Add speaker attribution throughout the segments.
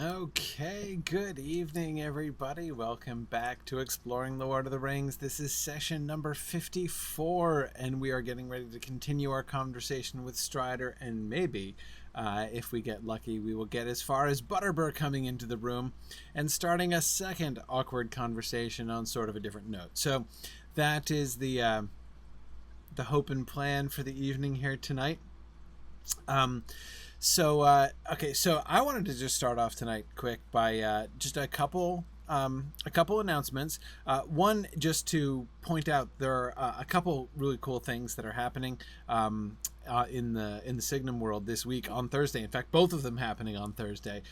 Speaker 1: Okay, good evening, everybody. Welcome back to Exploring the Lord of the Rings. This is session number 54, and we are getting ready to continue our conversation with Strider, and maybe, if we get lucky, we will get as far as Butterbur coming into the room and starting a second awkward conversation on sort of a different note. So that is the hope and plan for the evening here tonight. So I wanted to just start off tonight quick by just a couple announcements. One, just to point out there are a couple really cool things that are happening in the Signum world this week on Thursday. In fact, both of them happening on Thursday,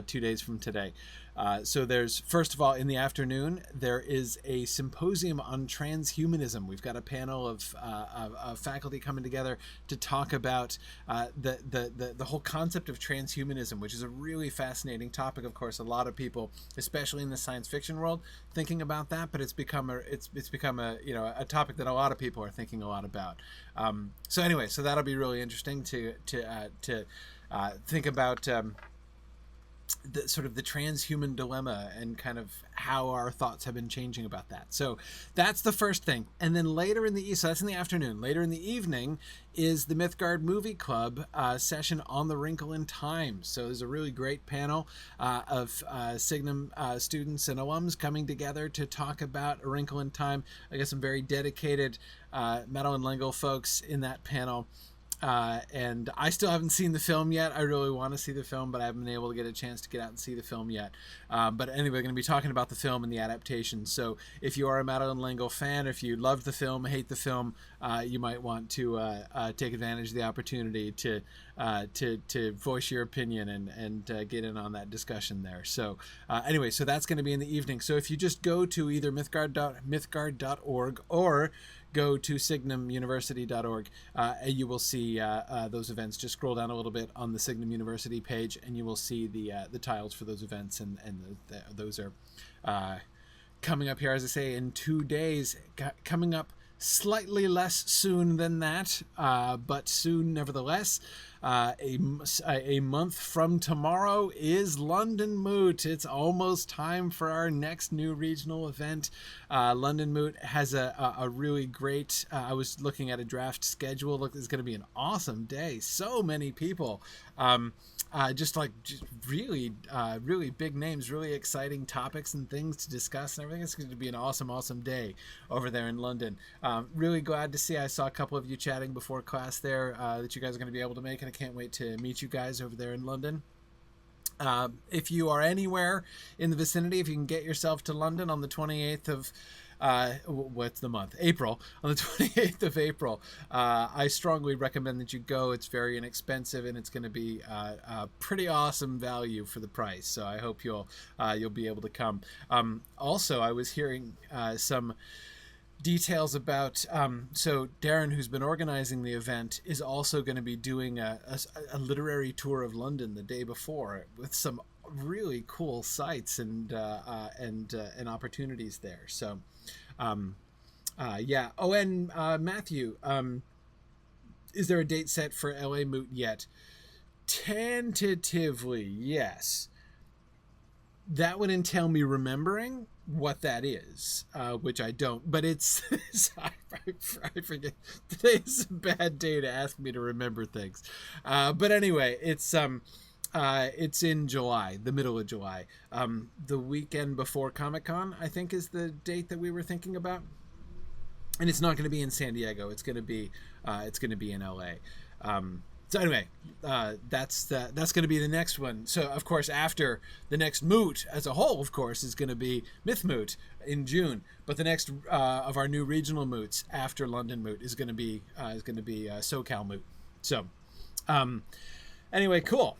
Speaker 1: 2 days from today. So there's, first of all, in the afternoon, there is a symposium on transhumanism. We've got a panel of faculty coming together to talk about the whole concept of transhumanism, which is a really fascinating topic. Of course, a lot of people, especially in the science fiction world, thinking about that, but it's become a topic that a lot of people are thinking a lot about. So anyway, so that'll be really interesting to think about. The sort of the transhuman dilemma and kind of how our thoughts have been changing about that. So that's the first thing. And then later in the so that's in the afternoon. Later in the evening is the Mythgard Movie Club session on The Wrinkle in Time. So there's a really great panel of Signum students and alums coming together to talk about A Wrinkle in Time. I got some very dedicated Metal and Lingo folks in that panel. And I still haven't seen the film yet. I really want to see the film, but I haven't been able to get a chance to get out and see the film yet. But anyway, we're going to be talking about the film and the adaptation. So if you are a Madeline Lango fan, if you love the film, hate the film, you might want to take advantage of the opportunity to voice your opinion and get in on that discussion there. So anyway, so that's going to be in the evening. So if you just go to either mythgard.org or go to signumuniversity.org, you will see those events. Just scroll down a little bit on the Signum University page, and you will see the tiles for those events, and those are coming up here, as I say, in 2 days. Coming up slightly less soon than that, but soon nevertheless. A month from tomorrow is London Moot. It's almost time for our next new regional event. London Moot has a really great, I was looking at a draft schedule. Look, it's going to be an awesome day. So many people. Just really big names, really exciting topics and things to discuss and everything. It's going to be an awesome day over there in London. Really glad to see. I saw a couple of you chatting before class there that you guys are going to be able to make, and I can't wait to meet you guys over there in London. If you are anywhere in the vicinity, if you can get yourself to London on the 28th of what's the month? April. On the 28th of April, I strongly recommend that you go. It's very inexpensive, and it's going to be a pretty awesome value for the price. So I hope you'll be able to come. Also, I was hearing some details about so Darren, who's been organizing the event, is also going to be doing a literary tour of London the day before with some really cool sites and opportunities there. So yeah. Oh, and Matthew, is there a date set for LA Moot yet? Tentatively, yes. That would entail me remembering what that is, which I don't, but it's I forget. Today is a bad day to ask me to remember things, but anyway, it's in July, the middle of July, the weekend before Comic-Con, I think, is the date that we were thinking about, and it's not going to be in San Diego. It's going to be in LA. So anyway, that's going to be the next one. So of course, after the next Moot as a whole, of course, is going to be Myth Moot in June. But the next of our new regional Moots after London Moot is going to be SoCal Moot. So anyway, cool.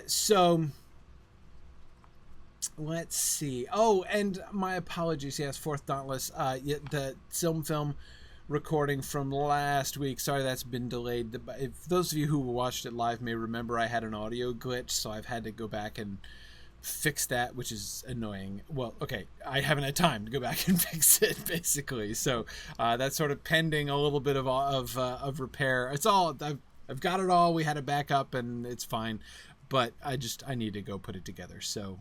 Speaker 1: So let's see. Oh, and my apologies. Yes, Fourth Dauntless. The film recording from last week. Sorry, that's been delayed. If those of you who watched it live may remember, I had an audio glitch, so I've had to go back and fix that, which is annoying. Well, okay, I haven't had time to go back and fix it, basically. So that's sort of pending a little bit of repair. It's all I've got it all. We had a backup, and it's fine. but I need to go put it together. So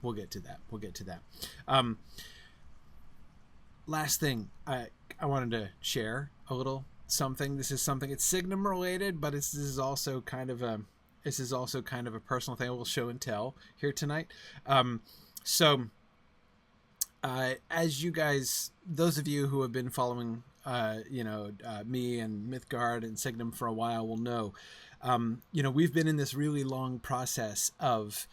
Speaker 1: we'll get to that. Last thing, I wanted to share a little something. This is something, it's Signum related, but this is also kind of a personal thing. We'll show and tell here tonight. As you guys, those of you who have been following, me and Mythgard and Signum for a while will know, we've been in this really long process of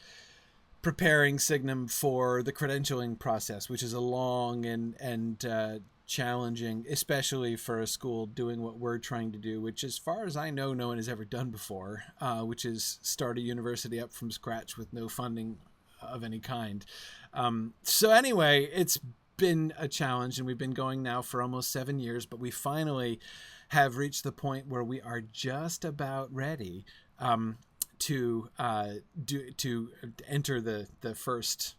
Speaker 1: preparing Signum for the credentialing process, which is a long and challenging, especially for a school doing what we're trying to do, which, as far as I know, no one has ever done before, which is start a university up from scratch with no funding of any kind. So anyway, it's been a challenge, and we've been going now for almost 7 years, but we finally have reached the point where we are just about ready to enter the first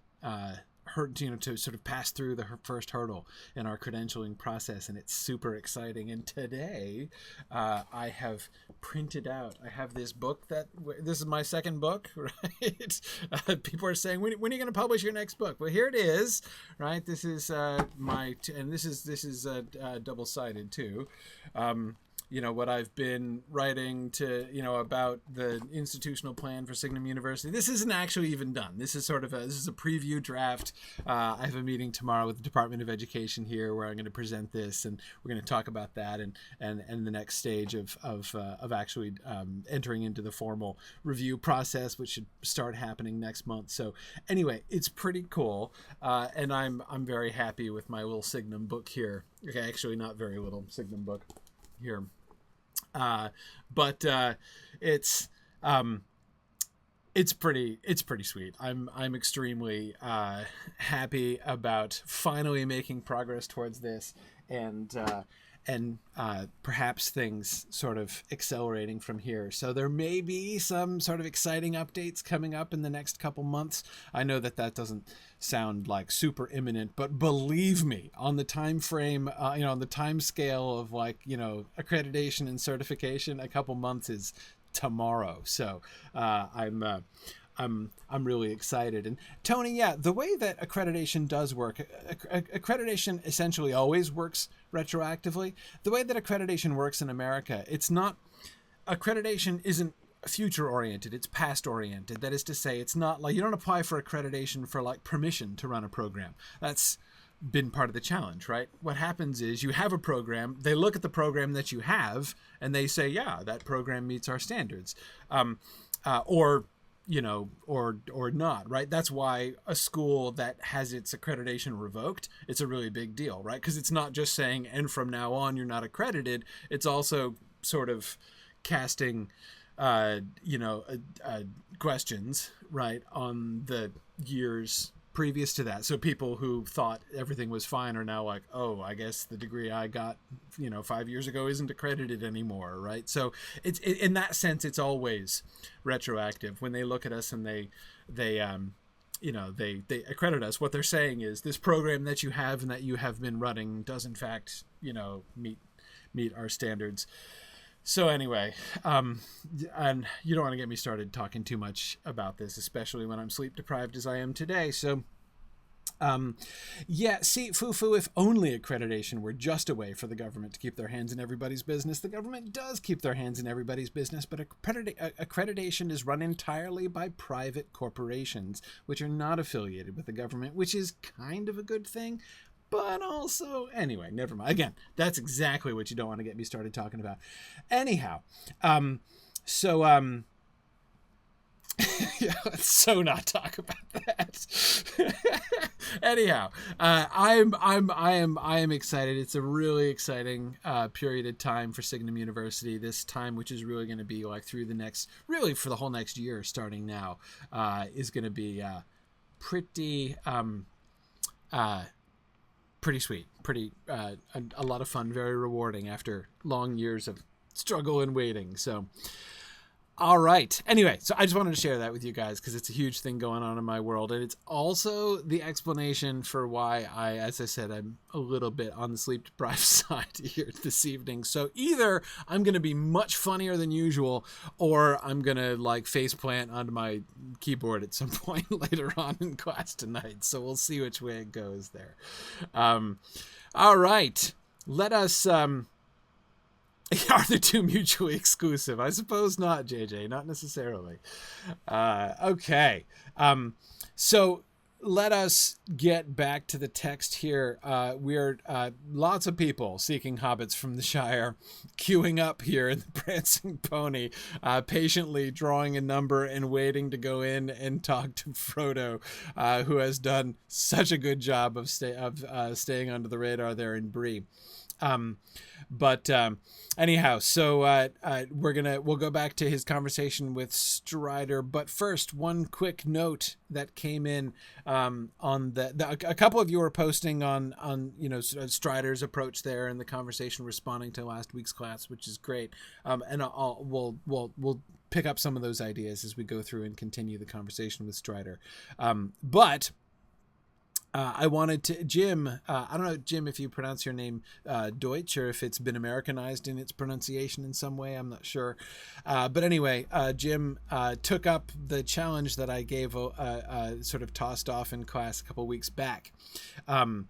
Speaker 1: to sort of pass through the first hurdle in our credentialing process, and it's super exciting. And today I have printed out, I have this book this is my second book, right? People are saying, when are you going to publish your next book? Well, here it is, right? This is this is double-sided too. What I've been writing about the institutional plan for Signum University. This isn't actually even done. This is this is a preview draft. I have a meeting tomorrow with the Department of Education here where I'm going to present this, and we're going to talk about that and the next stage of actually entering into the formal review process, which should start happening next month. So anyway, it's pretty cool, and I'm very happy with my little Signum book here. Okay, actually, not very little Signum book here. But it's pretty sweet. I'm extremely happy about finally making progress towards this, and perhaps things sort of accelerating from here. So there may be some sort of exciting updates coming up in the next couple months. I know that doesn't sound like super imminent, but believe me, on the time frame, on the time scale of accreditation and certification, a couple months is tomorrow. So I'm really excited. And Tony, the way that accreditation does work, accreditation essentially always works retroactively. The way that accreditation works in America, accreditation isn't future oriented, it's past oriented. That is to say, it's not like you don't apply for accreditation for permission to run a program. That's been part of the challenge, right? What happens is you have a program, they look at the program that you have, and they say, yeah, that program meets our standards. Or not, right? That's why a school that has its accreditation revoked, it's a really big deal, right? Because it's not just saying, and from now on, you're not accredited. It's also sort of casting, questions, right, on the years previous to that. So people who thought everything was fine are now like, oh, I guess the degree I got, 5 years ago isn't accredited anymore, right? So in that sense, it's always retroactive. When they look at us and they accredit us, what they're saying is this program that you have and that you have been running does in fact, meet our standards. So anyway, and you don't want to get me started talking too much about this, especially when I'm sleep deprived as I am today. So, foo-foo, if only accreditation were just a way for the government to keep their hands in everybody's business. The government does keep their hands in everybody's business, but accreditation is run entirely by private corporations, which are not affiliated with the government, which is kind of a good thing. But also, anyway, never mind. Again, that's exactly what you don't want to get me started talking about. Anyhow, let's so not talk about that. Anyhow, I am excited. It's a really exciting period of time for Signum University. This time, which is really going to be through the next, really for the whole next year, starting now, is going to be pretty sweet, a lot of fun, very rewarding after long years of struggle and waiting. So All right. Anyway, so I just wanted to share that with you guys because it's a huge thing going on in my world. And it's also the explanation for why as I said, I'm a little bit on the sleep deprived side here this evening. So either I'm going to be much funnier than usual, or I'm going to like face plant onto my keyboard at some point later on in class tonight. So we'll see which way it goes there. All right. Let us... Are the two mutually exclusive? I suppose not, JJ. Not necessarily. Okay. So let us get back to the text here. We're lots of people seeking hobbits from the Shire, queuing up here in the Prancing Pony, patiently drawing a number and waiting to go in and talk to Frodo, who has done such a good job of staying under the radar there in Bree. Anyhow, so we'll go back to his conversation with Strider. But first, one quick note that came in on a couple of you were posting on Strider's approach there in the conversation, responding to last week's class, which is great. And we'll pick up some of those ideas as we go through and continue the conversation with Strider. I wanted to, Jim, I don't know, Jim, if you pronounce your name Deutsch or if it's been Americanized in its pronunciation in some way, I'm not sure. But anyway, Jim took up the challenge that I gave, sort of tossed off in class a couple weeks back, and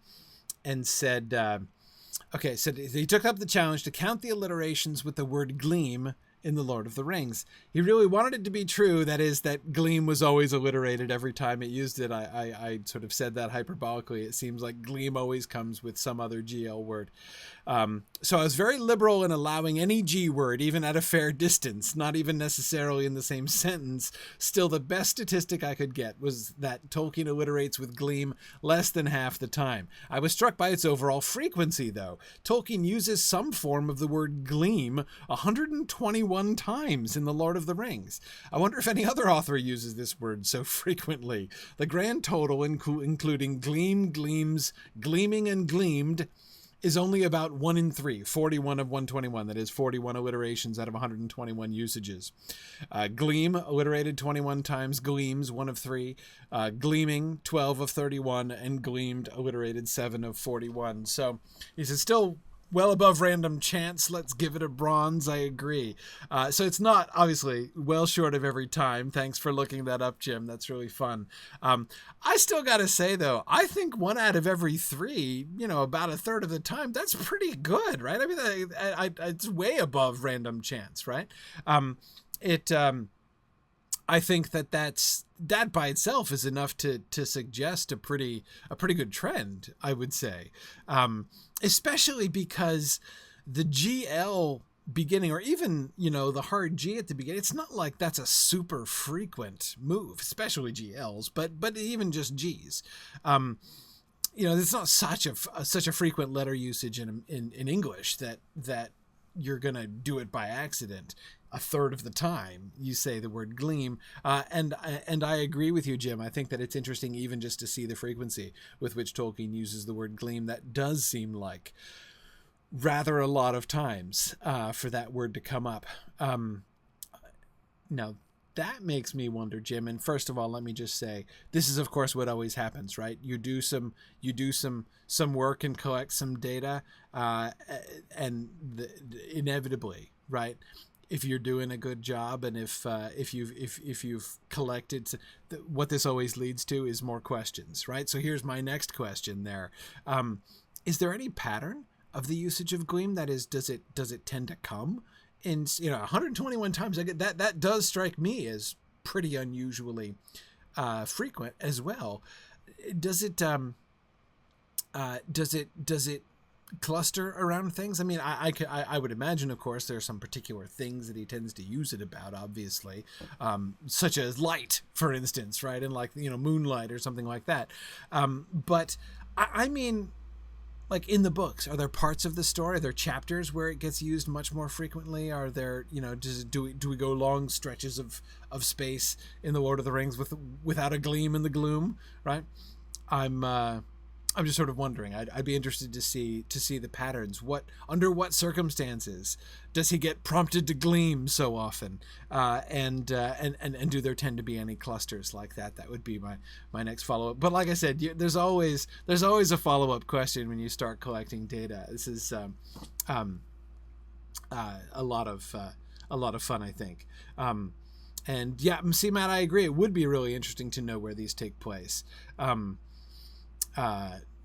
Speaker 1: said, so he took up the challenge to count the alliterations with the word gleam in the Lord of the Rings. He really wanted it to be true, that is, that Gleam was always alliterated every time it used it. I sort of said that hyperbolically. It seems like Gleam always comes with some other GL word. So I was very liberal in allowing any G word, even at a fair distance, not even necessarily in the same sentence. Still, the best statistic I could get was that Tolkien alliterates with Gleam less than half the time. I was struck by its overall frequency, though. Tolkien uses some form of the word Gleam 121 times in The Lord of the Rings. I wonder if any other author uses this word so frequently. The grand total, including gleam, gleams, gleaming, and gleamed, is only about 1 in 3, 41 of 121. That is 41 alliterations out of 121 usages. Gleam, alliterated 21 times. Gleams, 1 of 3. Gleaming, 12 of 31. And gleamed, alliterated 7 of 41. So he says, still well above random chance. Let's give it a bronze. I agree. So it's not, obviously, well short of every time. Thanks for looking that up, Jim. That's really fun. I still got to say, though, I think 1 out of every 3, about a third of the time, that's pretty good, right? I mean, it's way above random chance, right? I think that by itself is enough to suggest a pretty good trend, I would say. Especially because the GL beginning, or even, the hard G at the beginning, it's not like that's a super frequent move, especially GLs, but even just Gs. It's not such a frequent letter usage in English that you're going to do it by accident. A third of the time you say the word gleam. And I agree with you, Jim. I think that it's interesting even just to see the frequency with which Tolkien uses the word gleam. That does seem like rather a lot of times for that word to come up. Now, that makes me wonder, Jim. And first of all, let me just say, this is, of course, what always happens, right? You do some work and collect some data, inevitably, right? If you're doing a good job, and if you've collected, what this always leads to is more questions, right? So here's my next question there. Is there any pattern of the usage of Gleam? That is, does it tend to come in 121 times? I get that does strike me as pretty unusually frequent as well. Does it cluster around things? I mean, I would imagine, of course, there are some particular things that he tends to use it about, obviously, such as light, for instance, right? And like, moonlight or something like that. But I mean, like in the books, are there parts of the story, are there chapters where it gets used much more frequently? Are there, do we go long stretches of space in the Lord of the Rings without a gleam in the gloom, right? I'm just sort of wondering. I'd be interested to see the patterns. Under what circumstances does he get prompted to gleam so often? And do there tend to be any clusters like that? That would be my next follow up. But like I said, there's always a follow up question when you start collecting data. This is a lot of fun, I think. And yeah, see, Matt, I agree. It would be really interesting to know where these take place.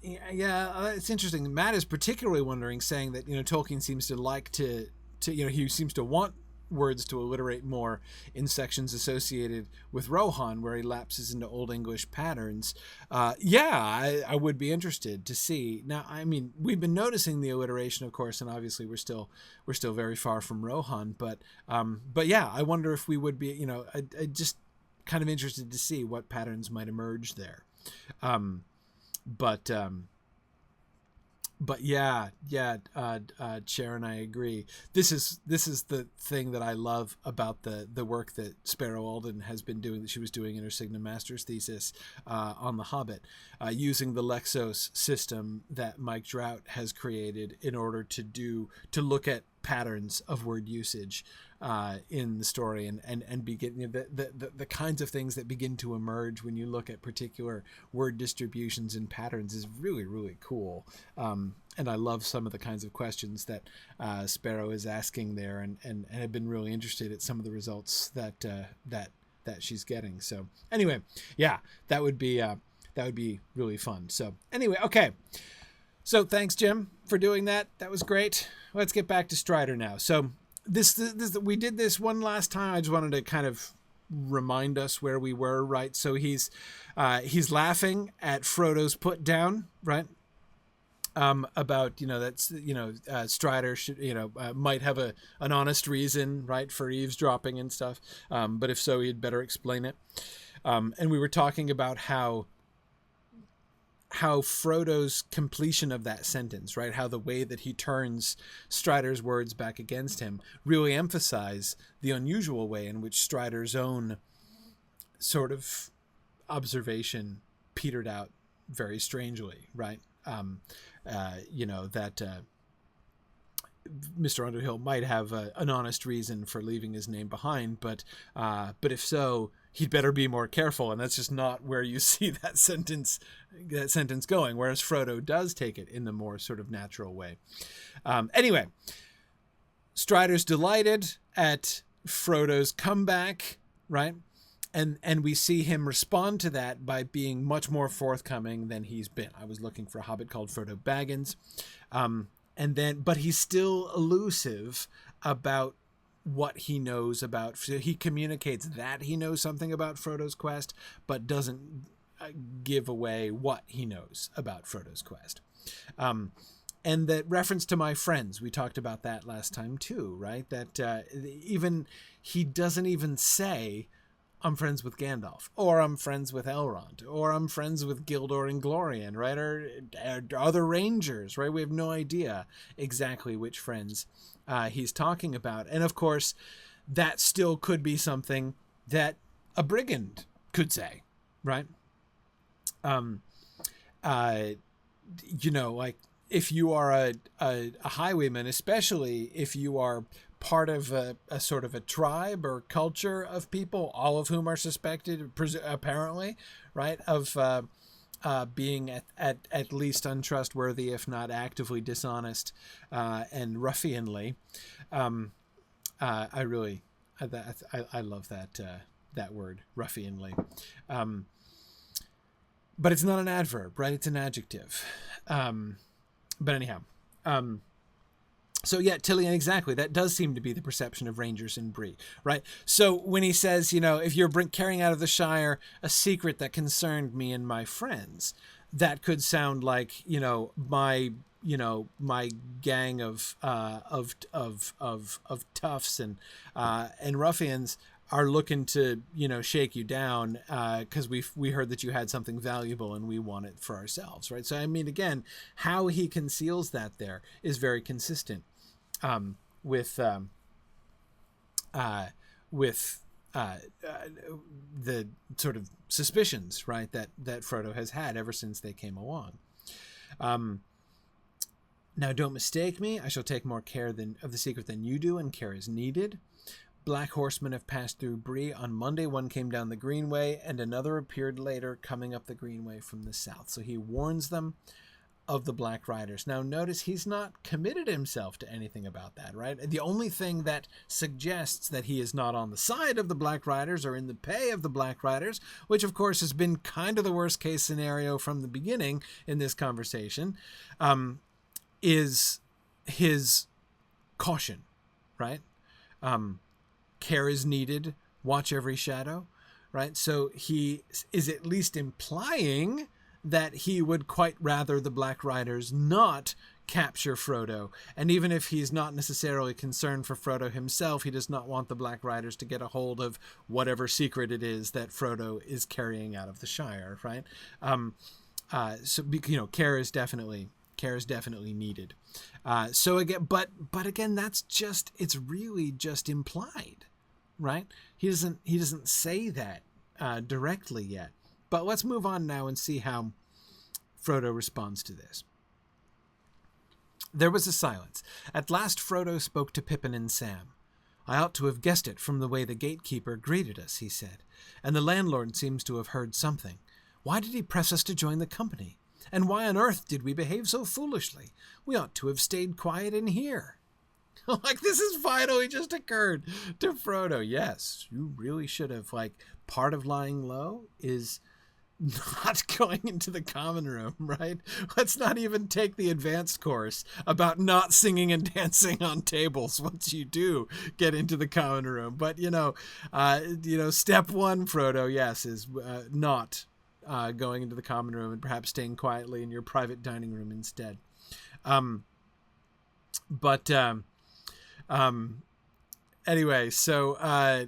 Speaker 1: It's interesting. Matt is particularly wondering, saying that Tolkien seems to like to he seems to want words to alliterate more in sections associated with Rohan, where he lapses into Old English patterns. I would be interested to see. Now, I mean, we've been noticing the alliteration, of course, and obviously we're still very far from Rohan. But yeah, I wonder if we would be, I just kind of interested to see what patterns might emerge there. But yeah, Sharon, I agree. This is the thing that I love about the work that Sparrow Alden has been doing, that she was doing in her Signum Master's thesis on The Hobbit, using the Lexos system that Mike Drought has created in order to look at patterns of word usage in the story and begin the kinds of things that begin to emerge when you look at particular word distributions and patterns is really, really cool. And I love some of the kinds of questions that Sparrow is asking there, and have been really interested at some of the results that she's getting. So anyway, yeah, that would be really fun. So anyway, okay. So thanks, Jim, for doing that. That was great. Let's get back to Strider now. So this we did this one last time. I just wanted to kind of remind us where we were, right? So he's laughing at Frodo's put down, right? About Strider should might have an honest reason, right, for eavesdropping and stuff. But if so, he'd better explain it. And we were talking about how Frodo's completion of that sentence, right? How the way that he turns Strider's words back against him really emphasize the unusual way in which Strider's own sort of observation petered out very strangely, right? That Mr. Underhill might have an honest reason for leaving his name behind, but if so, he'd better be more careful, and that's just not where you see that sentence going, whereas Frodo does take it in the more sort of natural way. Anyway, Strider's delighted at Frodo's comeback, right? And we see him respond to that by being much more forthcoming than he's been. I was looking for a hobbit called Frodo Baggins. But he's still elusive about what he knows about. So he communicates that he knows something about Frodo's quest, but doesn't give away what he knows about Frodo's quest. And that reference to my friends, we talked about that last time too, right? That even he doesn't even say, I'm friends with Gandalf, or I'm friends with Elrond, or I'm friends with Gildor and Glorian, right? Or other rangers, right? We have no idea exactly which friends he's talking about. And of course, that still could be something that a brigand could say, right? Like if you are a highwayman, especially if you are part of a sort of a tribe or culture of people, all of whom are suspected, apparently, right, of being at least untrustworthy, if not actively dishonest and ruffianly. I love that word, ruffianly. But it's not an adverb, right? It's an adjective. But anyhow. So yeah, Tilian, exactly. That does seem to be the perception of rangers in Bree, right? So when he says, if you're carrying out of the Shire a secret that concerned me and my friends, that could sound like, my gang of toughs and ruffians are looking to, shake you down because we heard that you had something valuable and we want it for ourselves, right? So, I mean, again, how he conceals that there is very consistent with the sort of suspicions, right, that Frodo has had ever since they came along. Now don't mistake me. I shall take more care of the secret than you do, and care is needed. Black horsemen have passed through Bree. On Monday, one came down the Greenway, and another appeared later, coming up the Greenway from the south. So he warns them of the Black Riders. Now notice he's not committed himself to anything about that, right? The only thing that suggests that he is not on the side of the Black Riders or in the pay of the Black Riders, which of course has been kind of the worst case scenario from the beginning in this conversation, is his caution, right? Care is needed, watch every shadow, right? So he is at least implying that he would quite rather the Black Riders not capture Frodo. And even if he's not necessarily concerned for Frodo himself, he does not want the Black Riders to get a hold of whatever secret it is that Frodo is carrying out of the Shire, right? So, you know, care is definitely needed. So again, but again, it's really just implied, right? He doesn't say that directly yet. But let's move on now and see how Frodo responds to this. There was a silence. At last Frodo spoke to Pippin and Sam. I ought to have guessed it from the way the gatekeeper greeted us, he said. And the landlord seems to have heard something. Why did he press us to join the company? And why on earth did we behave so foolishly? We ought to have stayed quiet in here. Like, this has finally just occurred to Frodo. Yes, you really should have. Like, part of lying low is not going into the common room, right? Let's not even take the advanced course about not singing and dancing on tables once you do get into the common room. But, step one, Frodo, yes, is not going into the common room and perhaps staying quietly in your private dining room instead. Anyway, so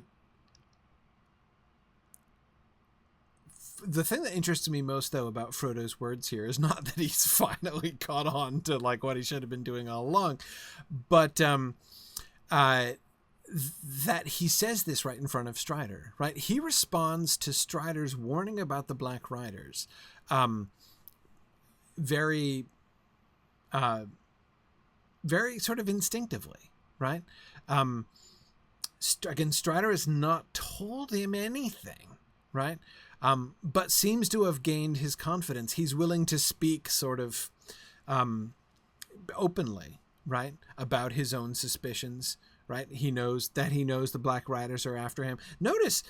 Speaker 1: the thing that interests me most, though, about Frodo's words here is not that he's finally caught on to like what he should have been doing all along, but that he says this right in front of Strider, right? He responds to Strider's warning about the Black Riders very sort of instinctively, right? Again, Strider has not told him anything, right? But seems to have gained his confidence. He's willing to speak sort of openly, right, about his own suspicions, right? He knows the Black Riders are after him. Notice,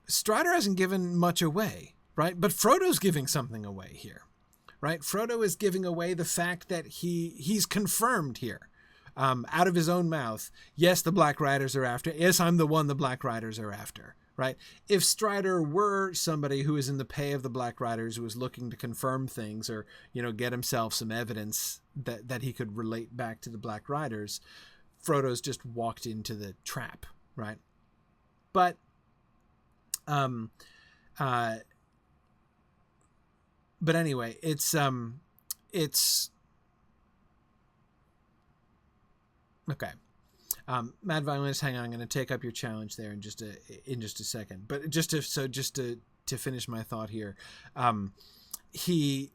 Speaker 1: Strider hasn't given much away, right? But Frodo's giving something away here, right? Frodo is giving away the fact that he's confirmed here, out of his own mouth. Yes, the Black Riders are after. Yes, I'm the one the Black Riders are after. Right? If Strider were somebody who is in the pay of the Black Riders, who was looking to confirm things or, get himself some evidence that he could relate back to the Black Riders, Frodo's just walked into the trap, right? But, anyway, it's okay. Mad Violinist, hang on. I'm going to take up your challenge there in just a second. But just to finish my thought here, he's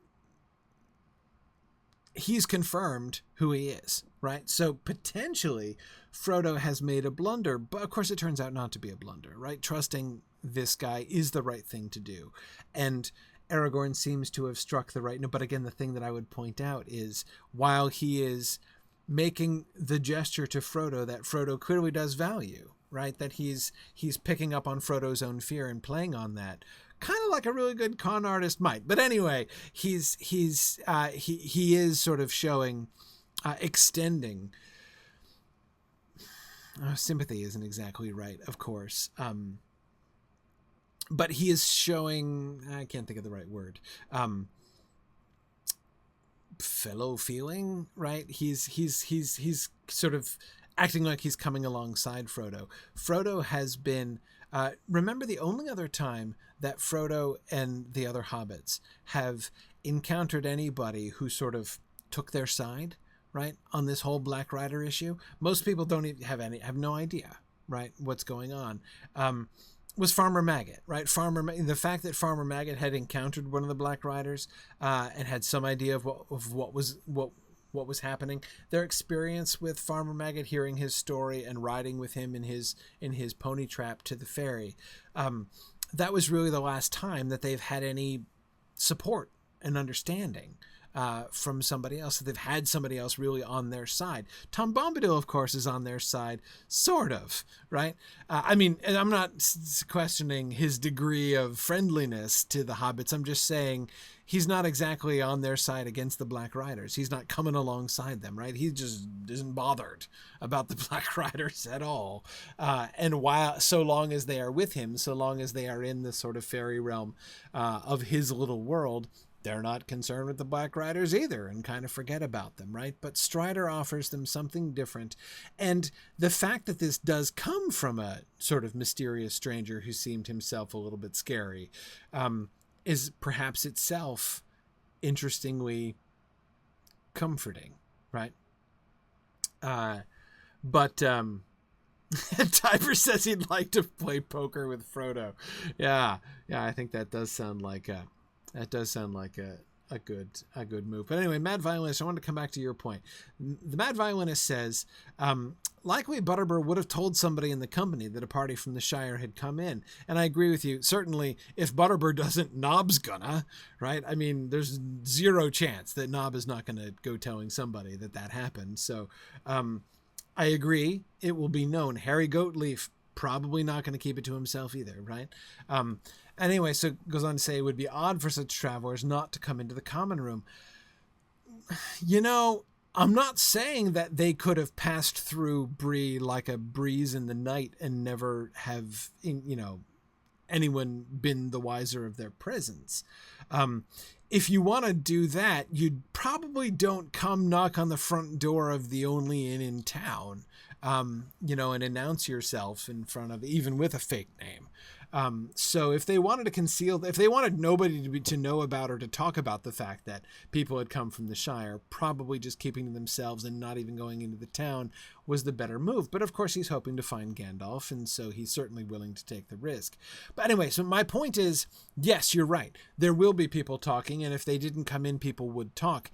Speaker 1: confirmed who he is, right? So potentially Frodo has made a blunder, but of course it turns out not to be a blunder, right? Trusting this guy is the right thing to do, and Aragorn seems to have struck the right note. But again, the thing that I would point out is while he is making the gesture to Frodo that Frodo clearly does value, right? That he's picking up on Frodo's own fear and playing on that, kind of like a really good con artist might. But anyway, he is sort of showing, extending. Sympathy isn't exactly right, of course, but he is showing. I can't think of the right word. Fellow feeling, right? He's sort of acting like he's coming alongside Frodo. Frodo has been remember the only other time that Frodo and the other hobbits have encountered anybody who sort of took their side, right, on this whole Black Rider issue. Most people don't even have no idea, right, what's going on. Farmer Maggot, right? The fact that Farmer Maggot had encountered one of the Black Riders and had some idea of what was happening. Their experience with Farmer Maggot, hearing his story and riding with him in his pony trap to the ferry, that was really the last time that they've had any support and understanding from somebody else. So they've had somebody else really on their side. Tom Bombadil, of course, is on their side, sort of, right? I mean, and I'm not questioning his degree of friendliness to the hobbits. I'm just saying he's not exactly on their side against the Black Riders. He's not coming alongside them, right? He just isn't bothered about the Black Riders at all. And so long as they are with him, so long as they are in the sort of fairy realm of his little world, they're not concerned with the Black Riders either and kind of forget about them, right? But Strider offers them something different. And the fact that this does come from a sort of mysterious stranger who seemed himself a little bit scary is perhaps itself interestingly comforting, right? But Tiber says he'd like to play poker with Frodo. Yeah, I think that does sound like a good move. But anyway, Mad Violinist, I want to come back to your point. The Mad Violinist says, likely Butterbur would have told somebody in the company that a party from the Shire had come in. And I agree with you. Certainly, if Butterbur doesn't, Nob's gonna, right? I mean, there's zero chance that Nob is not going to go telling somebody that happened. So I agree. It will be known. Harry Goatleaf probably not going to keep it to himself either, right? Anyway, so it goes on to say it would be odd for such travelers not to come into the common room. You know, I'm not saying that they could have passed through Bree like a breeze in the night and never have, anyone been the wiser of their presence. If you want to do that, you probably don't come knock on the front door of the only inn in town, and announce yourself in front of, even with a fake name. So if they wanted to conceal, if they wanted nobody to know about or to talk about the fact that people had come from the Shire, probably just keeping to themselves and not even going into the town was the better move. But of course he's hoping to find Gandalf, and so he's certainly willing to take the risk. But anyway, so my point is, yes, you're right. There will be people talking, and if they didn't come in, people would talk.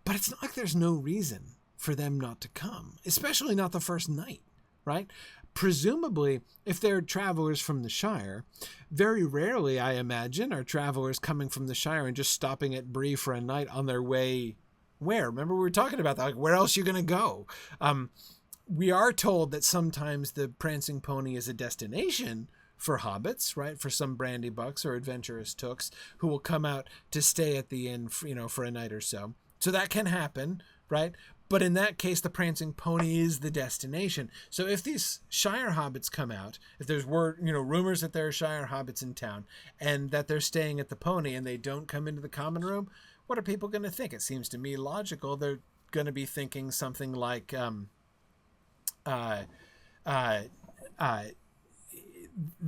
Speaker 1: But it's not like there's no reason for them not to come, especially not the first night, right? Presumably, if they're travelers from the Shire, very rarely, I imagine, are travelers coming from the Shire and just stopping at Bree for a night on their way where? Remember we were talking about that, like, where else are you going to go? We are told that sometimes the Prancing Pony is a destination for hobbits, right? For some brandy bucks or adventurous tooks who will come out to stay at the inn, for a night or so. So that can happen, right? But in that case, the Prancing Pony is the destination. So if these Shire hobbits come out, if there's rumors that there are Shire hobbits in town and that they're staying at the Pony and they don't come into the common room, what are people going to think? It seems to me logical. They're going to be thinking something like, they're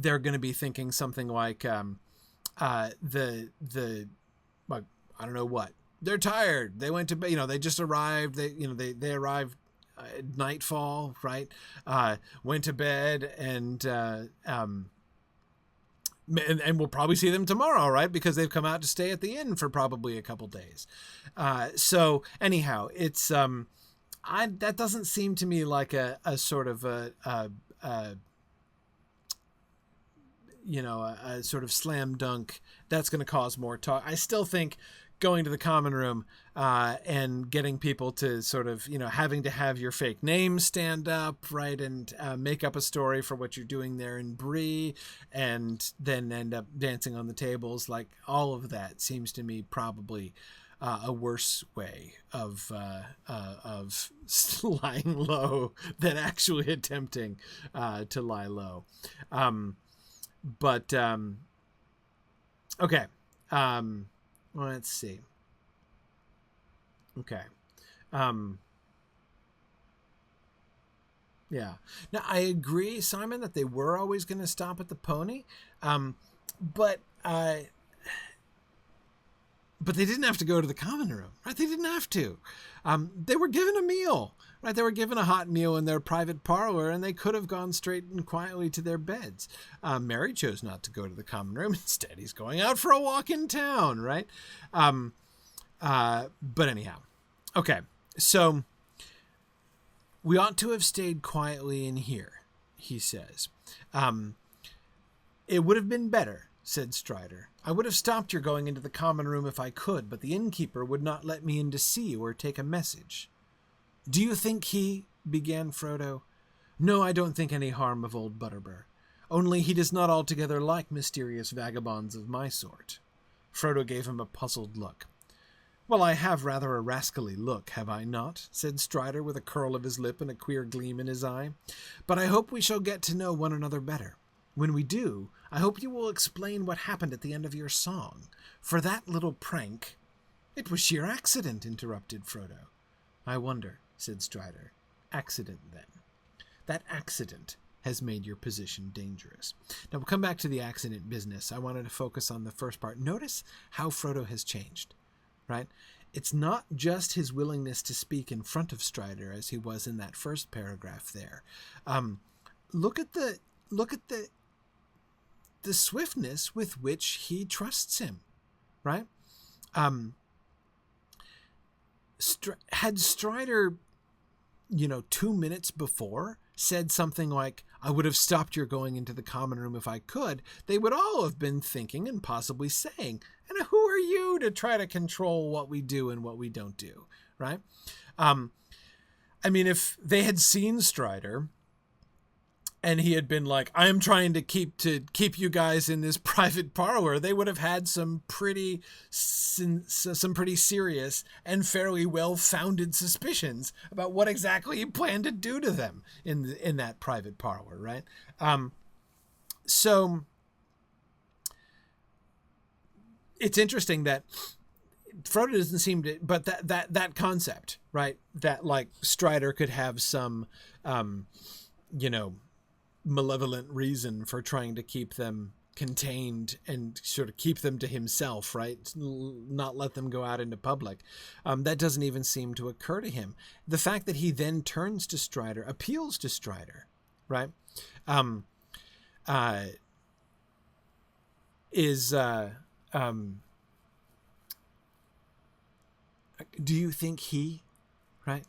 Speaker 1: going to be thinking something like, I don't know what. They're tired. They went to bed. They just arrived. They arrived at nightfall, right? Went to bed and we'll probably see them tomorrow, right? Because they've come out to stay at the inn for probably a couple days. So anyhow, it's that doesn't seem to me like a sort of a sort of slam dunk that's going to cause more talk. I still think going to the common room and getting people to sort of, having to have your fake name stand up, right, and make up a story for what you're doing there in Bree, and then end up dancing on the tables, like all of that seems to me probably a worse way of lying low than actually attempting to lie low. Okay. Let's see. Okay. Yeah. Now, I agree, Simon, that they were always going to stop at the Pony. But they didn't have to go to the common room, right? They didn't have to. They were given a meal, Right? They were given a hot meal in their private parlor, and they could have gone straight and quietly to their beds. Merry chose not to go to the common room. Instead, he's going out for a walk in town, right? But anyhow, okay. So we ought to have stayed quietly in here, he says. It would have been better, said Strider. I would have stopped your going into the common room if I could, but the innkeeper would not let me in to see you or take a message. Do you think he... began Frodo. No, I don't think any harm of old Butterbur. Only he does not altogether like mysterious vagabonds of my sort. Frodo gave him a puzzled look. Well, I have rather a rascally look, have I not? Said Strider with a curl of his lip and a queer gleam in his eye. But I hope we shall get to know one another better. When we do, I hope you will explain what happened at the end of your song. For that little prank... It was sheer accident, interrupted Frodo. I wonder, said Strider. Accident, then. That accident has made your position dangerous. Now, we'll come back to the accident business. I wanted to focus on the first part. Notice how Frodo has changed, right? It's not just his willingness to speak in front of Strider as he was in that first paragraph there. Look at the swiftness with which he trusts him, right? Had Strider, 2 minutes before said something like, I would have stopped your going into the common room if I could, they would all have been thinking and possibly saying, and who are you to try to control what we do and what we don't do, right? If they had seen Strider and he had been like, I am trying to keep you guys in this private parlor, they would have had some pretty serious and fairly well-founded suspicions about what exactly he planned to do to them in that private parlor, right? So it's interesting that Frodo doesn't seem to, but that concept, right? That like Strider could have some, malevolent reason for trying to keep them contained and sort of keep them to himself, right? Not let them go out into public. That doesn't even seem to occur to him. The fact that he then turns to Strider, appeals to Strider, right? Do you think he, right?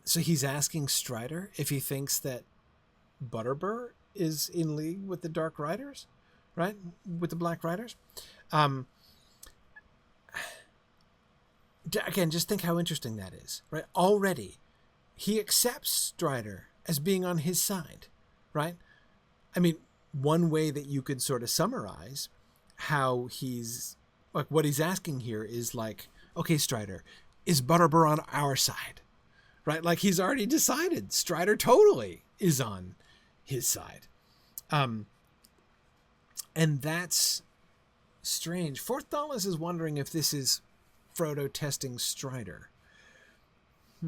Speaker 1: So he's asking Strider if he thinks that Butterbur is in league with the Dark Riders, right? With the Black Riders. Again, just think how interesting that is, right? Already, he accepts Strider as being on his side, right? One way that you could sort of summarize how he's, like, what he's asking here is like, okay, Strider, is Butterbur on our side, right? Like, he's already decided Strider totally is on his side. And that's strange. Forthalis is wondering if this is Frodo testing Strider. I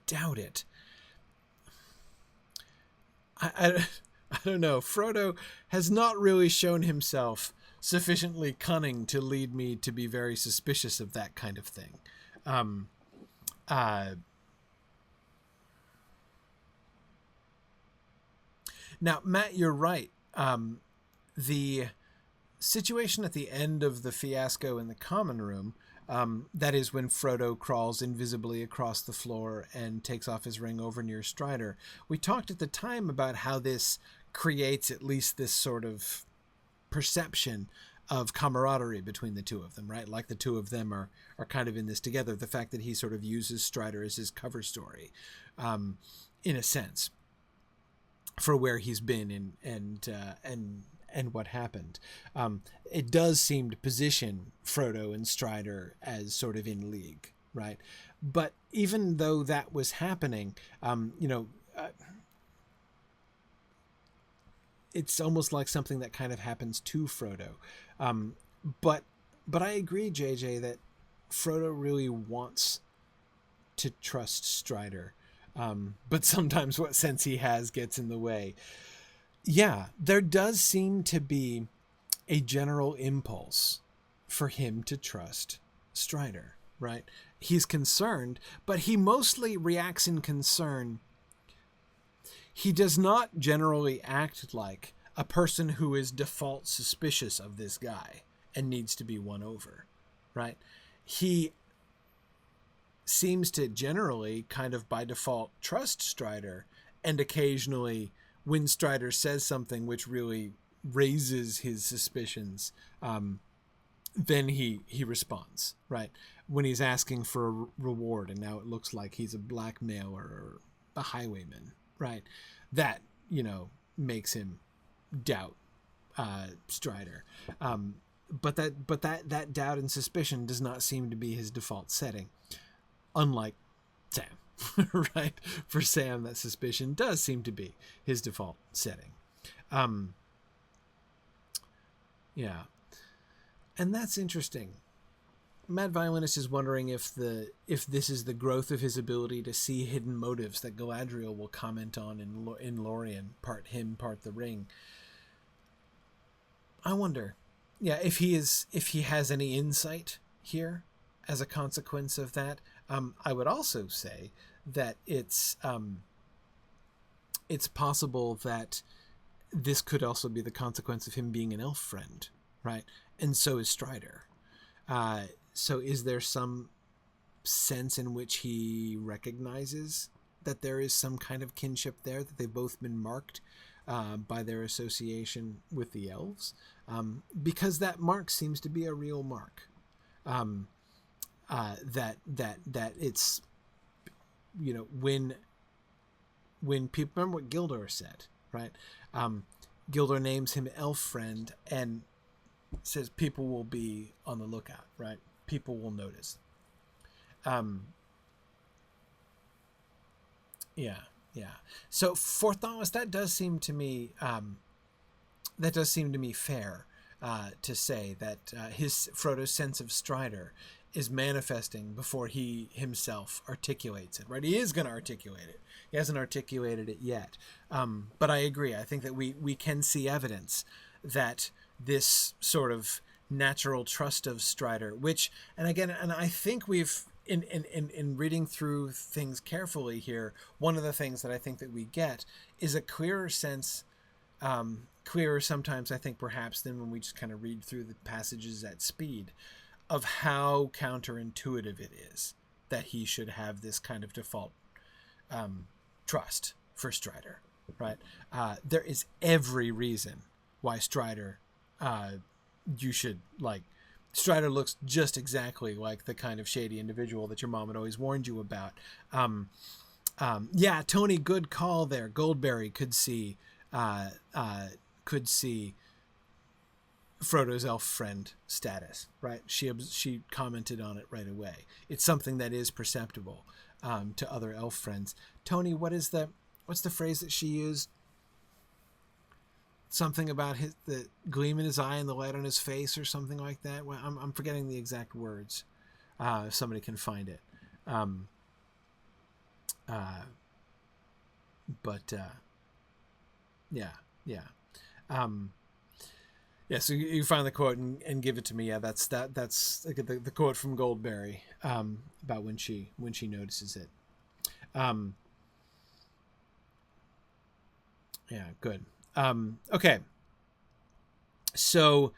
Speaker 1: doubt it. I don't know. Frodo has not really shown himself sufficiently cunning to lead me to be very suspicious of that kind of thing. Now, Matt, you're right. The situation at the end of the fiasco in the common room, that is when Frodo crawls invisibly across the floor and takes off his ring over near Strider. We talked at the time about how this creates at least this sort of perception of camaraderie between the two of them, right? Like the two of them are kind of in this together. The fact that he sort of uses Strider as his cover story, in a sense, for where he's been and what happened. It does seem to position Frodo and Strider as sort of in league, right? But even though that was happening, it's almost like something that kind of happens to Frodo. But I agree, JJ, that Frodo really wants to trust Strider. But sometimes what sense he has gets in the way. Yeah, there does seem to be a general impulse for him to trust Strider, right? he's concerned, but he mostly reacts in concern. He does not generally act like a person who is default suspicious of this guy and needs to be won over, right? He seems to generally kind of by default trust Strider, and occasionally when Strider says something which really raises his suspicions, then he responds, right? When he's asking for a reward and now it looks like he's a blackmailer or a highwayman, right? That, makes him doubt Strider. But that doubt and suspicion does not seem to be his default setting. Unlike Sam, right? For Sam, that suspicion does seem to be his default setting. Yeah. And that's interesting. Mad Violinist is wondering if this is the growth of his ability to see hidden motives that Galadriel will comment on in Lorien, part him, part the ring. I wonder, if he has any insight here as a consequence of that. I would also say that it's possible that this could also be the consequence of him being an elf friend, right? And so is Strider. So is there some sense in which he recognizes that there is some kind of kinship there, that they've both been marked by their association with the elves? Because that mark seems to be a real mark. That it's, when people, remember what Gildor said, right? Gildor names him elf friend and says people will be on the lookout, right? People will notice. So for Thomas, that does seem to me fair to say that Frodo's sense of Strider is manifesting before he himself articulates it, right? He is going to articulate it. He hasn't articulated it yet. But I agree. I think that we can see evidence that this sort of natural trust of Strider, and I think we've, in reading through things carefully here, one of the things that I think that we get is a clearer sense, clearer sometimes, I think, perhaps, than when we just kind of read through the passages at speed, of how counterintuitive it is that he should have this kind of default trust for Strider, right? There is every reason why Strider, Strider looks just exactly like the kind of shady individual that your mom had always warned you about. Tony, good call there. Goldberry could see Frodo's elf friend status, right? She commented on it right away. It's something that is perceptible to other elf friends. Tony, what's the phrase that she used? Something about the gleam in his eye and the light on his face, or something like that. Well, I'm forgetting the exact words. If somebody can find it. So you find the quote and give it to me. Yeah, that's the quote from Goldberry about when she notices it. Good. Okay. So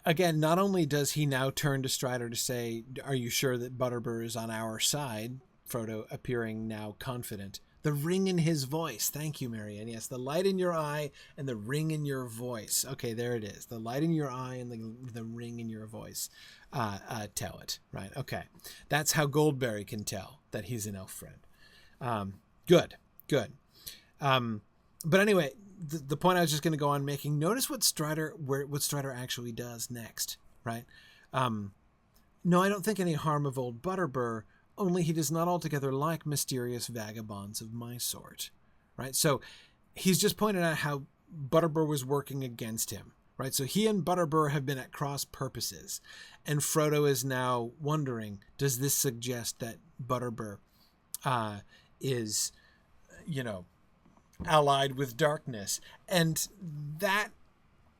Speaker 1: again, not only does he now turn to Strider to say, "Are you sure that Butterbur is on our side?" Frodo appearing now confident. The ring in his voice. Thank you, Marianne. Yes, the light in your eye and the ring in your voice. Okay, there it is. The light in your eye and the ring in your voice tell it, right? Okay. That's how Goldberry can tell that he's an elf friend. Good. But anyway, the point I was just going to go on making, notice what Strider actually does next, right? No, I don't think any harm of old Butterbur, only he does not altogether like mysterious vagabonds of my sort, right? So he's just pointed out how Butterbur was working against him, right? So he and Butterbur have been at cross purposes, and Frodo is now wondering, does this suggest that Butterbur is, allied with darkness? And that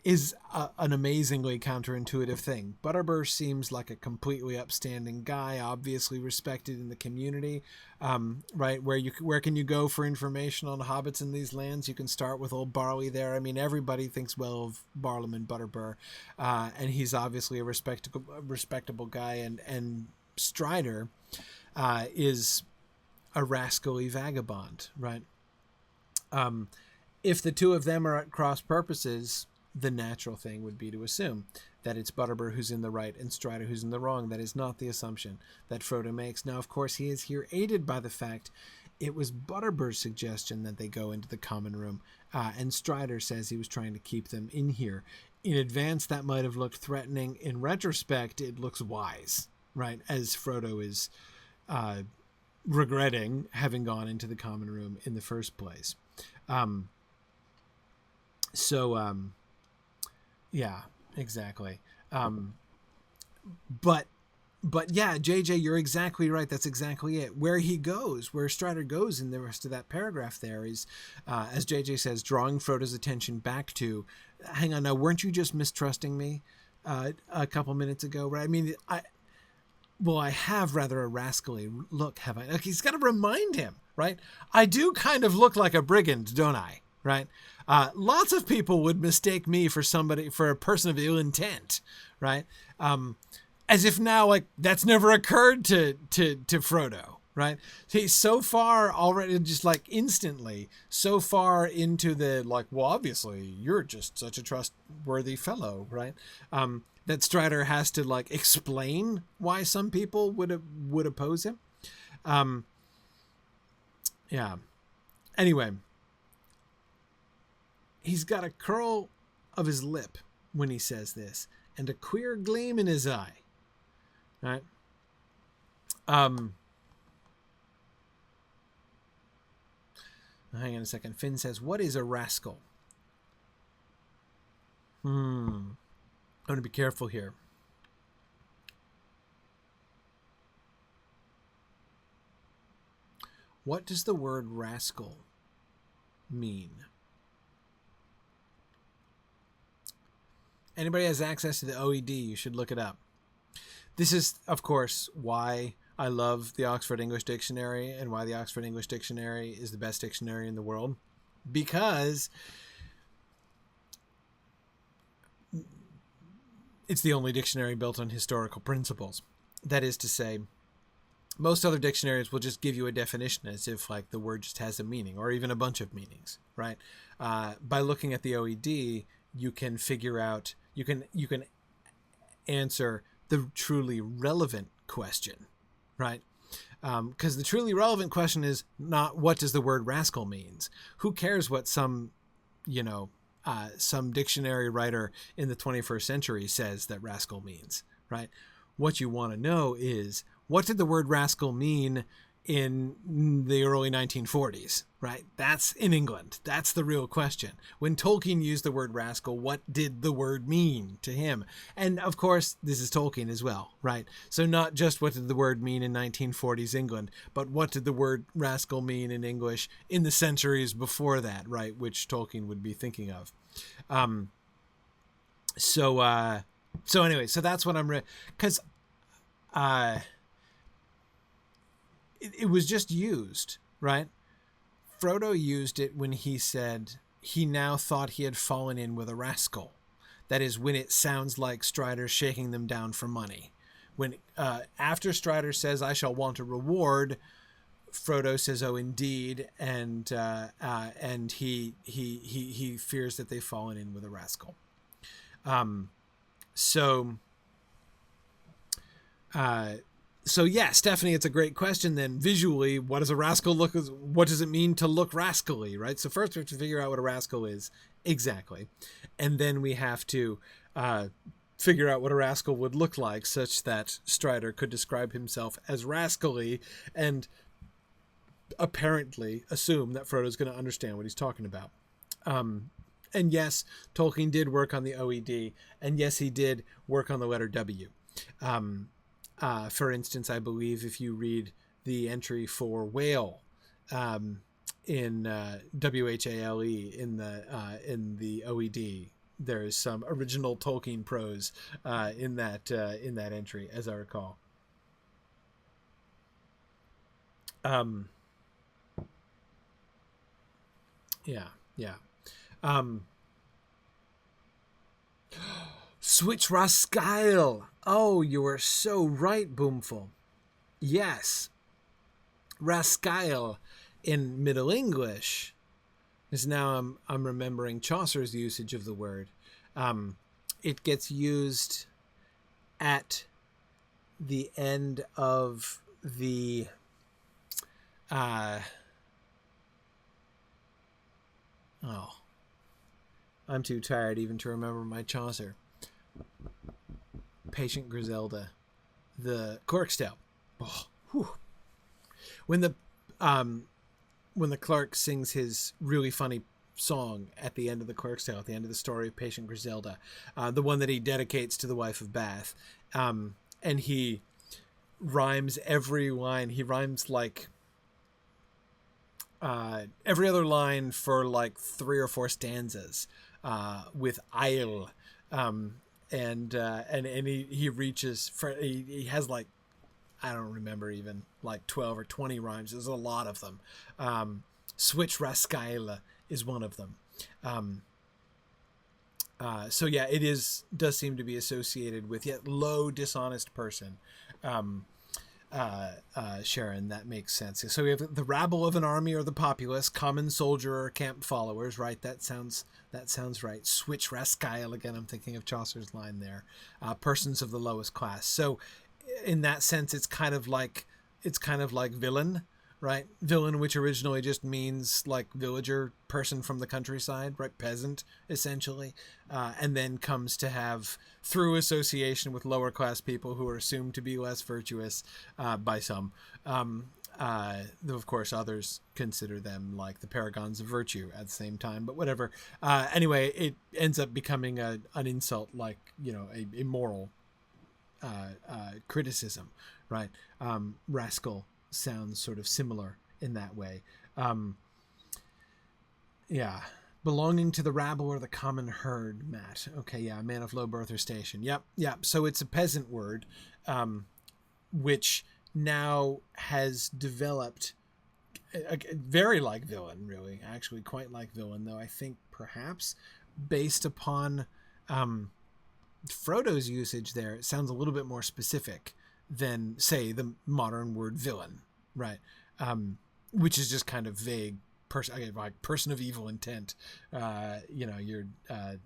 Speaker 1: an amazingly counterintuitive thing. Butterbur seems like a completely upstanding guy, obviously respected in the community, right? Where can you go for information on hobbits in these lands? You can start with old Barley there. I mean, everybody thinks well of Barlaam Butterbur, and he's obviously a respectable guy. And Strider is a rascally vagabond, right? If the two of them are at cross purposes, the natural thing would be to assume that it's Butterbur who's in the right and Strider who's in the wrong. That is not the assumption that Frodo makes. Now, of course, he is here aided by the fact it was Butterbur's suggestion that they go into the common room, and Strider says he was trying to keep them in here. In advance, that might have looked threatening. In retrospect, it looks wise, right? As Frodo is regretting having gone into the common room in the first place. Yeah, exactly. But yeah, JJ, you're exactly right. That's exactly it. Where Strider goes in the rest of that paragraph there is, as JJ says, drawing Frodo's attention back to, hang on now, weren't you just mistrusting me a couple minutes ago, right? I mean, I have rather a rascally look, have I? Like, he's got to remind him, right? I do kind of look like a brigand, don't I? Right? Lots of people would mistake me for a person of ill intent, right? As if now, like, that's never occurred to Frodo, right? He's so far already, just like instantly, so far into the, like, well, obviously you're just such a trustworthy fellow, right? That Strider has to, like, explain why some people would oppose him. Yeah. Anyway. He's got a curl of his lip when he says this, and a queer gleam in his eye. Right? Hang on a second. Finn says, "What is a rascal?" I'm going to be careful here. What does the word rascal mean? Anybody has access to the OED, you should look it up. This is, of course, why I love the Oxford English Dictionary and why the Oxford English Dictionary is the best dictionary in the world. Because it's the only dictionary built on historical principles. That is to say, most other dictionaries will just give you a definition as if, like, the word just has a meaning or even a bunch of meanings, right? By looking at the OED, you can figure out, you can answer the truly relevant question, right? Because the truly relevant question is not what does the word rascal means. Who cares what some dictionary writer in the 21st century says that rascal means, right? What you want to know is, what did the word rascal mean in the early 1940s, right? That's in England. That's the real question. When Tolkien used the word rascal, what did the word mean to him? And of course, this is Tolkien as well, right? So not just what did the word mean in 1940s England, but what did the word rascal mean in English in the centuries before that, right? Which Tolkien would be thinking of. So anyway, so that's what I'm, because it was just used, right? Frodo used it when he said he now thought he had fallen in with a rascal. That is, when it sounds like Strider shaking them down for money. When after Strider says, "I shall want a reward," Frodo says, "Oh, indeed," and he fears that they've fallen in with a rascal. So yeah, Stephanie, it's a great question. Then visually, what does a rascal look? What does it mean to look rascally, right? So first we have to figure out what a rascal is exactly, and then we have to figure out what a rascal would look like, such that Strider could describe himself as rascally and apparently assume that Frodo's going to understand what he's talking about. And yes, Tolkien did work on the OED, and yes, he did work on the letter W. For instance, I believe if you read the entry for whale in WHALE in the OED, there is some original Tolkien prose in that entry, as I recall. Yeah, yeah. Switch Rascal. Oh, you are so right, Boomful. Yes, Rascal in Middle English is now I'm remembering Chaucer's usage of the word. It gets used at the end of the I'm too tired even to remember my Chaucer. Patient Griselda, the Corkstale. Oh, when the clerk sings his really funny song at the end of the Corkstale, at the end of the story of Patient Griselda, the one that he dedicates to the wife of Bath, and he rhymes every line. He rhymes like every other line for like 3 or 4 stanzas with "I'll," and he reaches for he has like, I don't remember, even like 12 or 20 rhymes. There's a lot of them. Switch Rascal is one of them. So yeah, does seem to be associated with yet low, dishonest person. Sharon, that makes sense. So we have the rabble of an army or the populace, common soldier or camp followers, right? That sounds right. Switch Rascal, again, I'm thinking of Chaucer's line there. Persons of the lowest class. So in that sense, it's kind of like villain, right? Villain, which originally just means like villager, person from the countryside, right? Peasant, essentially. And then comes to have, through association with lower class people who are assumed to be less virtuous by some, though of course others consider them like the paragons of virtue at the same time, but whatever. Anyway, it ends up becoming an insult, like, a moral criticism, right? Rascal sounds sort of similar in that way. Yeah. Belonging to the rabble or the common herd, Matt. Okay, yeah, man of low birth or station. Yep. So it's a peasant word, which now has developed very like villain, really. Actually, quite like villain, though I think perhaps based upon Frodo's usage there, it sounds a little bit more specific than, say, the modern word villain, right? Which is just kind of vague. Like person of evil intent, you're a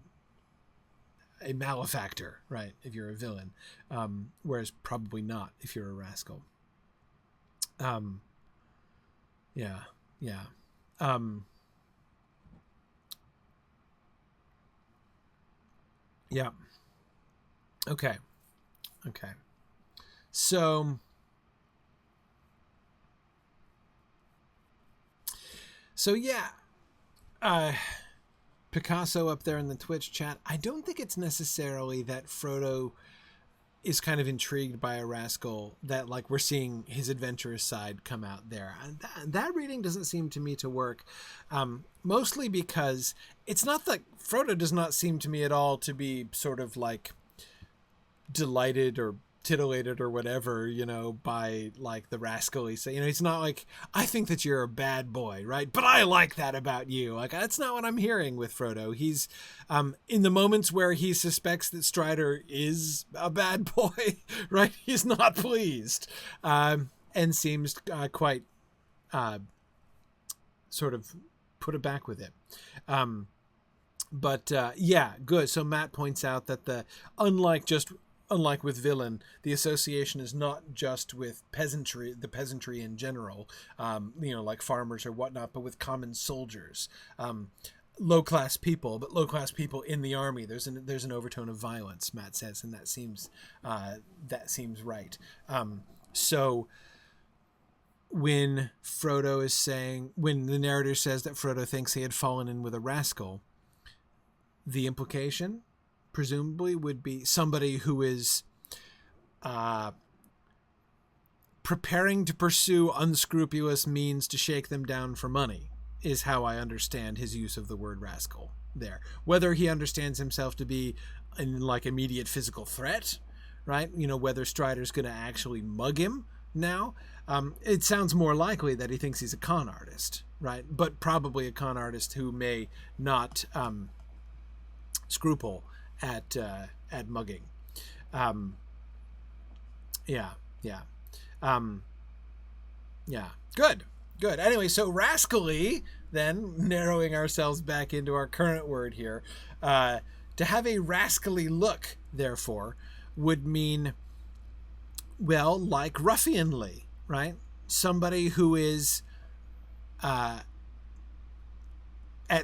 Speaker 1: malefactor, right? If you're a villain, whereas probably not if you're a rascal. Yeah. Yeah. Okay. So yeah, Picasso up there in the Twitch chat. I don't think it's necessarily that Frodo is kind of intrigued by a rascal, that like we're seeing his adventurous side come out there. That reading doesn't seem to me to work, mostly because it's not that Frodo does not seem to me at all to be sort of like delighted or titillated or whatever, by like the rascal. He's not like, I think that you're a bad boy, right? But I like that about you. Like, that's not what I'm hearing with Frodo. He's in the moments where he suspects that Strider is a bad boy, right? He's not pleased, and seems quite sort of put it back with it. But yeah, good. So Matt points out that unlike with villain, the association is not just with the peasantry in general, like farmers or whatnot, but with common soldiers, low-class people, but low-class people in the army. There's an overtone of violence, Matt says, and that seems right. So when the narrator says that Frodo thinks he had fallen in with a rascal, the implication presumably would be somebody who is preparing to pursue unscrupulous means to shake them down for money, is how I understand his use of the word rascal there. Whether he understands himself to be an like immediate physical threat, right? You know, whether Strider's going to actually mug him now. It sounds more likely that he thinks he's a con artist, right? But probably a con artist who may not scruple at mugging. Yeah. Good. Anyway, so rascally, then, narrowing ourselves back into our current word here, to have a rascally look, therefore, would mean, well, like ruffianly, right? Somebody who is at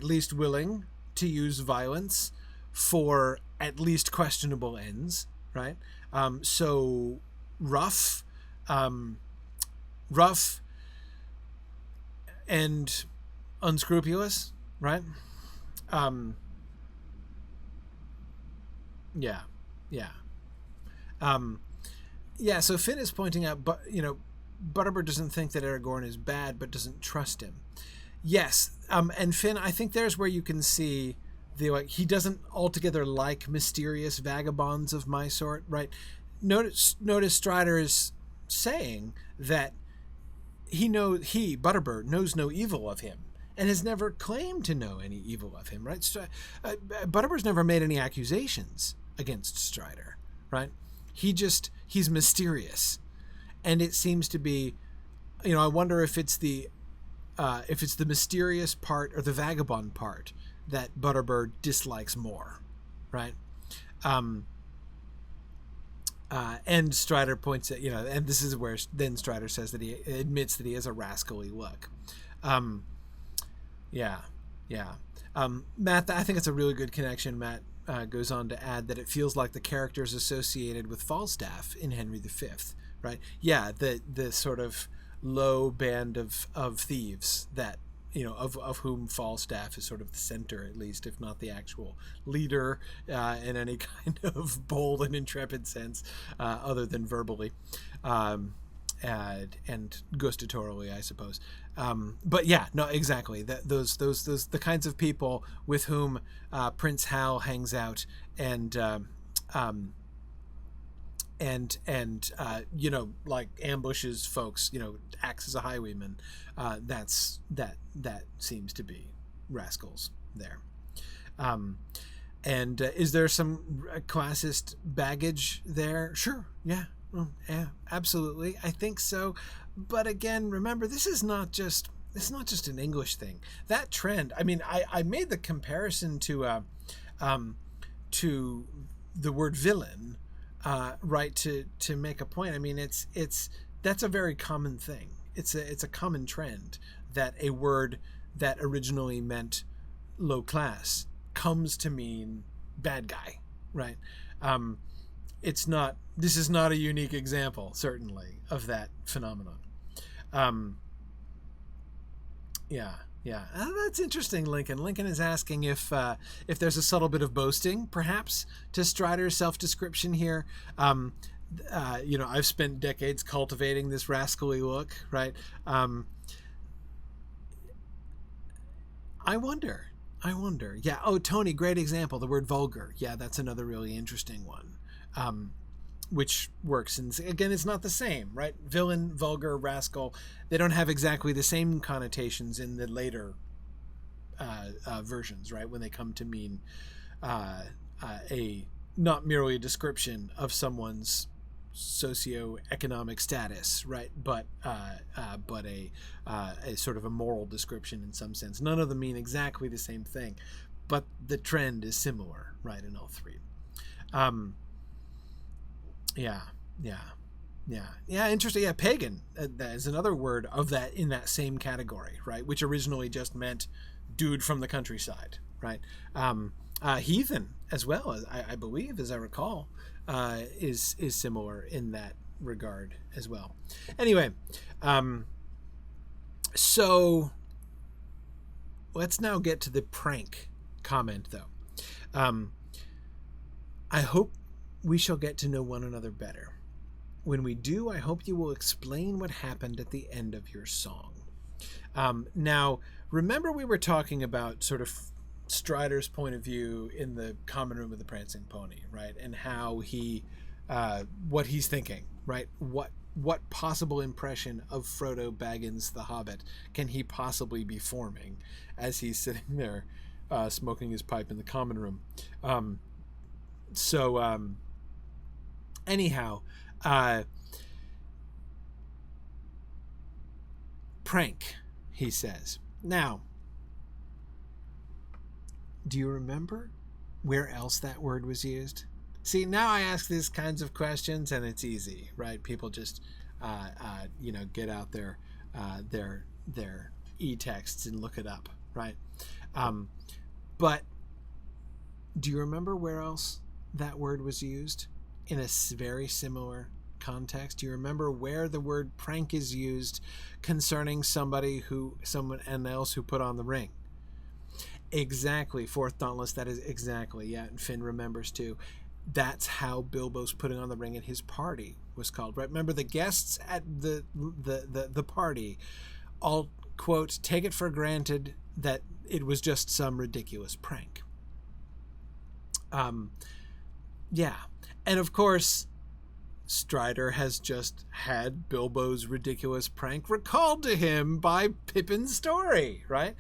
Speaker 1: least willing to use violence for at least questionable ends, right? So rough and unscrupulous, right? So Finn is pointing out, but Butterbur doesn't think that Aragorn is bad, but doesn't trust him. Yes, and Finn, I think there's where you can see he doesn't altogether like mysterious vagabonds of my sort, right? Notice Strider is saying that Butterbur knows no evil of him and has never claimed to know any evil of him, right? Butterbur's never made any accusations against Strider, right? He's mysterious. And it seems to be, I wonder if it's the mysterious part or the vagabond part that Butterbur dislikes more, right? And Strider points at, and this is where then Strider says that he admits that he has a rascally look. Matt, I think it's a really good connection. Matt goes on to add that it feels like the characters associated with Falstaff in Henry V, right? Yeah, the sort of low band of thieves that, of whom Falstaff is sort of the center, at least, if not the actual leader in any kind of bold and intrepid sense, other than verbally and gustatorially, I suppose. But yeah, no, exactly. Those the kinds of people with whom Prince Hal hangs out and like ambushes folks, acts as a highwayman. That seems to be rascals there. And is there some classist baggage there? Sure. Yeah. Yeah, absolutely. I think so. But again, remember, it's not just an English thing. That trend, I mean, I made the comparison to the word villain, right, to make a point. I mean, that's a very common thing. It's a common trend that a word that originally meant low class comes to mean bad guy, right? This is not a unique example, certainly, of that phenomenon. That's interesting, Lincoln. Lincoln is asking if there's a subtle bit of boasting, perhaps, to Strider's self-description here. I've spent decades cultivating this rascally look, right? I wonder. Yeah. Oh, Tony, great example. The word vulgar. Yeah, that's another really interesting one. Which works. And again, it's not the same, right? Villain, vulgar, rascal, they don't have exactly the same connotations in the later versions, right? When they come to mean not merely a description of someone's socioeconomic status, right? But a sort of a moral description in some sense. None of them mean exactly the same thing, but the trend is similar, right, in all three. Interesting. Yeah, pagan is another word of that in that same category, right? Which originally just meant dude from the countryside, right? Heathen as well, I believe, as I recall, is similar in that regard as well. Anyway, so let's now get to the prank comment, though. I hope we shall get to know one another better. When we do, I hope you will explain what happened at the end of your song. Now, remember we were talking about sort of Strider's point of view in the common room of the Prancing Pony, right? And how he, what he's thinking, right? What possible impression of Frodo Baggins the Hobbit can he possibly be forming as he's sitting there smoking his pipe in the common room? Anyhow, prank, he says. Now, do you remember where else that word was used? See, now I ask these kinds of questions and it's easy, right? People just, get out their e-texts and look it up, right? But do you remember where else that word was used in a very similar context? Do you remember where the word prank is used concerning someone else who put on the ring? Exactly. Fourth Dauntless, that is exactly. Yeah, and Finn remembers too. That's how Bilbo's putting on the ring at his party was called, right? Remember, the guests at the party all, quote, take it for granted that it was just some ridiculous prank. Yeah. And of course, Strider has just had Bilbo's ridiculous prank recalled to him by Pippin's story, right?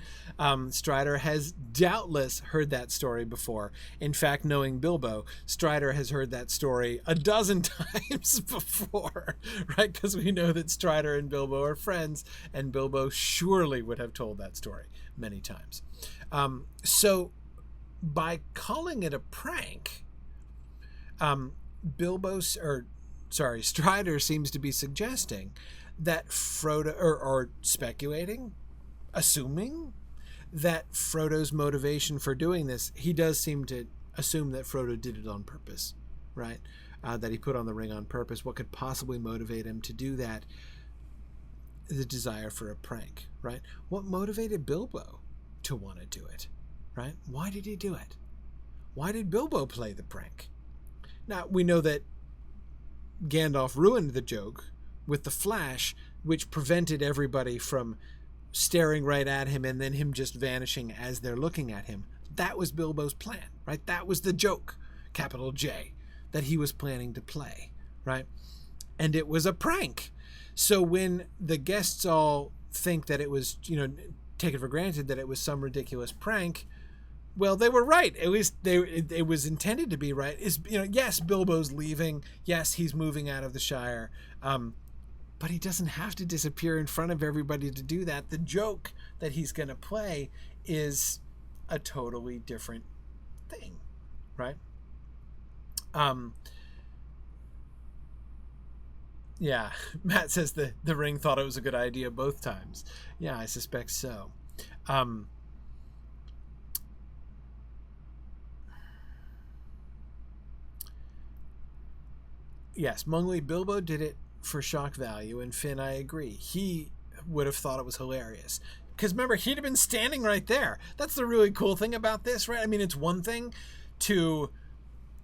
Speaker 1: Strider has doubtless heard that story before. In fact, knowing Bilbo, Strider has heard that story a dozen times before, right? Because we know that Strider and Bilbo are friends, and Bilbo surely would have told that story many times. So by calling it a prank, Strider seems to be suggesting that Frodo, or speculating, assuming that Frodo's motivation for doing this, he does seem to assume that Frodo did it on purpose, right? That he put on the ring on purpose. What could possibly motivate him to do that? The desire for a prank, right? What motivated Bilbo to want to do it, right? Why did he do it? Why did Bilbo play the prank? Now, we know that Gandalf ruined the joke with the flash, which prevented everybody from staring right at him and then him just vanishing as they're looking at him. That was Bilbo's plan, right? That was the joke, capital J, that he was planning to play, right? And it was a prank. So when the guests all think that it was, take it for granted that it was some ridiculous prank, well, they were right. At least it was intended to be right. Yes, Bilbo's leaving. Yes, he's moving out of the Shire. But he doesn't have to disappear in front of everybody to do that. The joke that he's going to play is a totally different thing, right? Yeah, Matt says the ring thought it was a good idea both times. Yeah, I suspect so. Yes, Mungly, Bilbo did it for shock value, and Finn, I agree. He would have thought it was hilarious. Because remember, he'd have been standing right there. That's the really cool thing about this, right? I mean, it's one thing to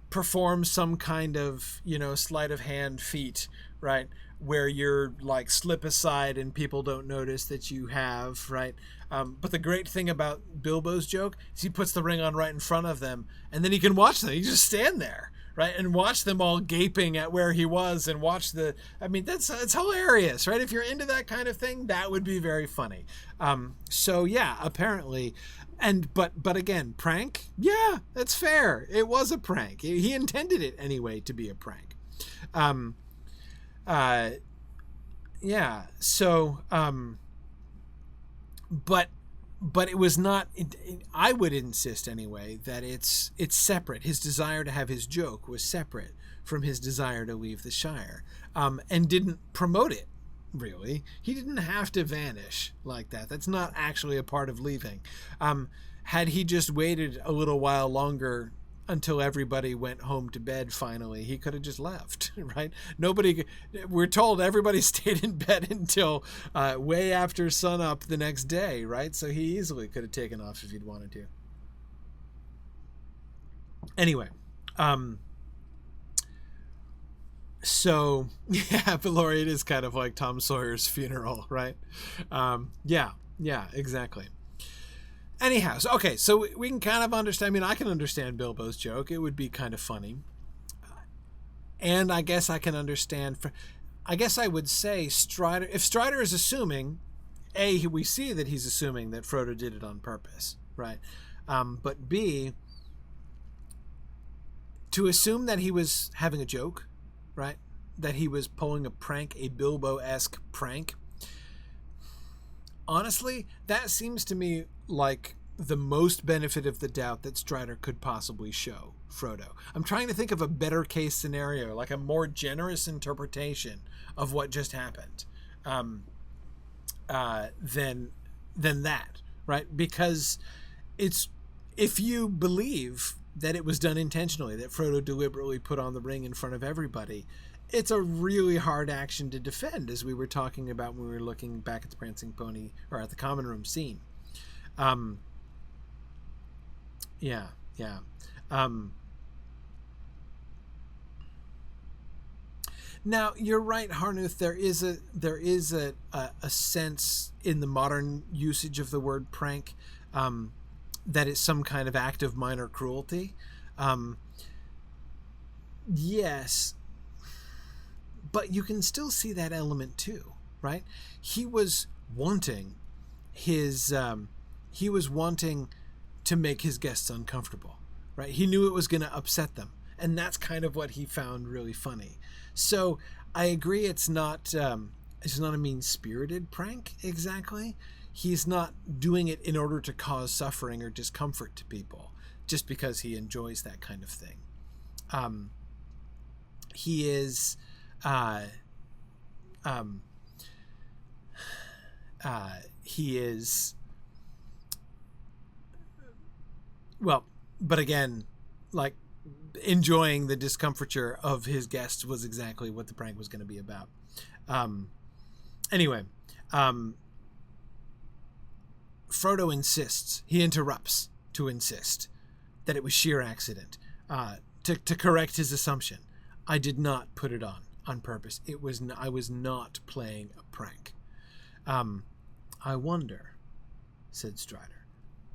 Speaker 1: perform some kind of, sleight of hand feat, right? Where you're like slip aside and people don't notice that you have, right? But the great thing about Bilbo's joke is he puts the ring on right in front of them, and then he can watch them. He just stand there, right? And watch them all gaping at where he was and watch it's hilarious, right? If you're into that kind of thing, that would be very funny. So yeah, apparently, but again, prank? Yeah, that's fair. It was a prank. He intended it anyway to be a prank. Yeah, so, but it was not, I would insist anyway, that it's separate. His desire to have his joke was separate from his desire to leave the Shire, and didn't promote it, really. He didn't have to vanish like that. That's not actually a part of leaving. Had he just waited a little while longer until everybody went home to bed finally, he could have just left, right? We're told everybody stayed in bed until way after sunup the next day, right? So he easily could have taken off if he'd wanted to. Anyway, So yeah, but Laurie, it is kind of like Tom Sawyer's funeral, right? Yeah, exactly. Anyhow, so, okay, so we can kind of understand. I mean, I can understand Bilbo's joke. It would be kind of funny, and I guess I can understand. I guess I would say Strider. If Strider is assuming, we see that he's assuming that Frodo did it on purpose, right? But B, to assume that he was having a joke, right? That he was pulling a prank, a Bilbo-esque prank. Honestly, that seems to me like the most benefit of the doubt that Strider could possibly show Frodo. I'm trying to think of a better case scenario, like a more generous interpretation of what just happened, than that, right? Because it's, if you believe that it was done intentionally, that Frodo deliberately put on the ring in front of everybody, it's a really hard action to defend, as we were talking about when we were looking back at the Prancing Pony, or at the Common Room scene. Yeah. Now you're right, Harnuth. There is a sense in the modern usage of the word prank, that it's some kind of act of minor cruelty. Yes, but you can still see that element too, right? He was wanting he was wanting to make his guests uncomfortable, right? He knew it was going to upset them, and that's kind of what he found really funny. So I agree, it's not a mean-spirited prank exactly. He's not doing it in order to cause suffering or discomfort to people, just because he enjoys that kind of thing. He is well, but again, like, enjoying the discomfiture of his guests was exactly what the prank was going to be about. Anyway, Frodo insists, he interrupts to insist that it was sheer accident, to correct his assumption. I did not put it on purpose. I was not playing a prank. I wonder, said Strider.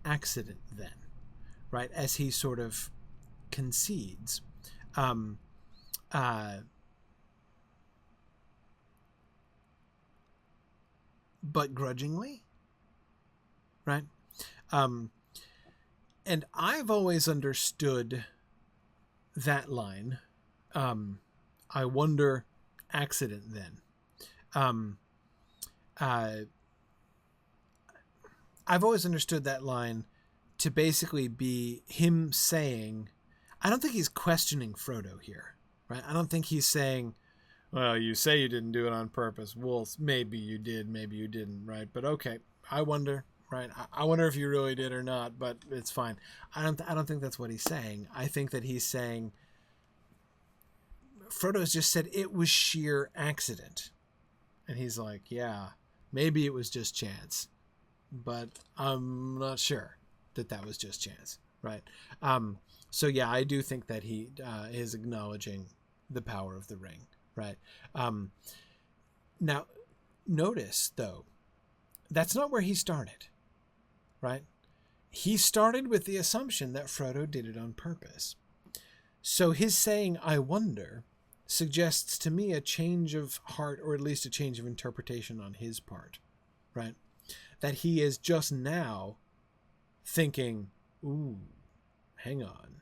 Speaker 1: Accident then, right? As he sort of concedes. But grudgingly, right? And I've always understood that line. I wonder, accident then. I've always understood that line to basically be him saying, I don't think he's questioning Frodo here, right? I don't think he's saying, well, you say you didn't do it on purpose. Well, maybe you did, maybe you didn't, right? But okay, I wonder, right? I wonder if you really did or not, but it's fine. I don't think that's what he's saying. I think that he's saying, Frodo's just said it was sheer accident. And he's like, yeah, maybe it was just chance, but I'm not sure that was just chance, right? So yeah, I do think that he is acknowledging the power of the ring, right? Now, notice, though, that's not where he started, right? He started with the assumption that Frodo did it on purpose. So his saying, I wonder, suggests to me a change of heart, or at least a change of interpretation on his part, right? That he is just now thinking, ooh, hang on.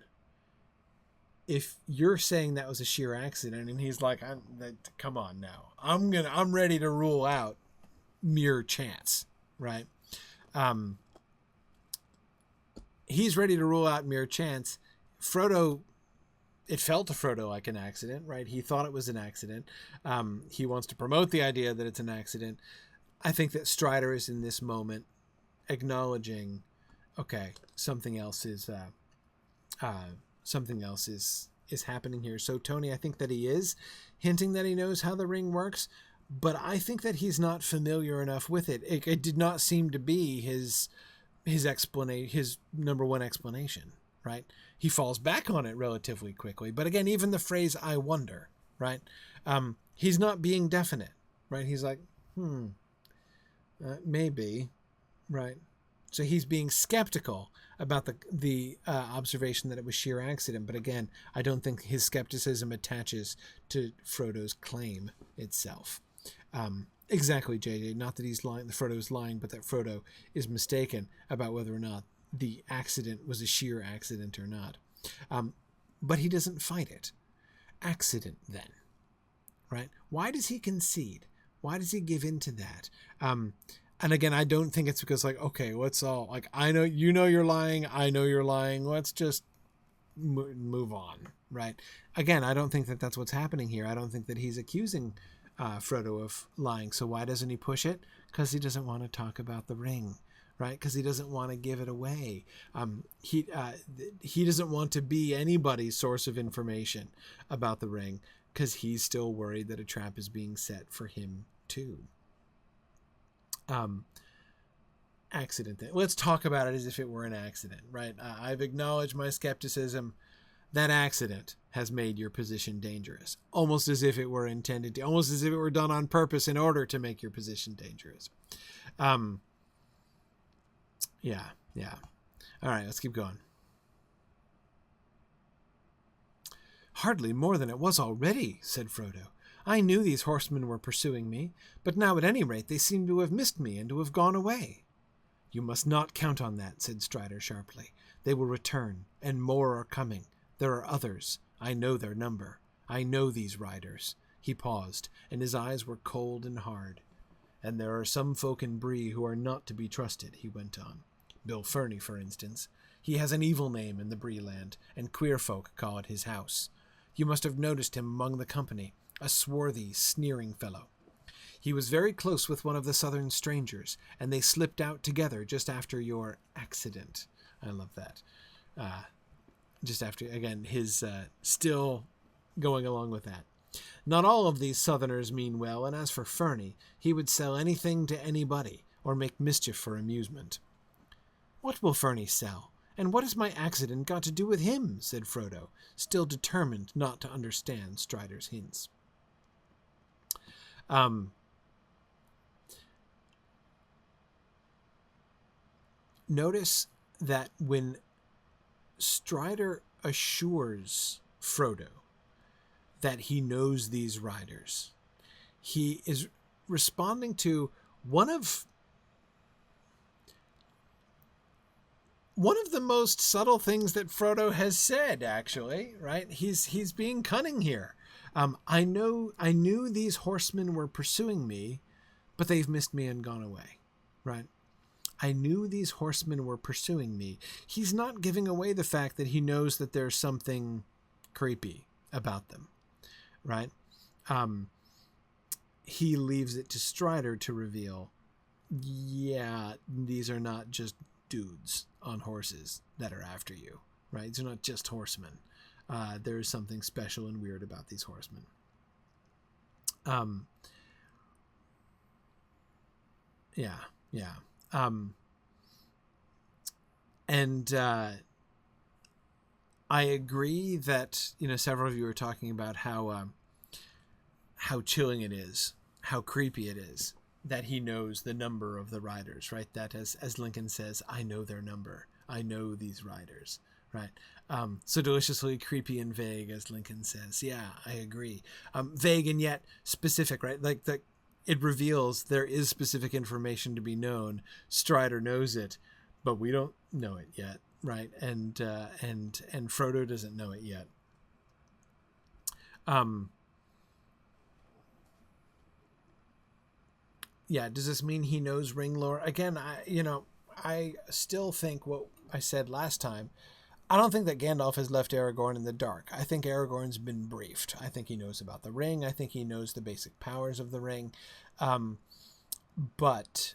Speaker 1: If you're saying that was a sheer accident, and he's like, come on now, I'm ready to rule out mere chance, right? He's ready to rule out mere chance. Frodo, it felt to Frodo like an accident, right? He thought it was an accident. He wants to promote the idea that it's an accident. I think that Strider is in this moment acknowledging, okay, something else is happening here. So Tony, I think that he is hinting that he knows how the ring works, but I think that he's not familiar enough with it. It did not seem to be his explanation, his number one explanation, right? He falls back on it relatively quickly. But again, even the phrase, I wonder, right? He's not being definite, right? He's like, maybe, right? So he's being skeptical about the observation that it was sheer accident. But again, I don't think his skepticism attaches to Frodo's claim itself. Exactly, JJ. Not that he's lying, that Frodo's lying, but that Frodo is mistaken about whether or not the accident was a sheer accident or not. But he doesn't fight it. Accident, then, right? Why does he concede? Why does he give in to that? And again, I don't think it's because, like, okay, let's all, like, I know, you know you're lying, I know you're lying, let's just move on, right? Again, I don't think that that's what's happening here. I don't think that he's accusing Frodo of lying. So why doesn't he push it? Because he doesn't want to talk about the ring, right? Because he doesn't want to give it away. He doesn't want to be anybody's source of information about the ring, because he's still worried that a trap is being set for him too. Accident thing. Let's talk about it as if it were an accident, right? I've acknowledged my skepticism. That accident has made your position dangerous, almost as if it were intended to, almost as if it were done on purpose in order to make your position dangerous. Yeah. All right, let's keep going. Hardly more than it was already, said Frodo. I knew these horsemen were pursuing me, but now at any rate they seem to have missed me and to have gone away. You must not count on that, said Strider sharply. They will return, and more are coming. There are others. I know their number. I know these riders. He paused, and his eyes were cold and hard. And there are some folk in Bree who are not to be trusted, he went on. Bill Ferny, for instance. He has an evil name in the Bree land, and queer folk call it his house. You must have noticed him among the company, a swarthy, sneering fellow. He was very close with one of the southern strangers, and they slipped out together just after your accident. I love that. Just after, again, his still going along with that. Not all of these southerners mean well, and as for Ferny, he would sell anything to anybody, or make mischief for amusement. What will Ferny sell? And what has my accident got to do with him? Said Frodo, still determined not to understand Strider's hints. Notice that when Strider assures Frodo that he knows these riders, he is responding to one of the most subtle things that Frodo has said, actually, right? He's being cunning here. I knew these horsemen were pursuing me, but they've missed me and gone away, right? I knew these horsemen were pursuing me. He's not giving away the fact that he knows that there's something creepy about them, right? He leaves it to Strider to reveal, yeah, these are not just dudes on horses that are after you, right? These are not just horsemen. There is something special and weird about these horsemen. Yeah. And I agree that, several of you are talking about how chilling it is, how creepy it is that he knows the number of the riders, right? That as Lincoln says, I know their number. I know these riders, right? So deliciously creepy and vague, as Lincoln says. Yeah, I agree. Vague and yet specific, right? Like it reveals there is specific information to be known. Strider knows it, but we don't know it yet, right? And Frodo doesn't know it yet. Yeah, does this mean he knows ring lore? Again, I still think what I said last time. I don't think that Gandalf has left Aragorn in the dark. I think Aragorn's been briefed. I think he knows about the ring. I think he knows the basic powers of the ring. But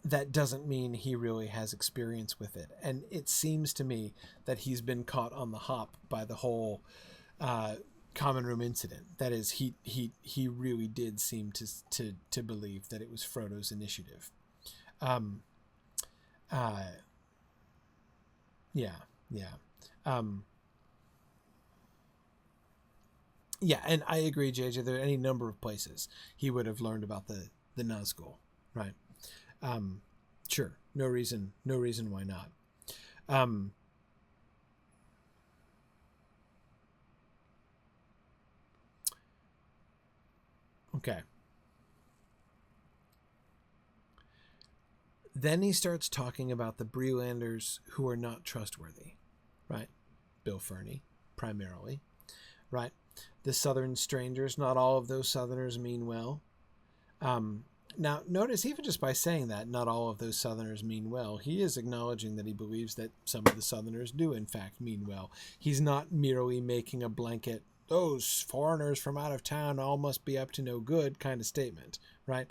Speaker 1: that doesn't mean he really has experience with it. And it seems to me that he's been caught on the hop by the whole common room incident. That is, he really did seem to believe that it was Frodo's initiative. Yeah. Yeah, and I agree, JJ. There are any number of places he would have learned about the Nazgul, right? Sure, no reason why not. Okay. Then he starts talking about the Brelanders who are not trustworthy, right? Bill Ferny, primarily, right? The Southern strangers, not all of those Southerners mean well. Now, notice, even just by saying that, not all of those Southerners mean well, he is acknowledging that he believes that some of the Southerners do, in fact, mean well. He's not merely making a blanket, those foreigners from out of town all must be up to no good kind of statement, right?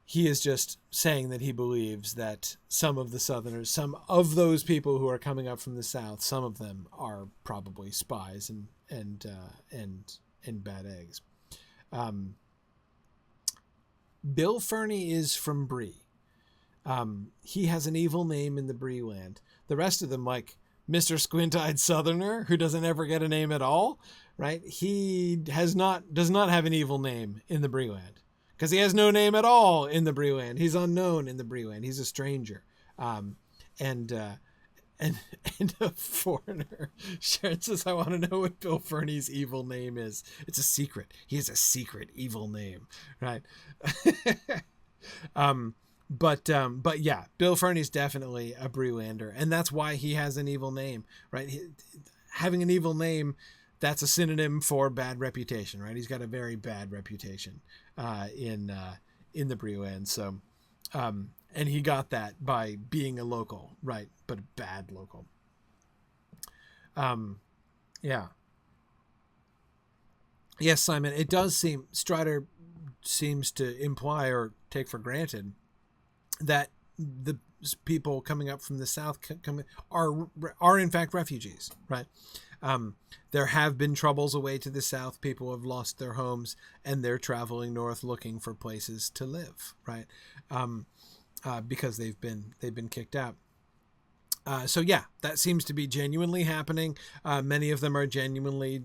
Speaker 1: He is just saying that he believes that some of the Southerners, some of those people who are coming up from the South, some of them are probably spies and bad eggs. Bill Ferny is from Bree. He has an evil name in the Bree land. The rest of them, like Mr. Squint-Eyed Southerner, who doesn't ever get a name at all, right? He does not have an evil name in the Bree land because he has no name at all in the Bree land. He's unknown in the Bree land. He's a stranger. And a foreigner. Sharon says, I want to know what Bill Ferny's evil name is. It's a secret. He has a secret evil name, right? But yeah, Bill Ferny's definitely a Brewlander, and that's why he has an evil name, right? Having an evil name, that's a synonym for bad reputation, right? He's got a very bad reputation in the Brewland. So, and he got that by being a local, right? But a bad local. Yeah. Yes, Simon, it does seem, Strider seems to imply or take for granted that the people coming up from the South are in fact refugees, right? There have been troubles away to the South. People have lost their homes and they're traveling north looking for places to live, right? Because they've been kicked out. So yeah, that seems to be genuinely happening. Many of them are genuinely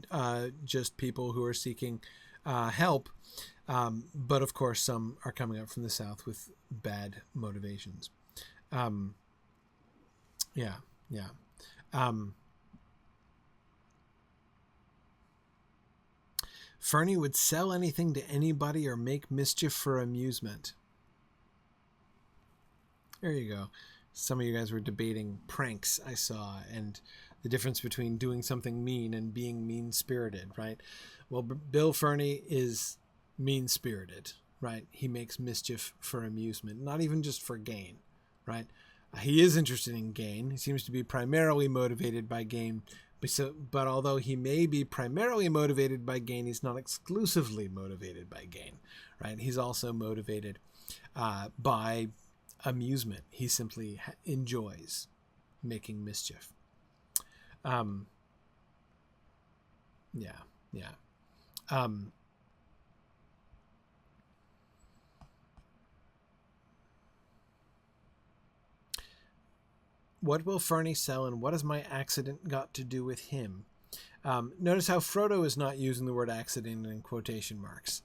Speaker 1: just people who are seeking help. But of course, some are coming up from the South with bad motivations. Yeah. Ferny would sell anything to anybody or make mischief for amusement. There you go. Some of you guys were debating pranks, I saw, and the difference between doing something mean and being mean-spirited, right? Well, Bill Ferny is mean-spirited, right? He makes mischief for amusement, not even just for gain, right? He is interested in gain. He seems to be primarily motivated by gain, but although he may be primarily motivated by gain, he's not exclusively motivated by gain, right? He's also motivated by amusement. He simply enjoys making mischief. What will Ferny sell and what has my accident got to do with him? Notice how Frodo is not using the word accident in quotation marks.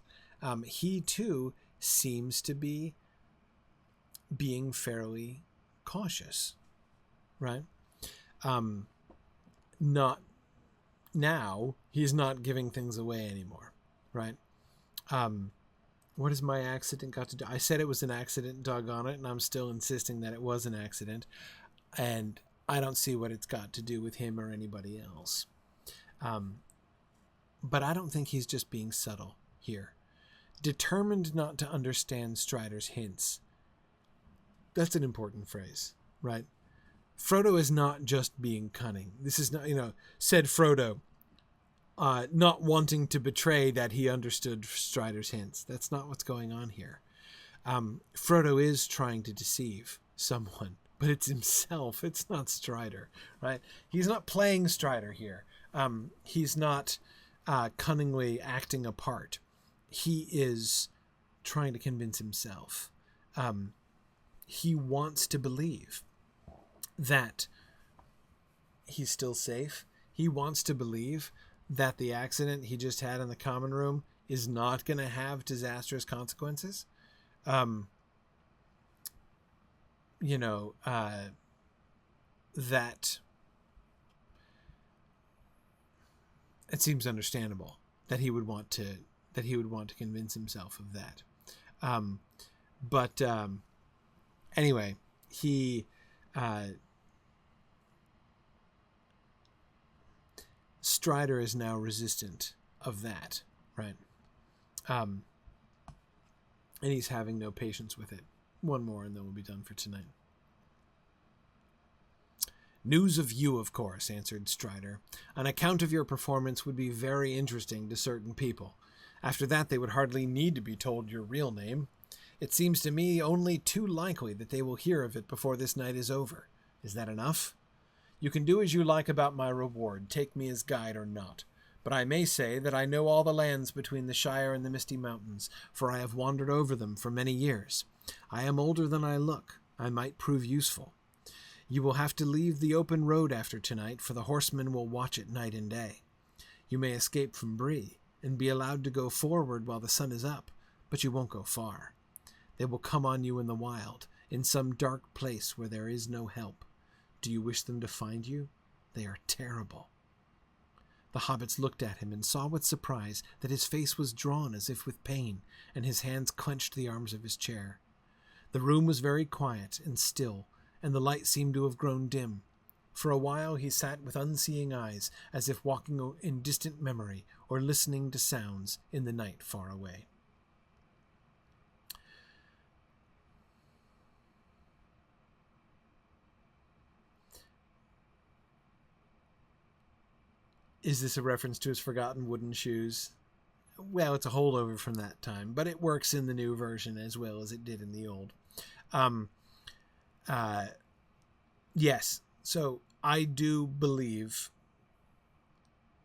Speaker 1: He too seems to be being fairly cautious, right? Not now, he's not giving things away anymore, right? What has my accident got to do? I said it was an accident, doggone it, and I'm still insisting that it was an accident, and I don't see what it's got to do with him or anybody else. But I don't think he's just being subtle here. Determined not to understand Strider's hints. That's an important phrase, right? Frodo is not just being cunning. This is not, said Frodo, not wanting to betray that he understood Strider's hints. That's not what's going on here. Frodo is trying to deceive someone, but it's himself. It's not Strider, right? He's not playing Strider here. He's not cunningly acting a part. He is trying to convince himself. He wants to believe that he's still safe. He wants to believe that the accident he just had in the common room is not going to have disastrous consequences. You know, that it seems understandable that he would want to convince himself of that. But anyway, he Strider is now resistant of that, right? And he's having no patience with it. One more and then we'll be done for tonight. News of you, of course, answered Strider. An account of your performance would be very interesting to certain people. After that, they would hardly need to be told your real name. It seems to me only too likely that they will hear of it before this night is over. Is that enough? You can do as you like about my reward, take me as guide or not. But I may say that I know all the lands between the Shire and the Misty Mountains, for I have wandered over them for many years. I am older than I look. I might prove useful. You will have to leave the open road after tonight, for the horsemen will watch it night and day. You may escape from Bree, and be allowed to go forward while the sun is up, but you won't go far. They will come on you in the wild, in some dark place where there is no help. Do you wish them to find you? They are terrible. The hobbits looked at him and saw with surprise that his face was drawn as if with pain, and his hands clenched the arms of his chair. The room was very quiet and still, and the light seemed to have grown dim. For a while he sat with unseeing eyes, as if walking in distant memory or listening to sounds in the night far away. Is this a reference to his forgotten wooden shoes? Well, it's a holdover from that time, but it works in the new version as well as it did in the old. Yes, so I do believe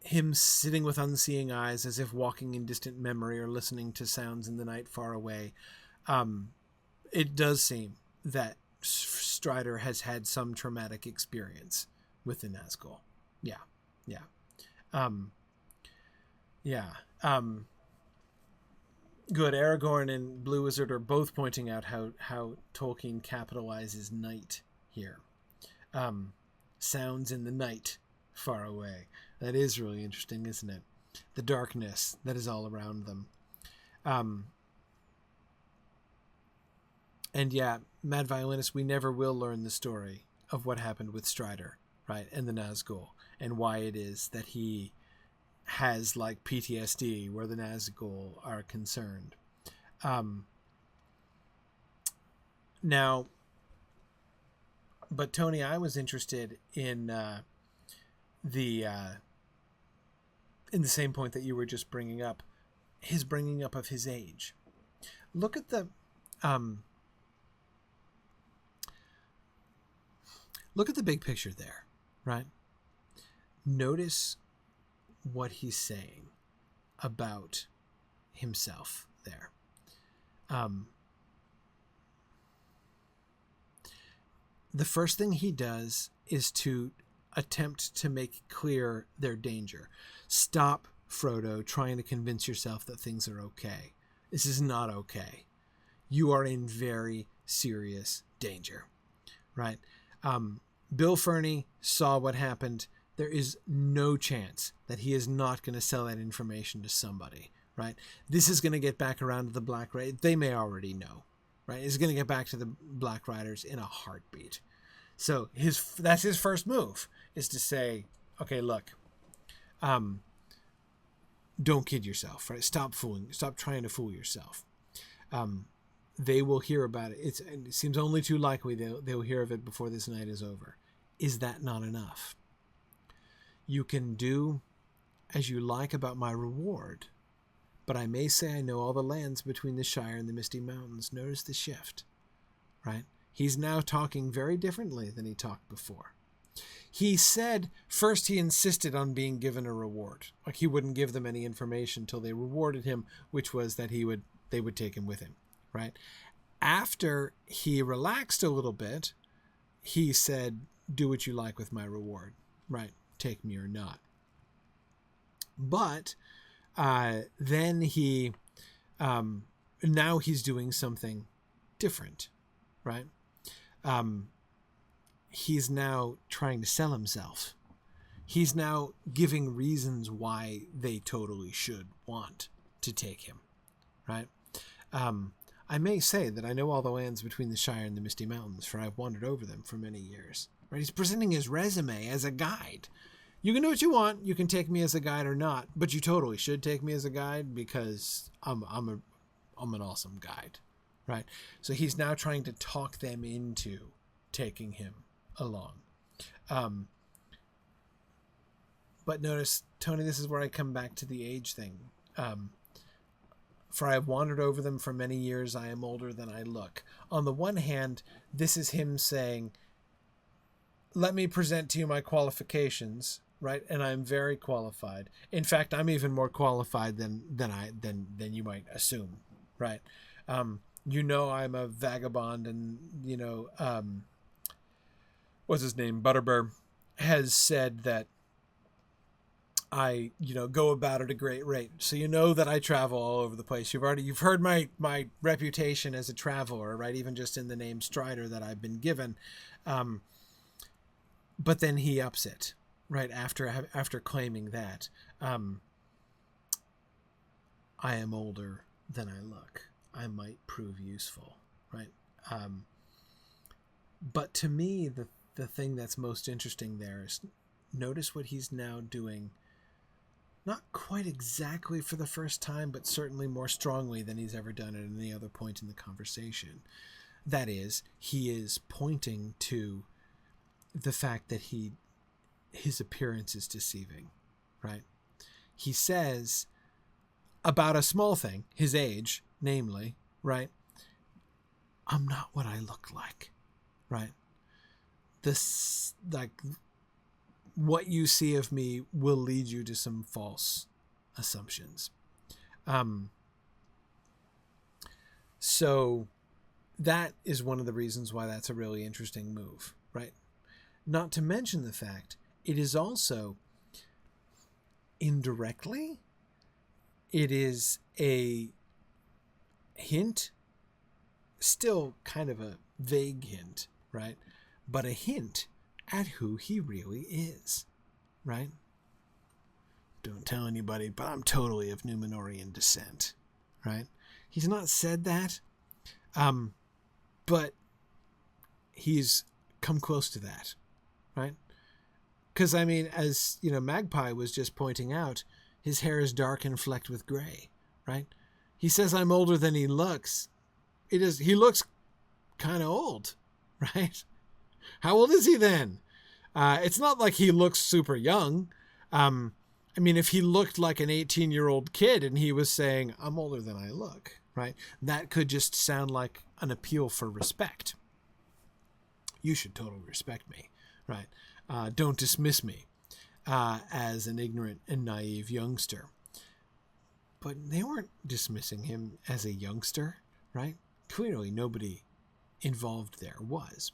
Speaker 1: him sitting with unseeing eyes as if walking in distant memory or listening to sounds in the night far away. It does seem that Strider has had some traumatic experience with the Nazgul. Yeah. Good. Aragorn and Blue Wizard are both pointing out how Tolkien capitalizes night here. Sounds in the night far away. That is really interesting, isn't it? The darkness that is all around them. And yeah, Mad Violinist, we never will learn the story of what happened with Strider, right, and the Nazgul, and why it is that he has like PTSD where the Nazgul are concerned. Now, but Tony, I was interested in the same point that you were just bringing up, his bringing up of his age. Look at the big picture there, right? Notice what he's saying about himself there. The first thing he does is to attempt to make clear their danger. Stop, Frodo, trying to convince yourself that things are okay. This is not okay. You are in very serious danger, right? Bill Ferny saw what happened. There is no chance that he is not going to sell that information to somebody, right? This is going to get back around to the Black Riders. They may already know, right? It's going to get back to the Black Riders in a heartbeat. So that's his first move, is to say, okay, look, don't kid yourself, right? Stop trying to fool yourself. They will hear about it. It seems only too likely they'll hear of it before this night is over. Is that not enough? You can do as you like about my reward, but I may say I know all the lands between the Shire and the Misty Mountains. Notice the shift, right? He's now talking very differently than he talked before. He said first he insisted on being given a reward. Like he wouldn't give them any information until they rewarded him, which was that they would take him with him, right? After he relaxed a little bit, he said, do what you like with my reward, right? Take me or not. But then now he's doing something different, right? He's now trying to sell himself. He's now giving reasons why they totally should want to take him, right? I may say that I know all the lands between the Shire and the Misty Mountains, for I've wandered over them for many years. Right? He's presenting his resume as a guide. You can do what you want. You can take me as a guide or not, but you totally should take me as a guide because I'm an awesome guide, right? So he's now trying to talk them into taking him along. But notice, Tony, this is where I come back to the age thing. For I have wandered over them for many years. I am older than I look. On the one hand, this is him saying, let me present to you my qualifications, right? And I'm very qualified. In fact, I'm even more qualified than you might assume, right? I'm a vagabond, and what's his name? Butterbur has said that I, go about at a great rate. So that I travel all over the place. You've heard my reputation as a traveler, right? Even just in the name Strider that I've been given. But then he ups it, right? After claiming that, I am older than I look. I might prove useful, right? But to me, the thing that's most interesting there is notice what he's now doing. Not quite exactly for the first time, but certainly more strongly than he's ever done at any other point in the conversation. That is, he is pointing to the fact that his appearance is deceiving, right? He says about a small thing, his age, namely, right? I'm not what I look like, right? This, what you see of me will lead you to some false assumptions. So that is one of the reasons why that's a really interesting move, right? Not to mention the fact it is also indirectly, it is a hint, still kind of a vague hint, right? But a hint at who he really is, right? Don't tell anybody, but I'm totally of Numenorian descent, right? He's not said that, but he's come close to that, right? Because, as, Magpie was just pointing out, his hair is dark and flecked with gray, right? He says I'm older than he looks. He looks kind of old, right? How old is he then? It's not like he looks super young. If he looked like an 18-year-old kid and he was saying, I'm older than I look, right? That could just sound like an appeal for respect. You should totally respect me, right? Don't dismiss me as an ignorant and naive youngster. But they weren't dismissing him as a youngster, right? Clearly nobody involved there was.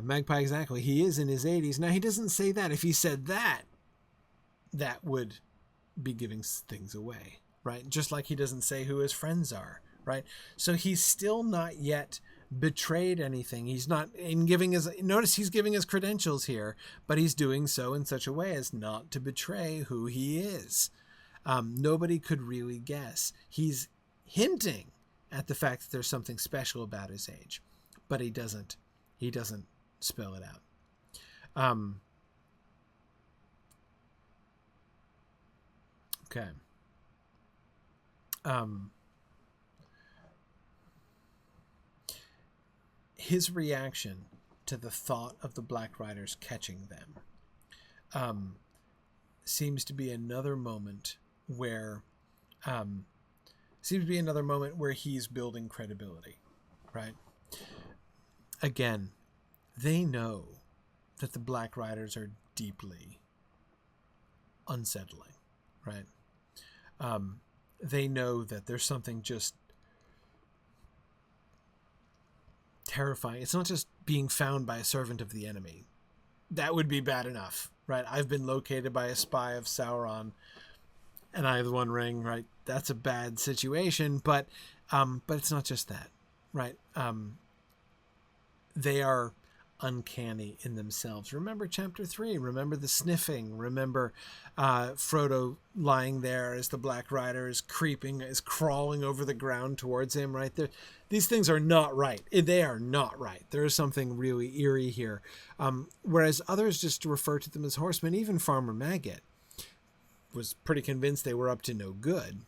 Speaker 1: Magpie, exactly. He is in his 80s. Now, he doesn't say that. If he said that, that would be giving things away, right? Just like he doesn't say who his friends are, right? So he's still not yet betrayed anything. He's not notice he's giving his credentials here, but he's doing so in such a way as not to betray who he is. Nobody could really guess. He's hinting at the fact that there's something special about his age, but he doesn't spell it out. Okay. His reaction to the thought of the Black Riders catching them seems to be another moment where he's building credibility, right? Again, they know that the Black Riders are deeply unsettling, right? They know that there's something just terrifying. It's not just being found by a servant of the enemy, that would be bad enough, right? I've been located by a spy of Sauron, and I have the One Ring, right? That's a bad situation, but it's not just that, right? They are uncanny in themselves. Remember chapter 3. Remember the sniffing. Remember Frodo lying there as the Black Rider is crawling over the ground towards him, right there. These things are not right. They are not right. There is something really eerie here. Whereas others just refer to them as horsemen. Even Farmer Maggot was pretty convinced they were up to no good.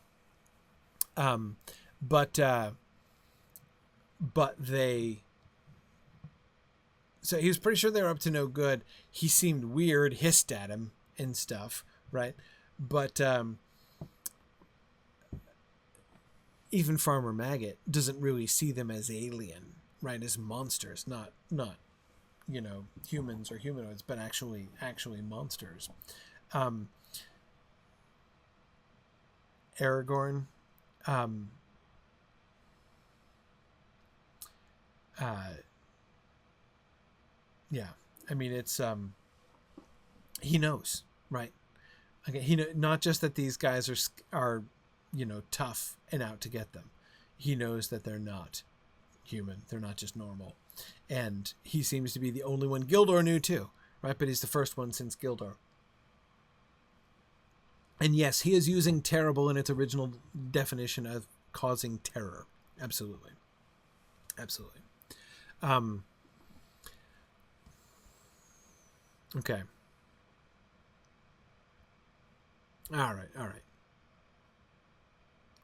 Speaker 1: But they... So he was pretty sure they were up to no good. He seemed weird, hissed at him and stuff, right? But even Farmer Maggot doesn't really see them as alien, right? As monsters, not humans or humanoids, but actually monsters. Aragorn, yeah, I mean, it's he knows, right? Okay, not just that these guys are tough and out to get them. He knows that they're not human. They're not just normal, and he seems to be the only one. Gildor knew too, right? But he's the first one since Gildor. And yes, he is using terrible in its original definition of causing terror. Absolutely, absolutely. Okay. All right.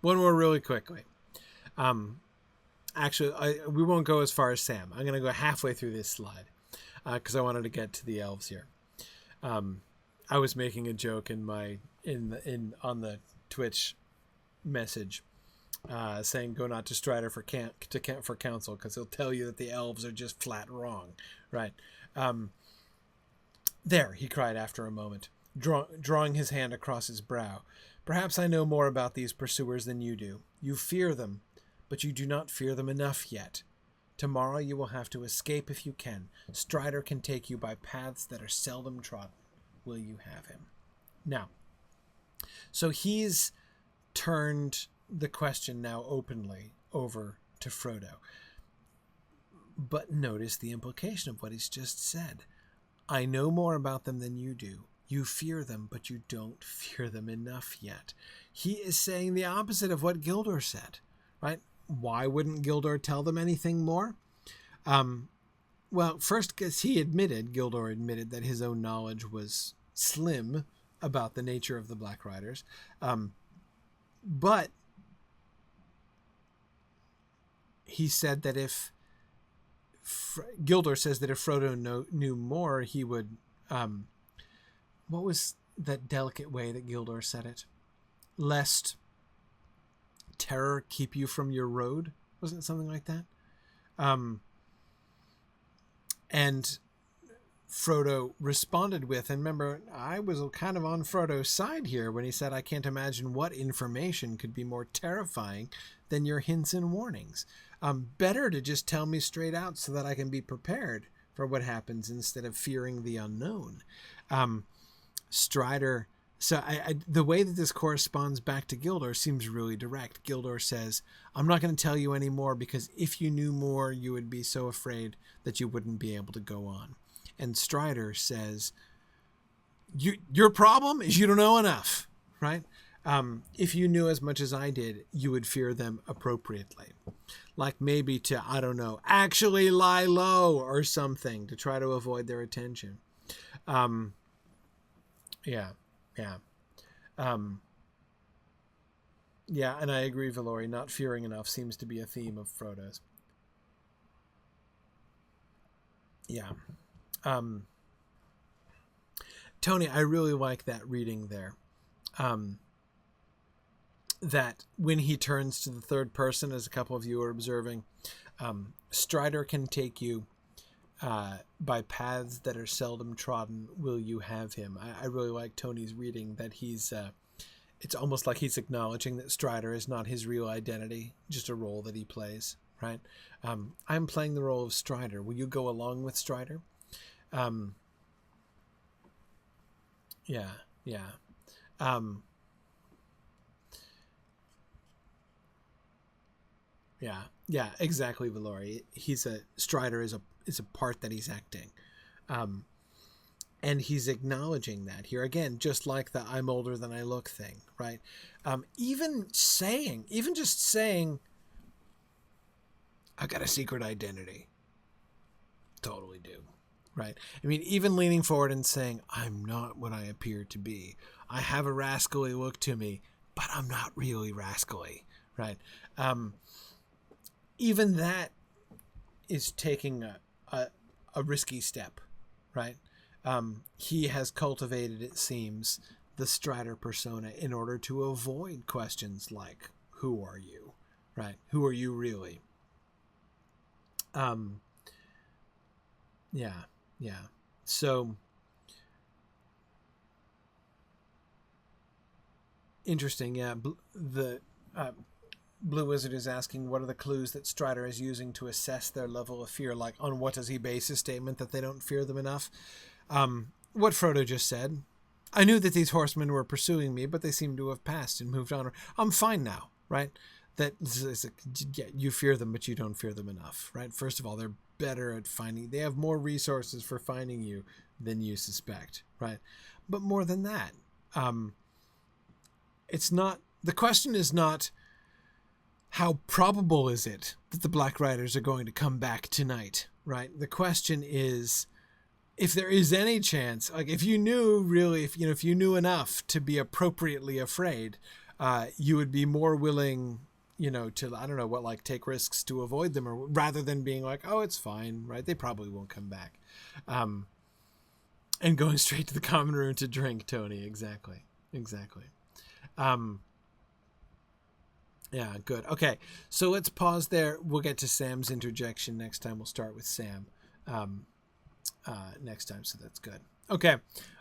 Speaker 1: One more really quickly. Actually, we won't go as far as Sam. I'm going to go halfway through this slide because I wanted to get to the elves here. I was making a joke on the Twitch message saying go not to Strider for counsel because he'll tell you that the elves are just flat wrong, right? There, he cried after a moment, drawing his hand across his brow. Perhaps I know more about these pursuers than you do. You fear them, but you do not fear them enough yet. Tomorrow you will have to escape if you can. Strider can take you by paths that are seldom trodden. Will you have him? Now, so he's turned the question now openly over to Frodo. But notice the implication of what he's just said. I know more about them than you do. You fear them, but you don't fear them enough yet. He is saying the opposite of what Gildor said, right? Why wouldn't Gildor tell them anything more? Well, first, because Gildor admitted that his own knowledge was slim about the nature of the Black Riders. But he said that Gildor says that if Frodo knew more, he would... what was that delicate way that Gildor said it? Lest terror keep you from your road? Wasn't it something like that? And Frodo responded with, and remember, I was kind of on Frodo's side here when he said, I can't imagine what information could be more terrifying than your hints and warnings. Better to just tell me straight out so that I can be prepared for what happens instead of fearing the unknown. Strider, so the way that this corresponds back to Gildor seems really direct. Gildor says, I'm not going to tell you any more because if you knew more, you would be so afraid that you wouldn't be able to go on. And Strider says, your problem is you don't know enough, right? If you knew as much as I did, you would fear them appropriately. Like maybe to, I don't know, actually lie low or something to try to avoid their attention. Yeah. Yeah, and I agree, Valori, not fearing enough seems to be a theme of Frodo's. Yeah. Tony, I really like that reading there. That when he turns to the third person, as a couple of you are observing, Strider can take you by paths that are seldom trodden. Will you have him? I really like Tony's reading that he's it's almost like he's acknowledging that Strider is not his real identity, just a role that he plays, right? I'm playing the role of Strider. Will you go along with Strider? Yeah. Yeah. Um, yeah. Yeah. Exactly, Valori. Strider is a part that he's acting. Um, and he's acknowledging that here again, just like the "I'm older than I look" thing, right? Even just saying, "I've got a secret identity," totally do, right? I mean, even leaning forward and saying, "I'm not what I appear to be. I have a rascally look to me, but I'm not really rascally," right? Um, Even that is taking a risky step, right? He has cultivated, it seems, the Strider persona in order to avoid questions like, "Who are you?" Right? "Who are you really?" Um, yeah, yeah. So interesting. Yeah, the Blue Wizard is asking, what are the clues that Strider is using to assess their level of fear? Like, on what does he base his statement that they don't fear them enough? What Frodo just said. "I knew that these horsemen were pursuing me, but they seem to have passed and moved on. I'm fine now," right? That is yeah, you fear them, but you don't fear them enough, right? First of all, they're better at finding. They have more resources for finding you than you suspect, right? But more than that, it's not. The question is not how probable is it that the Black Riders are going to come back tonight, right? The question is, if there is any chance, like if you knew really, if you knew enough to be appropriately afraid, you would be more willing, to, I don't know what, like take risks to avoid them, or rather than being like, "Oh, it's fine," right? They probably won't come back, and going straight to the common room to drink. Tony, exactly. Yeah, good. Okay, so let's pause there. We'll get to Sam's interjection next time. We'll start with Sam. Next time, so that's good. Okay,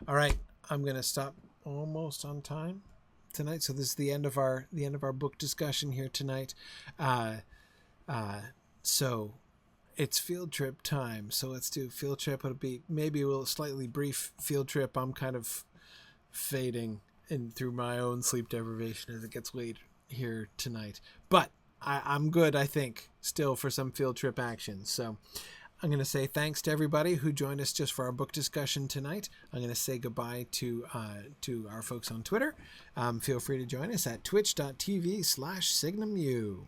Speaker 1: all right. I'm gonna stop almost on time tonight, so this is the end of our book discussion here tonight. So it's field trip time. So let's do field trip. It'll be maybe a little slightly brief field trip. I'm kind of fading in through my own sleep deprivation as it gets late here tonight, but I'm good, I think, still for some field trip action. So I'm going to say thanks to everybody who joined us just for our book discussion tonight. I'm going to say goodbye to our folks on Twitter. Feel free to join us at twitch.tv/SignumU.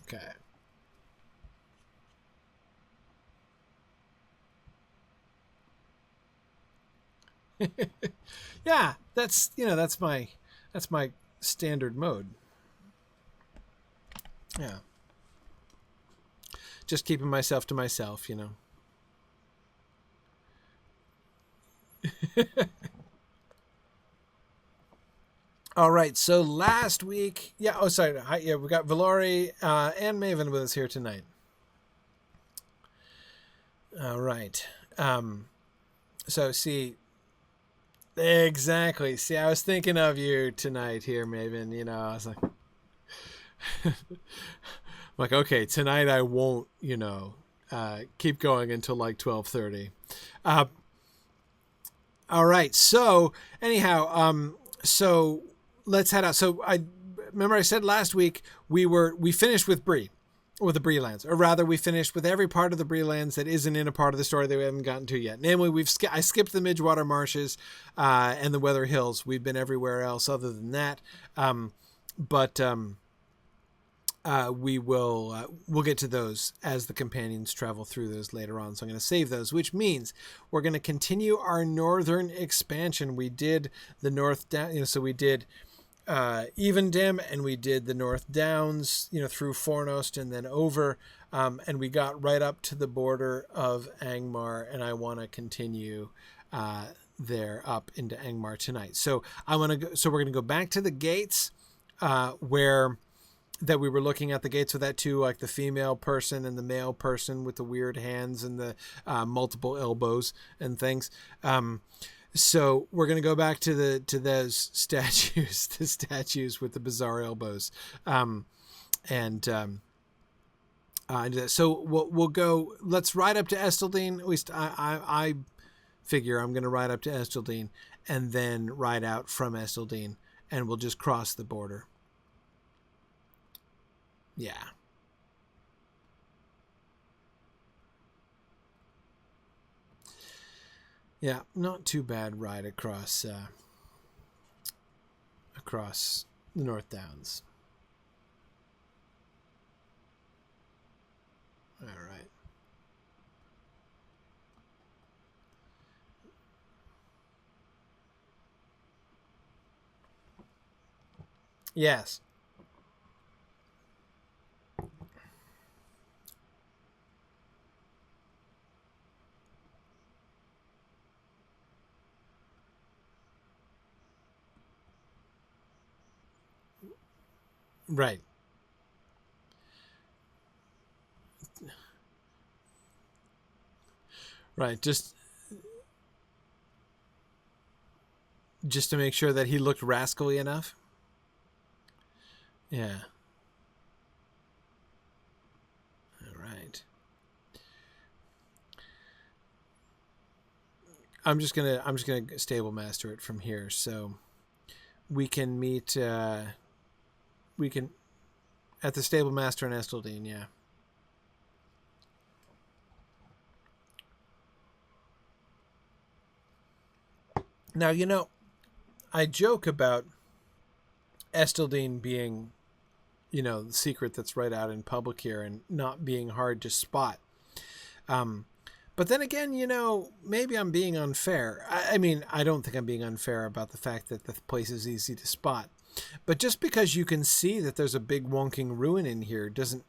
Speaker 1: Okay. Yeah, that's my standard mode. Yeah. Just keeping myself to myself, All right, so last week, we got Valori and Maven with us here tonight. All right. So see, exactly. See, I was thinking of you tonight here, Maven. I was like, okay, tonight I won't, keep going until like 12:30. All right. So anyhow, so let's head out. So I remember I said last week we finished with Bree. Or the Bree lands, or rather, we finished with every part of the Bree lands that isn't in a part of the story that we haven't gotten to yet. Namely, I skipped the Midgewater Marshes and the Weather Hills. We've been everywhere else other than that, but we'll get to those as the companions travel through those later on. So I'm going to save those, which means we're going to continue our northern expansion. We did the North Down, so we did Evendim, and we did the North Downs, through Fornost and then over, and we got right up to the border of Angmar, and I want to continue there up into Angmar tonight. So we're going to go back to the gates where that we were looking at the gates with that too, like the female person and the male person with the weird hands and the multiple elbows and things. So we're going to go back to those statues, the statues with the bizarre elbows. So we'll go. Let's ride up to Esteldean. At least I figure I'm going to ride up to Esteldean and then ride out from Esteldean, and we'll just cross the border. Yeah. Yeah, not too bad ride across across the North Downs. All right. Yes. Right. Right. Just to make sure that he looked rascally enough. Yeah. All right. I'm just gonna stable master it from here, so we can meet. We can at the stable master in Esteldean. Yeah. Now I joke about Esteldean being, the secret that's right out in public here and not being hard to spot. But then again, maybe I'm being unfair. I mean, I don't think I'm being unfair about the fact that the place is easy to spot. But just because you can see that there's a big wonking ruin in here doesn't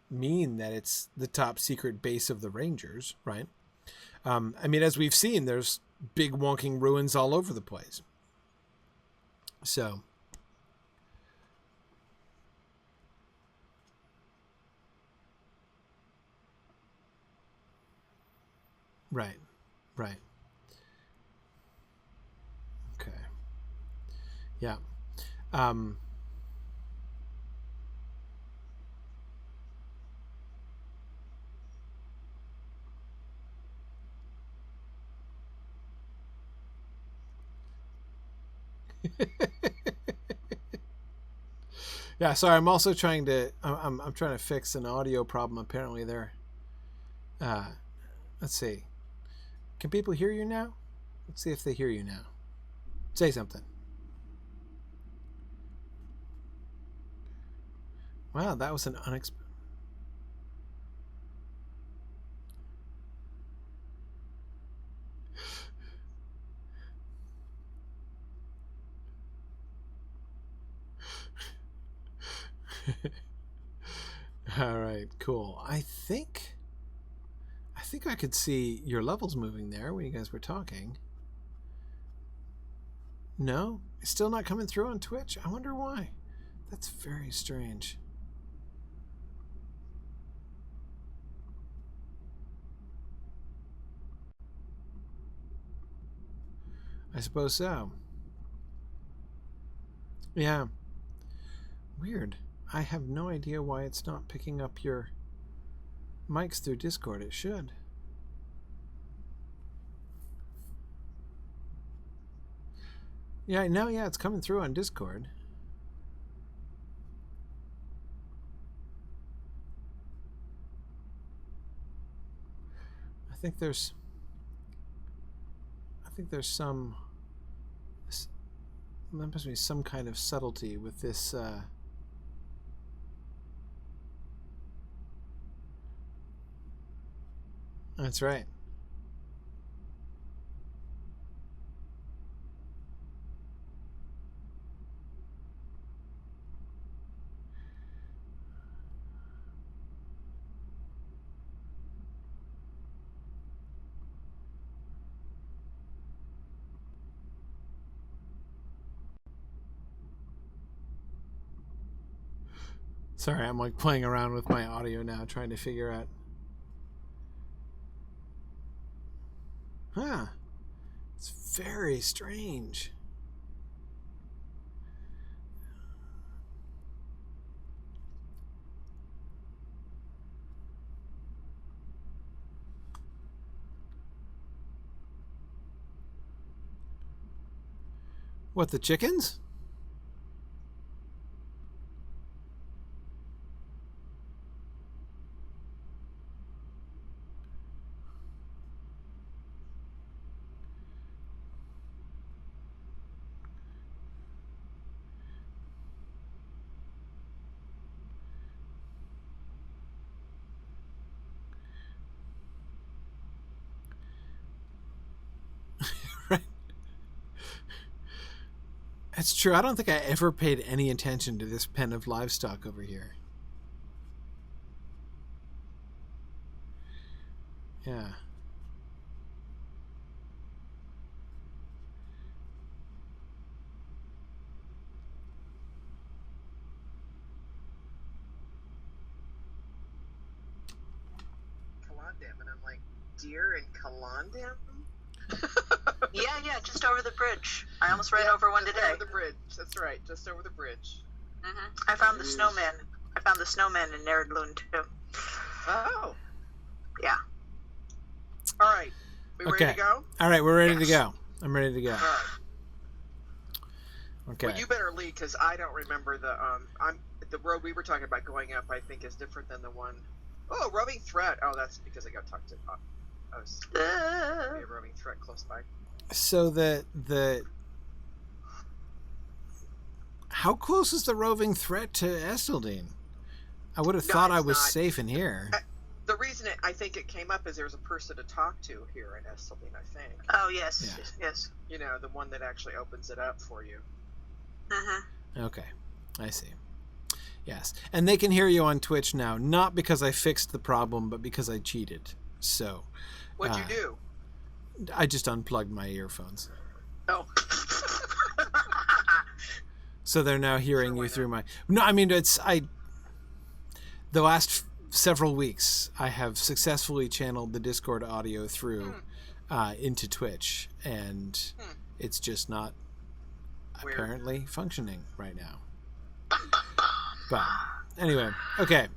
Speaker 1: mean that it's the top secret base of the Rangers, right? I mean, as we've seen, there's big wonking ruins all over the place. So, right, right. Okay. Yeah. Um, yeah, sorry, I'm also trying to I'm trying to fix an audio problem apparently there. Uh, let's see. Can people hear you now? Let's see if they hear you now. Say something. Wow, that was an unexpected. All right, cool. I think I could see your levels moving there when you guys were talking. No? It's still not coming through on Twitch? I wonder why. That's very strange. I suppose so. Yeah. Weird. I have no idea why it's not picking up your mics through Discord. It should. Yeah, no, yeah, it's coming through on Discord. I think there's some, there must be some kind of subtlety with this. That's right. Sorry, I'm like playing around with my audio now, trying to figure out. Huh. It's very strange. What, the chickens? It's true. I don't think I ever paid any attention to this pen of livestock over here. Yeah.
Speaker 2: Calandam, and I'm like, deer in Calandam?
Speaker 3: Yeah, just over the bridge. I almost ran over one today.
Speaker 2: Over the bridge. That's right, just over the bridge.
Speaker 3: Mm-hmm. I found the snowman. I found the snowman in Neredlund too.
Speaker 2: Oh.
Speaker 3: Yeah.
Speaker 2: All right. We ready to go?
Speaker 1: All right, we're ready to go. I'm ready to go.
Speaker 2: All right.
Speaker 1: Okay.
Speaker 2: Well, you better lead because I don't remember the road we were talking about going up. I think is different than the one. Oh, roving threat. Oh, that's because I got talked to. I was a roving threat close by.
Speaker 1: So how close is the roving threat to Estildine? I would have thought I was safe in here.
Speaker 2: The reason I think it came up is there's a person to talk to here in Estildine, I think.
Speaker 3: Oh, yes.
Speaker 1: Yeah.
Speaker 3: Yes.
Speaker 2: You know, the one that actually opens it up for you.
Speaker 1: Okay. I see. Yes. And they can hear you on Twitch now, not because I fixed the problem, but because I cheated. So.
Speaker 2: What'd you do?
Speaker 1: I just unplugged my earphones.
Speaker 2: Oh.
Speaker 1: So they're now hearing you through my... No, I mean, the last several weeks, I have successfully channeled the Discord audio through into Twitch, and it's just not apparently functioning right now. But anyway, okay.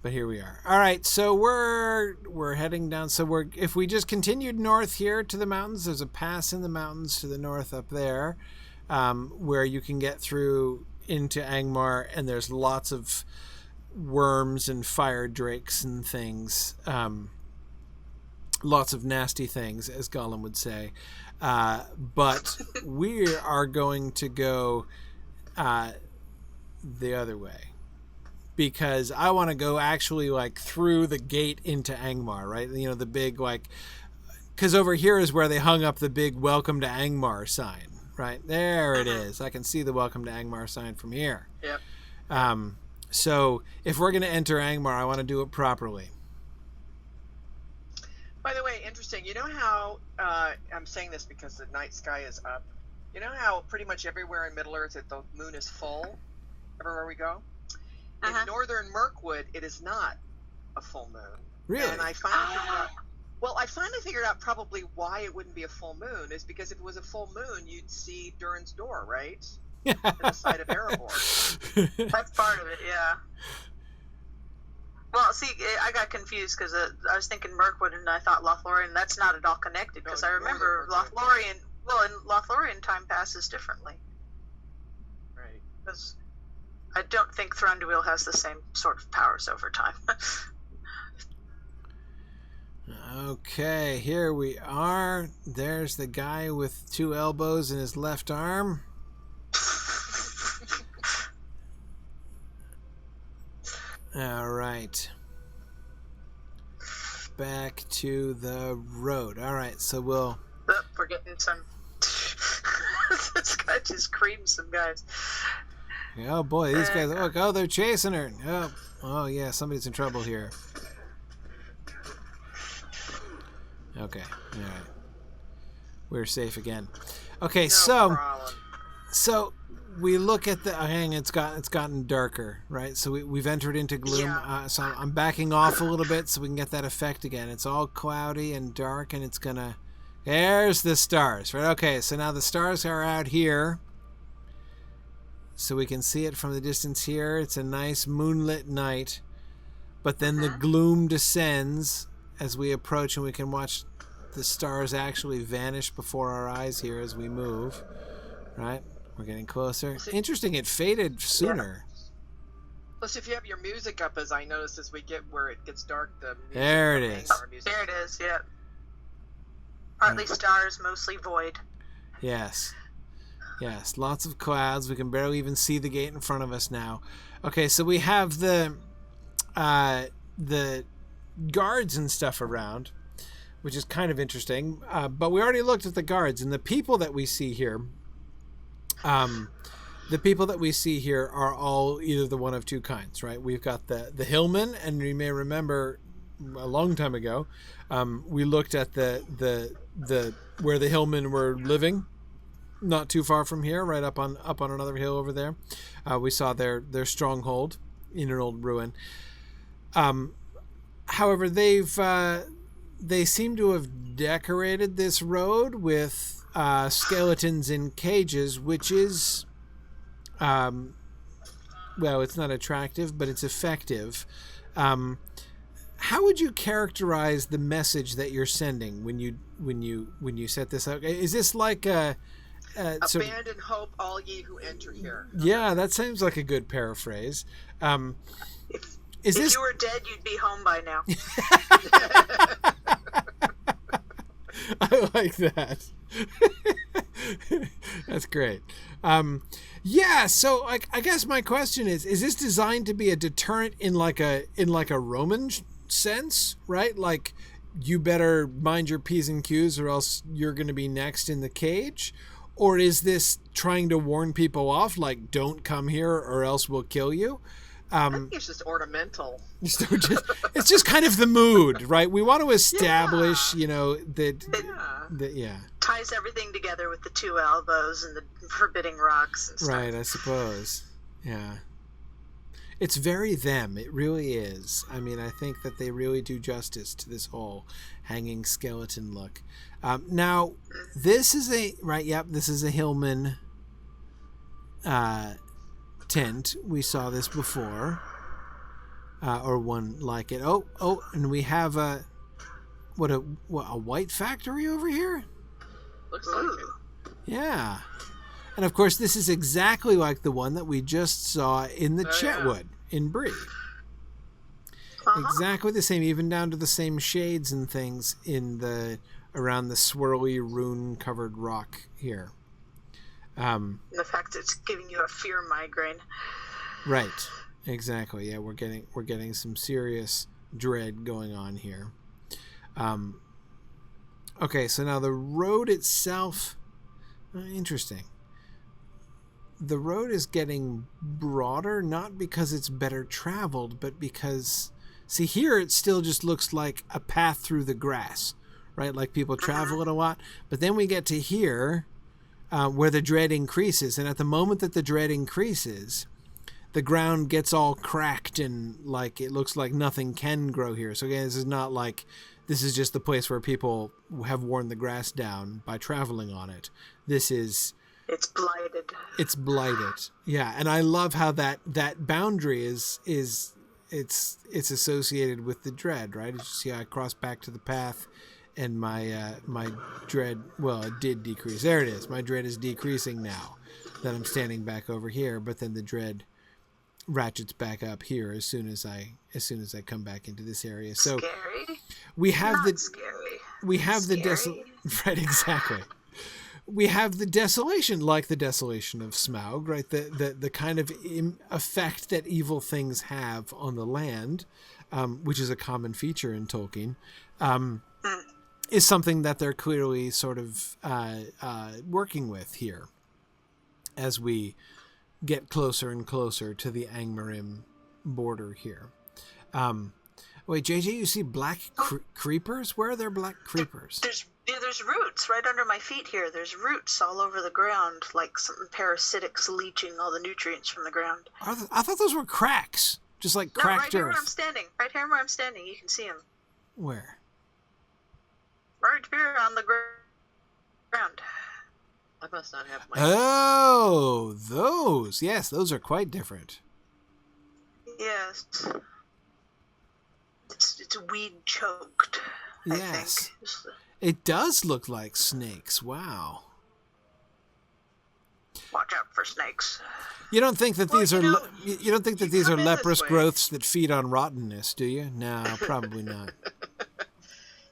Speaker 1: But here we are. All right, so we're heading down. So if we just continued north here to the mountains, there's a pass in the mountains to the north up there, where you can get through into Angmar, and there's lots of worms and fire drakes and things, lots of nasty things, as Gollum would say. But we are going to go the other way, because I want to go actually like through the gate into Angmar, right? You know, the big because over here is where they hung up the big "Welcome to Angmar" sign, right? There it is. I can see the "Welcome to Angmar" sign from here.
Speaker 2: Yep.
Speaker 1: So if we're going to enter Angmar, I want to do it properly.
Speaker 2: By the way, interesting. You know how I'm saying this because the night sky is up. You know how pretty much everywhere in Middle Earth the moon is full, everywhere we go. In northern Mirkwood, it is not a full moon.
Speaker 1: Really?
Speaker 2: And I finally figured out probably why it wouldn't be a full moon is because if it was a full moon, you'd see Durin's door, right? And the side of Aragorn.
Speaker 3: That's part of it, yeah. Well, see, I got confused because I was thinking Mirkwood and I thought Lothlorien. That's not at all connected because I remember Lothlorien. Well, in Lothlorien, time passes differently.
Speaker 2: Right.
Speaker 3: Because I don't think Thranduil has the same sort of powers over time.
Speaker 1: Okay, here we are. There's the guy with 2 elbows in his left arm. All right. Back to the road. All right, so we're
Speaker 3: getting some... This guy just creamed some guys.
Speaker 1: Oh boy, these guys! Look, they're chasing her. Oh yeah, somebody's in trouble here. Okay, all right, we're safe again. Okay, so we look at the hang. It's gotten darker, right? So we've entered into gloom.
Speaker 3: Yeah.
Speaker 1: So I'm backing off a little bit so we can get that effect again. It's all cloudy and dark, and it's gonna. There's the stars, right? Okay, so now the stars are out here. So we can see it from the distance here. It's a nice moonlit night. But then the gloom descends as we approach, and we can watch the stars actually vanish before our eyes here as we move. Right? We're getting closer. Interesting, it faded sooner.
Speaker 2: Yeah. Plus, if you have your music up, as I noticed, as we get where it gets dark, the music
Speaker 1: there it is.
Speaker 3: There it is, yeah. Partly stars, mostly void.
Speaker 1: Yes. Yes, lots of clouds. We can barely even see the gate in front of us now. Okay, so we have the guards and stuff around, which is kind of interesting. But we already looked at the guards, and the people that we see here, are all either the one of two kinds, right? We've got the hillmen, and you may remember a long time ago, we looked at the where the hillmen were living, not too far from here, right up on another hill over there. We saw their stronghold in an old ruin. However, they seem to have decorated this road with skeletons in cages, which is, well, it's not attractive, but it's effective. How would you characterize the message that you're sending when you set this up? Is this like
Speaker 2: abandon hope, all ye who enter here?
Speaker 1: Yeah, that seems like a good paraphrase.
Speaker 3: If you were dead, you'd be home by now.
Speaker 1: I like that. That's great. Yeah, so I guess my question is this designed to be a deterrent in like a Roman sense, right? Like, you better mind your P's and Q's or else you're going to be next in the cage? Or is this trying to warn people off, like, don't come here or else we'll kill you?
Speaker 2: I think it's just ornamental.
Speaker 1: It's just kind of the mood, right? We want to establish, that
Speaker 3: ties everything together with the two elbows and the forbidding rocks and stuff.
Speaker 1: Right, I suppose. Yeah. It's very them. It really is. I mean, I think that they really do justice to this whole hanging skeleton look. Now, this is this is a Hillman tent. We saw this before, or one like it. Oh, and we have a white factory over here?
Speaker 2: Looks like it.
Speaker 1: Yeah. And of course, this is exactly like the one that we just saw in the Chetwood in Bree. Exactly the same, even down to the same shades and things around the swirly rune-covered rock here.
Speaker 3: The fact it's giving you a fear migraine.
Speaker 1: Right. Exactly. Yeah, we're getting some serious dread going on here. Okay, so now the road itself, interesting. The road is getting broader, not because it's better traveled, but because, see, here it still just looks like a path through the grass, right? Like people travel it a lot. But then we get to here, where the dread increases. And at the moment that the dread increases, the ground gets all cracked and like it looks like nothing can grow here. So again, this is not like this is just the place where people have worn the grass down by traveling on it. It's
Speaker 3: blighted.
Speaker 1: It's blighted. Yeah, and I love how that boundary is it's associated with the dread, right? As you see, I cross back to the path, and my dread, well, it did decrease. There it is. My dread is decreasing now that I'm standing back over here, but then the dread ratchets back up here as soon as I come back into this area. So
Speaker 3: scary.
Speaker 1: We have
Speaker 3: the
Speaker 1: desolation. Right, exactly. We have the desolation, like the desolation of Smaug, right? The kind of effect that evil things have on the land, which is a common feature in Tolkien, is something that they're clearly sort of working with here as we get closer and closer to the Angmar border here. Wait, JJ, you see black creepers? Where are there black creepers?
Speaker 3: There's roots right under my feet here. There's roots all over the ground, like some parasitics leaching all the nutrients from the ground.
Speaker 1: I thought those were cracks, just like cracked
Speaker 3: right
Speaker 1: earth.
Speaker 3: Right here where I'm standing, you can see them.
Speaker 1: Where?
Speaker 3: Right here on the ground.
Speaker 2: I must not have my...
Speaker 1: Oh, those. Yes, those are quite different.
Speaker 3: Yes. It's weed choked,
Speaker 1: yes.
Speaker 3: I think.
Speaker 1: It does look like snakes. Wow.
Speaker 3: Watch out for snakes.
Speaker 1: You don't think that these are you don't think that these are
Speaker 2: come in
Speaker 1: leprous
Speaker 2: this way.
Speaker 1: growths that feed on rottenness, do you? No, probably not.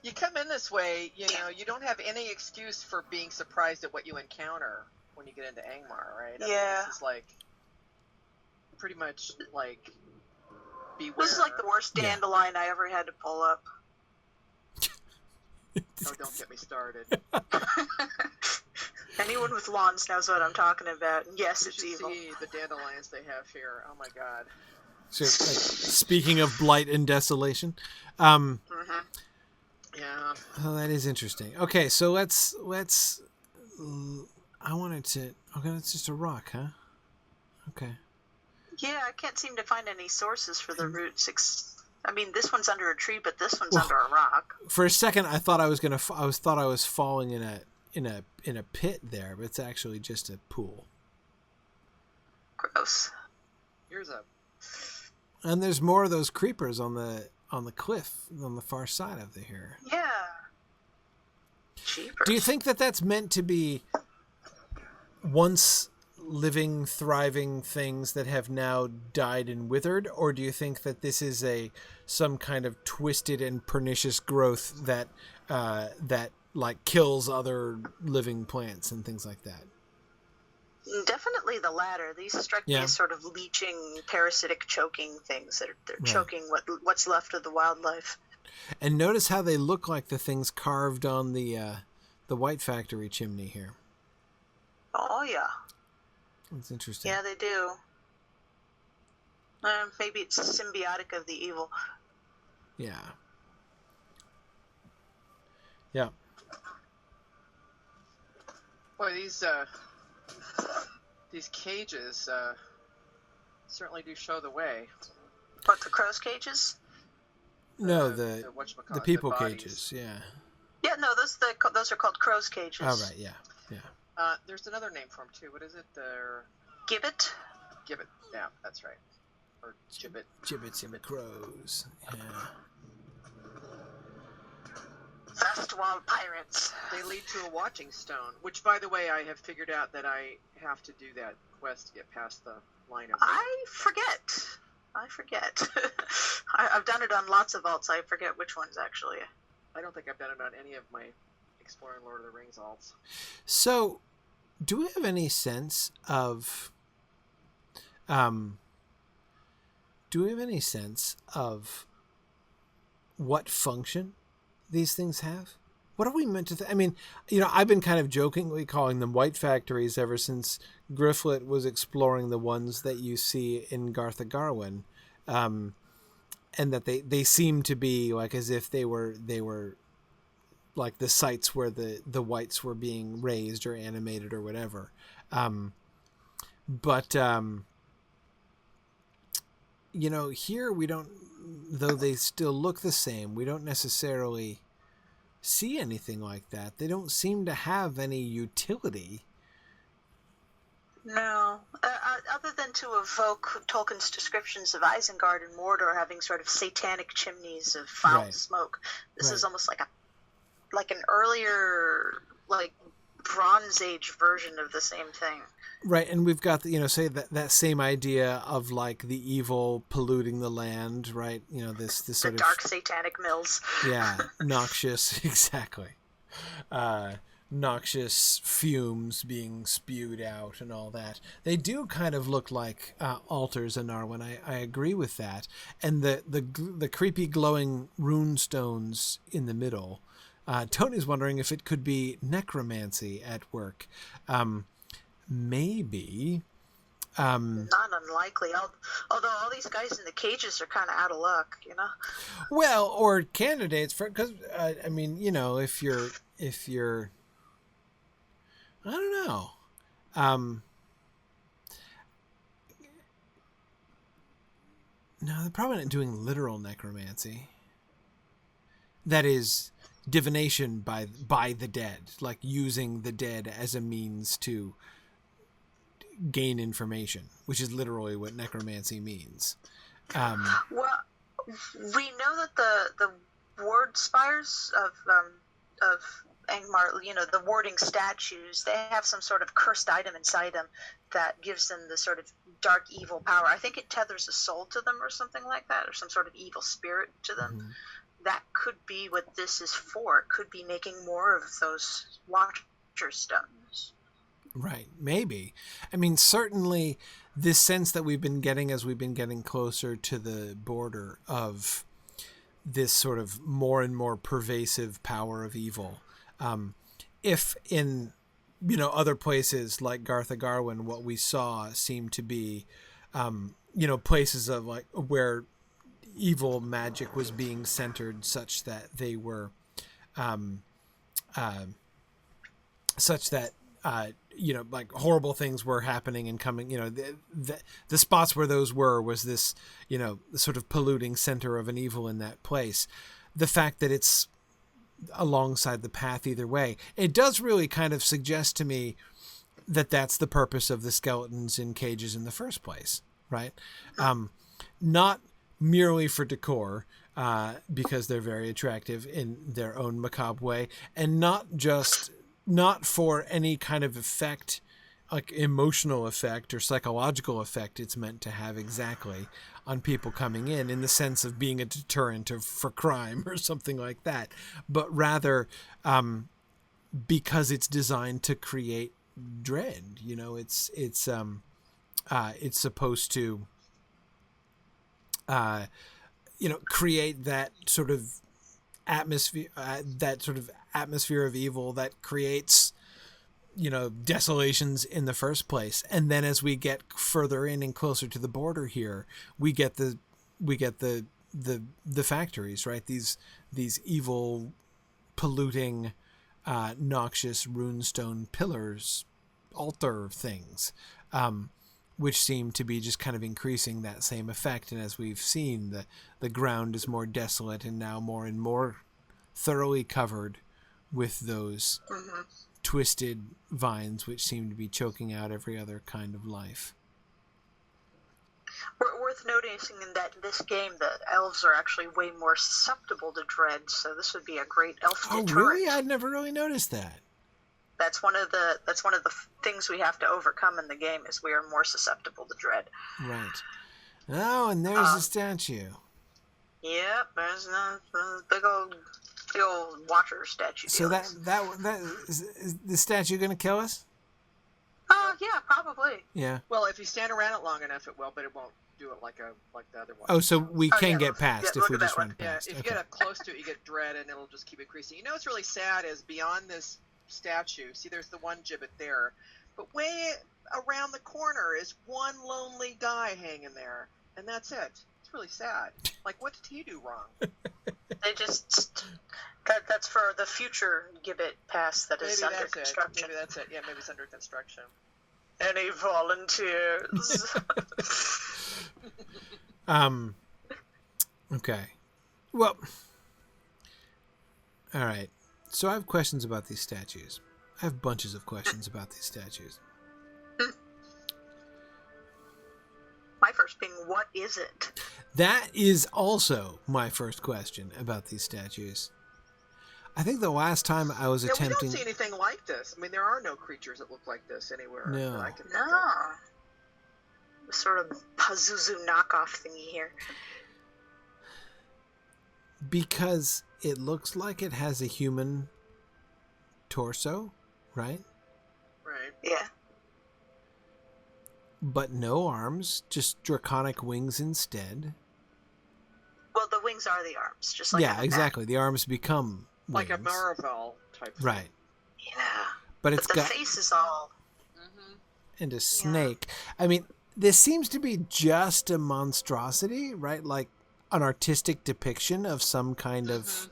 Speaker 2: You come in this way, you don't have any excuse for being surprised at what you encounter when you get into Angmar, right? I mean, this is like pretty much like beware.
Speaker 3: This is like the worst dandelion I ever had to pull up.
Speaker 2: Oh, don't get me started.
Speaker 3: Anyone with lawns knows what I'm talking about. And yes, it's evil.
Speaker 2: See the dandelions they have here. Oh my god.
Speaker 1: So, speaking of blight and desolation,
Speaker 2: Yeah.
Speaker 1: oh, that is interesting. Okay, so let's. I wanted to. Okay, that's just a rock, huh? Okay.
Speaker 3: Yeah, I can't seem to find any sources for the roots. I mean, this one's under a tree, but this one's under a rock.
Speaker 1: For a second, I thought I was falling in a pit there, but it's actually just a pool.
Speaker 3: Gross.
Speaker 1: And there's more of those creepers on the cliff on the far side of here.
Speaker 3: Yeah. Jeepers.
Speaker 1: Do you think that that's meant to be once living, thriving things that have now died and withered, or do you think that this is some kind of twisted and pernicious growth that like kills other living plants and things like that?
Speaker 3: Definitely the latter. These strike me as sort of leeching, parasitic, choking things that they're choking what's left of the wildlife.
Speaker 1: And notice how they look like the things carved on the White Factory chimney here.
Speaker 3: Oh yeah.
Speaker 1: That's interesting.
Speaker 3: Yeah, they do. Maybe it's symbiotic of the evil.
Speaker 1: Yeah. Yeah.
Speaker 2: Boy, these cages certainly do show the way.
Speaker 3: What, the crow's cages?
Speaker 1: No, the people
Speaker 2: the
Speaker 1: cages. Yeah.
Speaker 3: Yeah, no, those are called crow's cages.
Speaker 1: Oh right, yeah.
Speaker 2: There's another name for them too. What is it?
Speaker 3: Gibbet?
Speaker 2: Gibbet. Yeah, that's right. Or gibbet.
Speaker 1: Gibbets and crows. Yeah.
Speaker 3: Fastwall pirates.
Speaker 2: They lead to a watching stone, which, by the way, I have figured out that I have to do that quest to get past the line of.
Speaker 3: I forget. I've done it on lots of alts. I forget which ones actually.
Speaker 2: I don't think I've done it on any of my exploring Lord of the Rings alts.
Speaker 1: So, do we have any sense of what function these things have? What are we meant to I mean, I've been kind of jokingly calling them white factories ever since Grifflet was exploring the ones that you see in Gartha Garwin, and that they seem to be like as if they were like the sites where the whites were being raised or animated or whatever. But here we don't, though they still look the same, we don't necessarily see anything like that. They don't seem to have any utility.
Speaker 3: No, other than to evoke Tolkien's descriptions of Isengard and Mordor having sort of satanic chimneys of foul smoke. This is almost like an earlier, like Bronze Age version of the same thing.
Speaker 1: Right, and we've got say that same idea of like the evil polluting the land, right? This sort of
Speaker 3: dark satanic mills.
Speaker 1: Yeah, noxious, exactly. Noxious fumes being spewed out and all that. They do kind of look like altars in Arwen. I agree with that. And the creepy glowing rune stones in the middle. Tony's wondering if it could be necromancy at work. Maybe.
Speaker 3: Not unlikely. Although all these guys in the cages are kind of out of luck,
Speaker 1: Well, or candidates for, because if you're, I don't know. No, they're probably not doing literal necromancy. That is divination by the dead, like using the dead as a means to gain information, which is literally what necromancy means.
Speaker 3: Well, we know that the ward spires of Angmar, the warding statues, they have some sort of cursed item inside them that gives them the sort of dark evil power. I think it tethers a soul to them or something like that, or some sort of evil spirit to them. Mm-hmm. That could be what this is for. It could be making more of those Watcher stones.
Speaker 1: Right, maybe. I mean, certainly this sense that we've been getting as we've been getting closer to the border of this sort of more and more pervasive power of evil. If in, other places like Gartha Garwin, what we saw seemed to be, places of like where evil magic was being centered such that they were, like horrible things were happening and coming, the spots where those was this, sort of polluting center of an evil in that place. The fact that it's alongside the path either way, it does really kind of suggest to me that that's the purpose of the skeletons in cages in the first place, right? Not merely for decor, because they're very attractive in their own macabre way, and not for any kind of effect, like emotional effect or psychological effect it's meant to have exactly on people coming in the sense of being a deterrent for crime or something like that, but rather because it's designed to create dread. It's supposed to create that sort of atmosphere, of evil that creates desolations in the first place. And then as we get further in and closer to the border here, we get the factories, right? These evil, polluting, noxious runestone pillars, altar things, which seem to be just kind of increasing that same effect. And as we've seen, the ground is more desolate and now more and more thoroughly covered with those twisted vines which seem to be choking out every other kind of life.
Speaker 3: Worth noticing in that in this game, the elves are actually way more susceptible to dread, so this would be a great elf deterrent.
Speaker 1: Oh, really? I'd never really noticed that.
Speaker 3: That's one of the things we have to overcome in the game, is we are more susceptible to dread.
Speaker 1: Right. Oh, and there's the statue.
Speaker 3: Yep, there's a big old Watcher statue.
Speaker 1: So that is the statue going to kill us?
Speaker 3: Yeah, probably.
Speaker 1: Yeah.
Speaker 2: Well, if you stand around it long enough, it will, but it won't do it like the other one.
Speaker 1: Oh, so we can get past if we just run past.
Speaker 2: Yeah, if you get up close to it, you get dread, and it'll just keep increasing. What's really sad is beyond this statue. See, there's the one gibbet there, but way around the corner is one lonely guy hanging there, and that's it. It's really sad. Like, what did he do wrong?
Speaker 3: They just that's for the future gibbet pass that is under construction.
Speaker 2: Maybe that's it. Yeah, maybe it's under construction.
Speaker 3: Any volunteers?
Speaker 1: Okay. Well, all right. So I have questions about these statues. I have bunches of questions about these statues.
Speaker 3: My first being, what is it?
Speaker 1: That is also my first question about these statues. I think the last time I was attempting...
Speaker 2: we don't see anything like this. I mean, there are no creatures that look like this anywhere.
Speaker 1: No.
Speaker 3: The sort of Pazuzu knockoff thingy here.
Speaker 1: Because it looks like it has a human torso, right?
Speaker 2: Right.
Speaker 3: Yeah.
Speaker 1: But no arms, just draconic wings instead.
Speaker 3: Well, the wings are the arms, just like
Speaker 1: exactly. The arms become wings.
Speaker 2: Like a Merrivale type thing.
Speaker 1: Right.
Speaker 3: Yeah.
Speaker 1: But it's
Speaker 3: the face is all...
Speaker 1: And a snake. Yeah. I mean, this seems to be just a monstrosity, right? Like an artistic depiction of some kind of,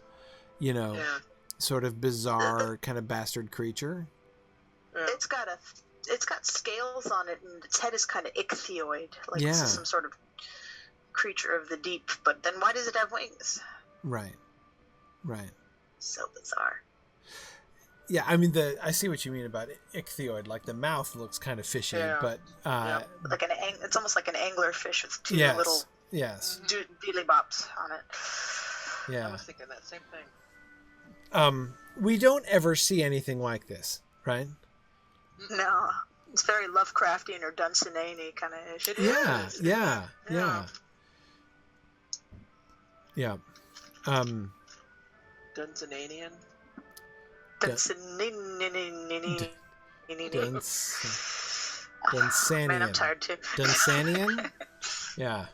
Speaker 1: sort of bizarre kind of bastard creature.
Speaker 2: Yeah.
Speaker 3: It's got scales on it, and its head is kind of ichthyoid, like this is some sort of creature of the deep. But then why does it have wings?
Speaker 1: Right.
Speaker 3: So bizarre.
Speaker 1: Yeah, I mean, I see what you mean about ichthyoid. Like the mouth looks kind of fishy, but
Speaker 3: like it's almost like an anglerfish with two little
Speaker 1: dealy
Speaker 3: bops on it.
Speaker 1: Yeah,
Speaker 2: I was thinking that same thing.
Speaker 1: We don't ever see anything like this, right?
Speaker 3: No. It's very Lovecraftian or Dunsany kind of ish.
Speaker 1: Yeah.
Speaker 2: Dunsananian.
Speaker 1: Dunsanian.
Speaker 3: Man, I'm tired too.
Speaker 1: Dunsanian? Yeah.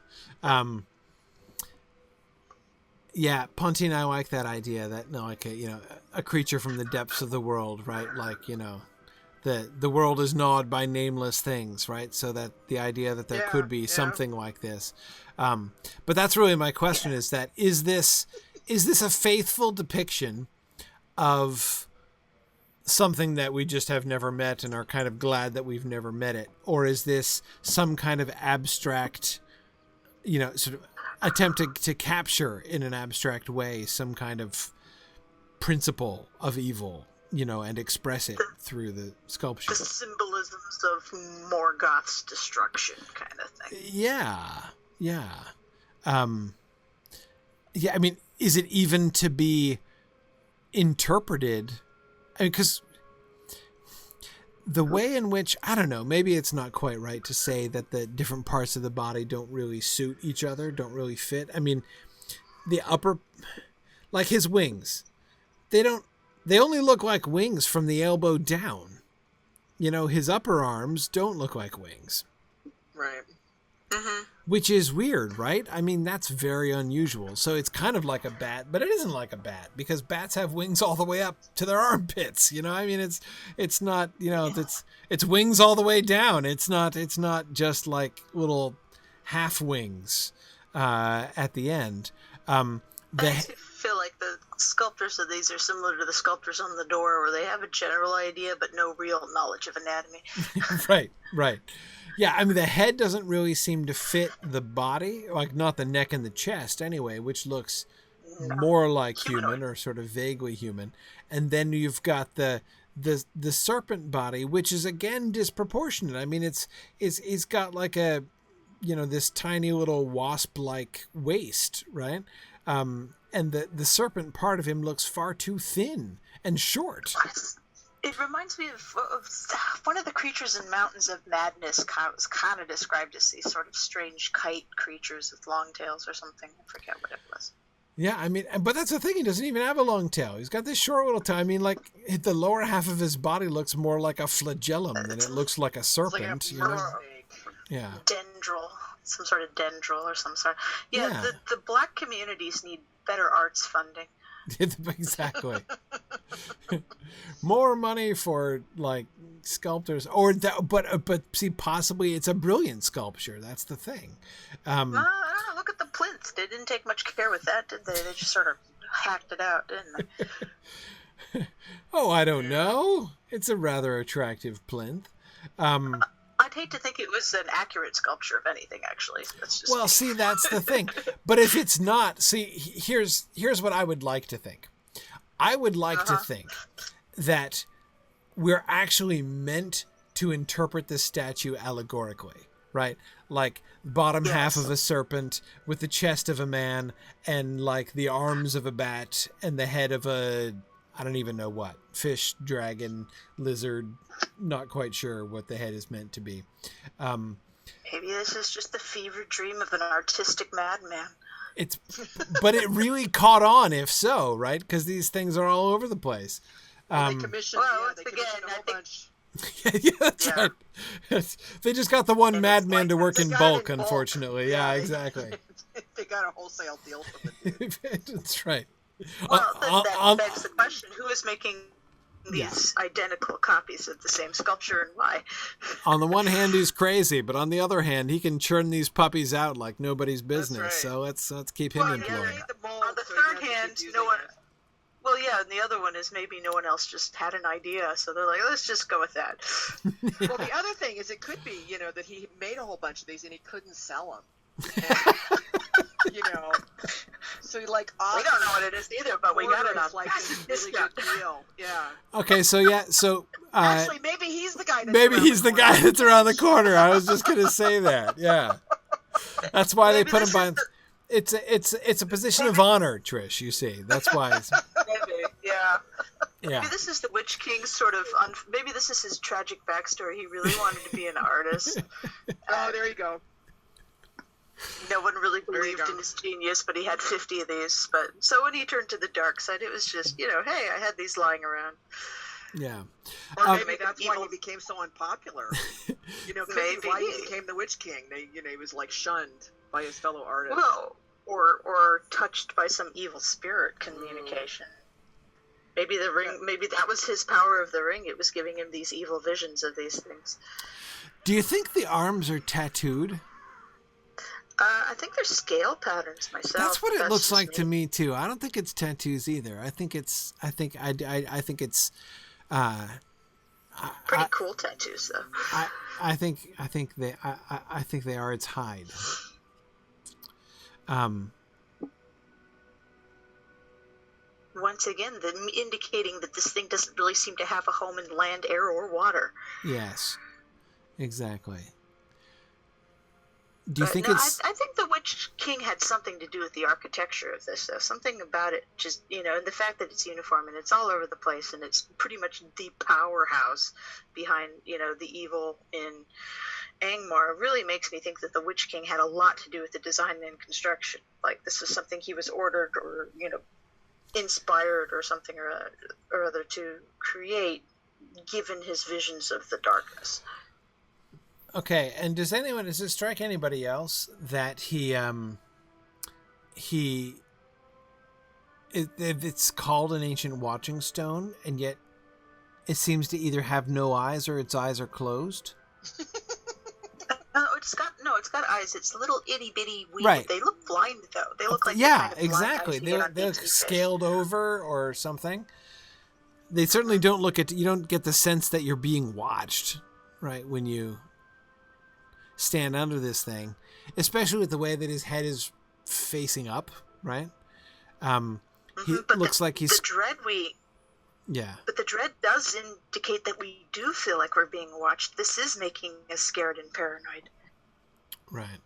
Speaker 1: Yeah, Ponty and I like that idea that, like a creature from the depths of the world, right? Like, the world is gnawed by nameless things, right? So that the idea that there could be something like this. But that's really my question: is this a faithful depiction of something that we just have never met and are kind of glad that we've never met it, or is this some kind of abstract, sort of attempt to capture in an abstract way some kind of principle of evil? And express it through the sculpture.
Speaker 3: The symbolisms of Morgoth's destruction kind of thing.
Speaker 1: Yeah. I mean, is it even to be interpreted? I mean, because the way in which, I don't know, maybe it's not quite right to say that the different parts of the body don't really suit each other, don't really fit. I mean, the upper, like his wings, they only look like wings from the elbow down. His upper arms don't look like wings.
Speaker 2: Right.
Speaker 3: Mm-hmm.
Speaker 1: Which is weird, right? I mean, that's very unusual. So it's kind of like a bat, but it isn't like a bat because bats have wings all the way up to their armpits. I mean, it's not, it's wings all the way down. It's not just like little half wings at the end.
Speaker 3: I feel like the sculptors of these are similar to the sculptors on the door, where they have a general idea but no real knowledge of anatomy.
Speaker 1: Right. Yeah, I mean, the head doesn't really seem to fit the body, like not the neck and the chest anyway, which looks more like human or sort of vaguely human. And then you've got the serpent body, which is again disproportionate. I mean, it's got like a, this tiny little wasp-like waist, right? And the serpent part of him looks far too thin and short.
Speaker 3: It reminds me of one of the creatures in Mountains of Madness was kind of described as these sort of strange kite creatures with long tails or something. I forget what it was.
Speaker 1: Yeah, I mean, but that's the thing. He doesn't even have a long tail. He's got this short little tail. I mean, like, the lower half of his body looks more like a flagellum than it looks like a serpent, Yeah.
Speaker 3: Dendril. Some sort of dendril or some sort. Yeah. The black communities need better arts funding.
Speaker 1: Exactly. More money for like sculptors, or that, but see, possibly it's a brilliant sculpture. That's the thing.
Speaker 3: I don't know. Look at the plinth. They didn't take much care with that, did they? They just sort of hacked it out, didn't they?
Speaker 1: Oh, I don't know. It's a rather attractive plinth.
Speaker 3: I'd hate to think it was an accurate sculpture of anything, actually.
Speaker 1: Well, see, that's the thing. But if it's not, see, here's what I would like to think. I would like to think that we're actually meant to interpret this statue allegorically, right? Like bottom half of a serpent with the chest of a man and like the arms of a bat and the head of a, I don't even know what, fish, dragon, lizard, not quite sure what the head is meant to be.
Speaker 3: Maybe this is just the fever dream of an artistic madman.
Speaker 1: But it really caught on, if so, right? Because these things are all over the place.
Speaker 2: They commissioned a whole bunch.
Speaker 1: Yeah, that's right. They just got the one madman to work in bulk, unfortunately. Yeah, exactly.
Speaker 2: They got a wholesale deal from it.
Speaker 1: That's right.
Speaker 3: Well, that begs the question, who is making these identical copies of the same sculpture and why?
Speaker 1: On the one hand, he's crazy, but on the other hand, he can churn these puppies out like nobody's business. Right. So let's keep him employed.
Speaker 3: On the third hand, no one... Well, yeah, and the other one is maybe no one else just had an idea, so they're like, let's just go with that.
Speaker 2: Well, the other thing is it could be, that he made a whole bunch of these and he couldn't sell them. And, so he like...
Speaker 3: We don't know what it is either, but we got it on
Speaker 2: like a really good deal. Yeah.
Speaker 1: Okay, so
Speaker 2: actually, maybe he's the guy
Speaker 1: that's around the corner. I was just going to say that, yeah. That's why they put him behind... It's a position of honor, Trish, you see. That's why.
Speaker 3: Maybe, yeah.
Speaker 1: Yeah.
Speaker 3: Maybe this is the Witch King's sort of. Maybe this is his tragic backstory. He really wanted to be an artist.
Speaker 2: Oh, there you go.
Speaker 3: No one really believed in his genius, but he had 50 of these. But so when he turned to the dark side, it was just, hey, I had these lying around.
Speaker 1: Yeah.
Speaker 2: Or maybe that's why he became so unpopular. Could be why he became the Witch King. He was like shunned by his fellow artists.
Speaker 3: Well, or touched by some evil spirit communication. Maybe the ring. Maybe that was his power of the ring. It was giving him these evil visions of these things.
Speaker 1: Do you think the arms are tattooed?
Speaker 3: I think they're scale patterns myself.
Speaker 1: That's what it looks like to me too. I don't think it's tattoos either. I think it's pretty
Speaker 3: cool tattoos though.
Speaker 1: I think they are. It's hide.
Speaker 3: Once again, indicating that this thing doesn't really seem to have a home in land, air, or water.
Speaker 1: Yes, exactly. Do you think it's...
Speaker 3: I think the Witch King had something to do with the architecture of this, though. Something about it, just, and the fact that it's uniform and it's all over the place and it's pretty much the powerhouse behind, the evil in Angmar really makes me think that the Witch King had a lot to do with the design and construction. Like, this is something he was ordered or, inspired or something or other to create, given his visions of the darkness.
Speaker 1: Okay, and does it strike anybody else that it's called an ancient watching stone, and yet it seems to either have no eyes or its eyes are closed?
Speaker 3: It's got eyes. It's little itty bitty weird.
Speaker 1: Right.
Speaker 3: They look blind though. They look like
Speaker 1: exactly. They look scaled over or something. They certainly don't look at. You don't get the sense that you're being watched, right? When you stand under this thing, especially with the way that his head is facing up, right? He looks like he's...
Speaker 3: The dread But the dread does indicate that we do feel like we're being watched. This is making us scared and paranoid.
Speaker 1: Right.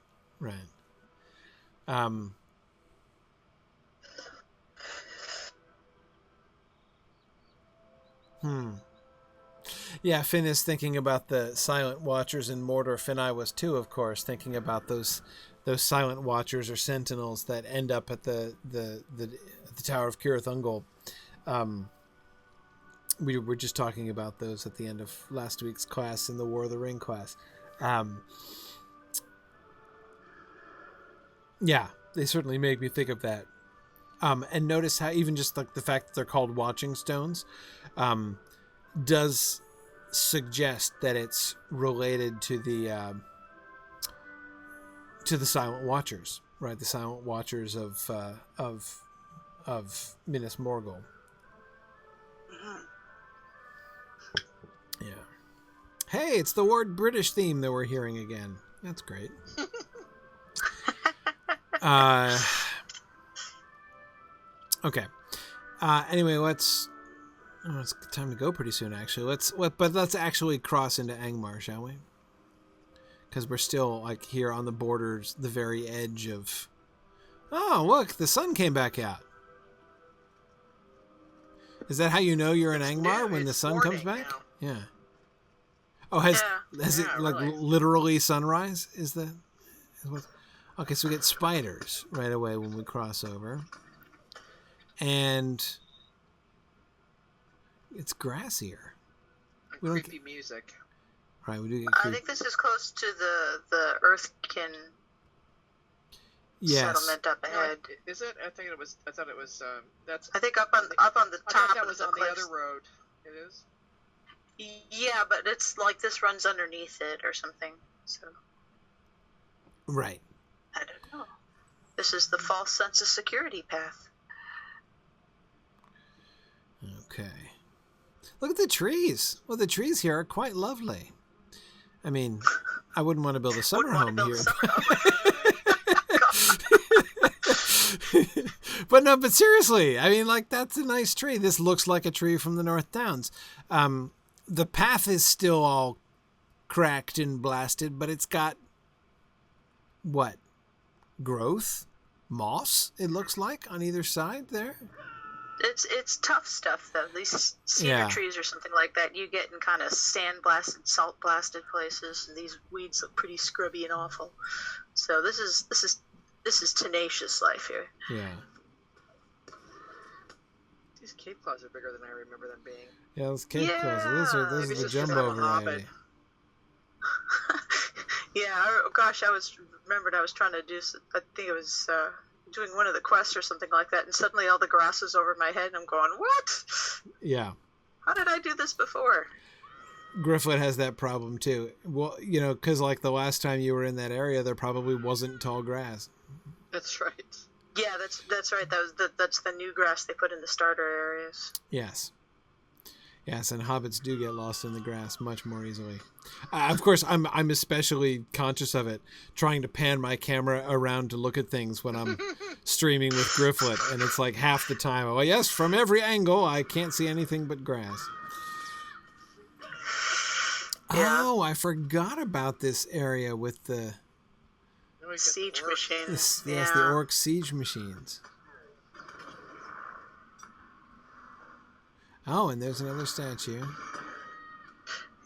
Speaker 1: Yeah, Finn is thinking about the silent watchers in Mordor. Finn I was too, of course, thinking about those silent watchers or sentinels that end up at the Tower of Cirith Ungol. We were just talking about those at the end of last week's class in the War of the Ring class. Yeah, they certainly make me think of that. And notice how even just like the fact that they're called watching stones does suggest that it's related to the Silent Watchers, right? The Silent Watchers of Minas Morgul. Yeah. Hey, it's the word British theme that we're hearing again. That's great. Okay. Anyway, it's time to go pretty soon, actually. Let's actually cross into Angmar, shall we? Because we're still like here on the borders, the very edge of... Oh, look, the sun came back out. Is that how you know you're in Angmar, when the sun comes back?
Speaker 2: Now.
Speaker 1: Yeah. Oh, has it like
Speaker 2: really.
Speaker 1: literally sunrise? Okay, so we get spiders right away when we cross over. And it's grassier.
Speaker 2: Creepy music.
Speaker 1: Right, we do get
Speaker 3: I think this is close to the Earthkin settlement up ahead.
Speaker 2: No, is it? I thought it was. That's.
Speaker 3: I think up on the top.
Speaker 2: I thought that
Speaker 3: of
Speaker 2: was
Speaker 3: the
Speaker 2: on
Speaker 3: cliffs.
Speaker 2: the other road. It is.
Speaker 3: Yeah, but it's like this runs underneath it or something. So.
Speaker 1: Right.
Speaker 3: I don't know. This is the false sense of security path.
Speaker 1: Okay. Look at the trees. Well, the trees here are quite lovely. I mean, I wouldn't want to build a summer home here. But seriously, I mean, like, that's a nice tree. This looks like a tree from the North Downs. The path is still all cracked and blasted, but it's got what? Growth? Moss, it looks like, on either side there.
Speaker 3: It's tough stuff though. These cedar trees or something like that, you get in kind of sand blasted, salt blasted places, and these weeds look pretty scrubby and awful. So this is tenacious life here.
Speaker 1: Yeah.
Speaker 2: These cave claws are bigger than I remember them being.
Speaker 1: Yeah, those cave claws. Those are the jumbo variety.
Speaker 3: Yeah. I was trying to do. I think it was. Doing one of the quests or something like that, and suddenly all the grass is over my head, and I'm going, what?
Speaker 1: Yeah.
Speaker 3: How did I do this before?
Speaker 1: Grifflet has that problem too. Well, because like the last time you were in that area, there probably wasn't tall grass.
Speaker 2: That's right.
Speaker 3: Yeah, that's right. That's the new grass they put in the starter areas.
Speaker 1: Yes. Yes, and hobbits do get lost in the grass much more easily. Of course, I'm especially conscious of it, trying to pan my camera around to look at things when I'm streaming with Grifflet, and it's like half the time, oh yes, from every angle, I can't see anything but grass. Yeah. Oh, I forgot about this area with the
Speaker 3: siege machines.
Speaker 1: Yes, the orc siege machines. Oh, and there's another statue.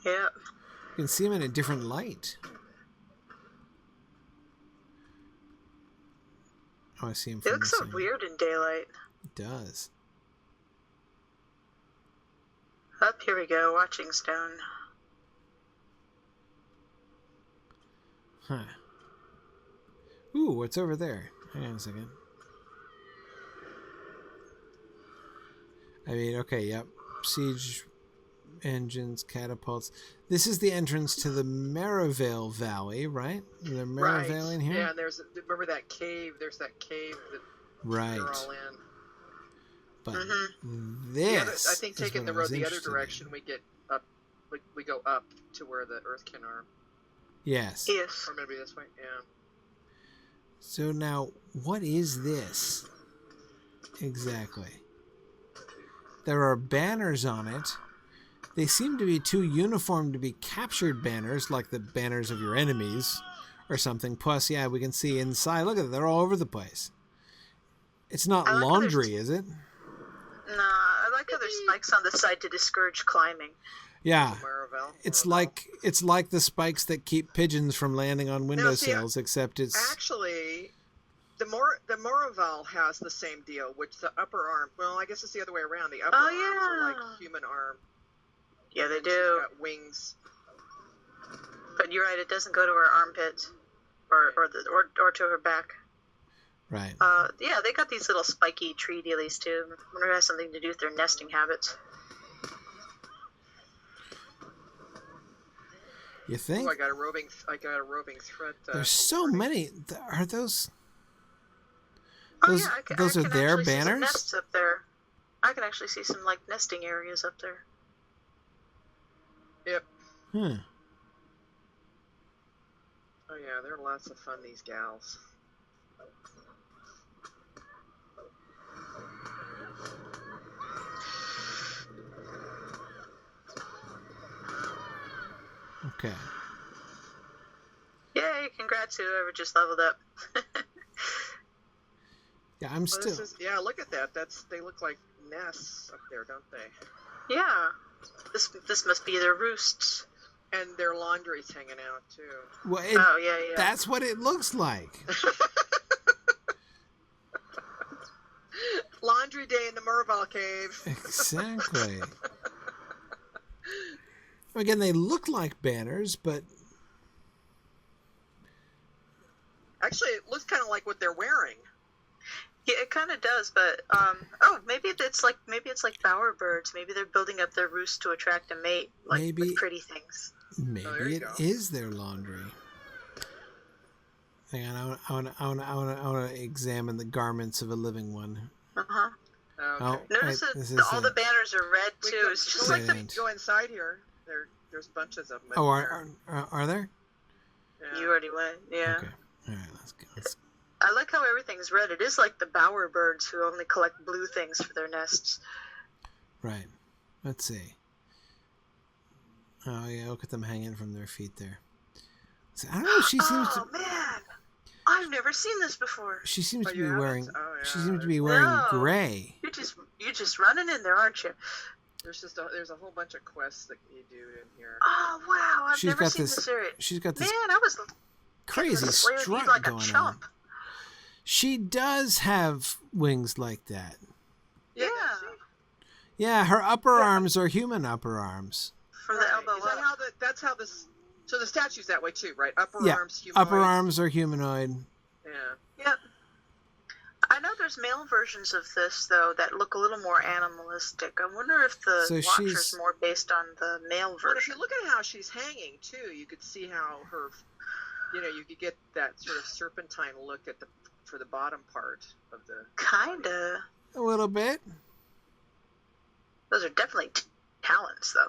Speaker 3: Yeah.
Speaker 1: You can see him in a different light. Oh, I see him.
Speaker 3: It looks so weird in daylight.
Speaker 1: It does.
Speaker 3: Up, here we go, watching stone.
Speaker 1: Huh. Ooh, what's over there? Hang on a second. I mean, okay, yep. Siege engines, catapults. This is the entrance to the Merrivale Valley, right? The Merrivale in here?
Speaker 2: Yeah, remember that cave? There's that cave that they're all in.
Speaker 1: But this
Speaker 2: I think taking the road the other direction, we get up. We go up to where the Earthkin are.
Speaker 1: Yes.
Speaker 3: Yes.
Speaker 2: Or maybe this way, yeah.
Speaker 1: So now, what is this? Exactly. There are banners on it. They seem to be too uniform to be captured banners, like the banners of your enemies or something. Plus, yeah, we can see inside. Look at it. They're all over the place. It's not laundry, is it?
Speaker 3: Nah, I like how there's spikes on the side to discourage climbing.
Speaker 1: Yeah. It's like the spikes that keep pigeons from landing on windowsills, except it's...
Speaker 2: Actually... The Merrivale has the same deal, which the upper arm. Well, I guess it's the other way around. The upper arms are like human arm.
Speaker 3: Yeah, they do.
Speaker 2: She's got wings.
Speaker 3: But you're right; it doesn't go to her armpits, or to her back.
Speaker 1: Right.
Speaker 3: Yeah, they got these little spiky tree dealies too. I wonder if it has something to do with their nesting habits.
Speaker 1: You think?
Speaker 2: Oh, I got a roving thread.
Speaker 1: There's so many. Are those?
Speaker 3: I
Speaker 1: those are their
Speaker 3: banners? See some nests up there. I can actually see some like nesting areas up there.
Speaker 2: Yep.
Speaker 1: Oh
Speaker 2: yeah, they're lots of fun, these gals.
Speaker 1: Okay.
Speaker 3: Yay, congrats whoever just leveled up.
Speaker 1: Yeah, I'm still...
Speaker 2: yeah, look at that. They look like nests up there, don't they?
Speaker 3: Yeah. This must be their roosts.
Speaker 2: And their laundry's hanging out, too.
Speaker 1: Well,
Speaker 3: yeah.
Speaker 1: That's what it looks like.
Speaker 2: Laundry day in the Merrivale cave.
Speaker 1: Exactly. Again, they look like banners, but...
Speaker 2: Actually, it looks kind of like what they're wearing.
Speaker 3: Yeah, it kind of does, but maybe it's like bowerbirds. Maybe they're building up their roost to attract a mate, with pretty things.
Speaker 1: Maybe it is their laundry. Hang on, I want to examine the garments of a living one.
Speaker 3: Okay.
Speaker 1: Oh,
Speaker 3: notice that all the banners are red too. It's just
Speaker 2: like go inside here. There's bunches of them.
Speaker 1: Oh, are there?
Speaker 3: Yeah. You already went. Yeah.
Speaker 1: Okay. All right, let's go.
Speaker 3: I like how everything's red. It is like the bowerbirds who only collect blue things for their nests.
Speaker 1: Right. Let's see. Oh, yeah, look at them hanging from their feet there. So, I don't know, she seems to...
Speaker 3: Oh, man! I I've never seen this before.
Speaker 1: She seems to be
Speaker 2: haven't?
Speaker 1: wearing.
Speaker 2: Oh, yeah.
Speaker 1: She seems to be wearing gray.
Speaker 3: You're just running in there, aren't you?
Speaker 2: There's a whole bunch of quests that you do in here.
Speaker 3: Oh wow! I've never seen this area.
Speaker 1: She's got this.
Speaker 3: Man, I was
Speaker 1: crazy strut
Speaker 3: like
Speaker 1: going
Speaker 3: a chump.
Speaker 1: on. She does have wings like that.
Speaker 3: Yeah.
Speaker 1: Yeah, her upper arms are human upper arms.
Speaker 3: From the elbow
Speaker 2: Is that
Speaker 3: up.
Speaker 2: how that's how this? So the statue's that way too, right? Upper arms, humanoid.
Speaker 1: Upper arms are humanoid.
Speaker 2: Yeah.
Speaker 3: Yep. I know there's male versions of this though that look a little more animalistic. I wonder if the Watcher's more based on the male version.
Speaker 2: But if you look at how she's hanging too, you could see how her, you could get that sort of serpentine look for the bottom part of the.
Speaker 3: Kinda.
Speaker 1: A little bit.
Speaker 3: Those are definitely talents, though.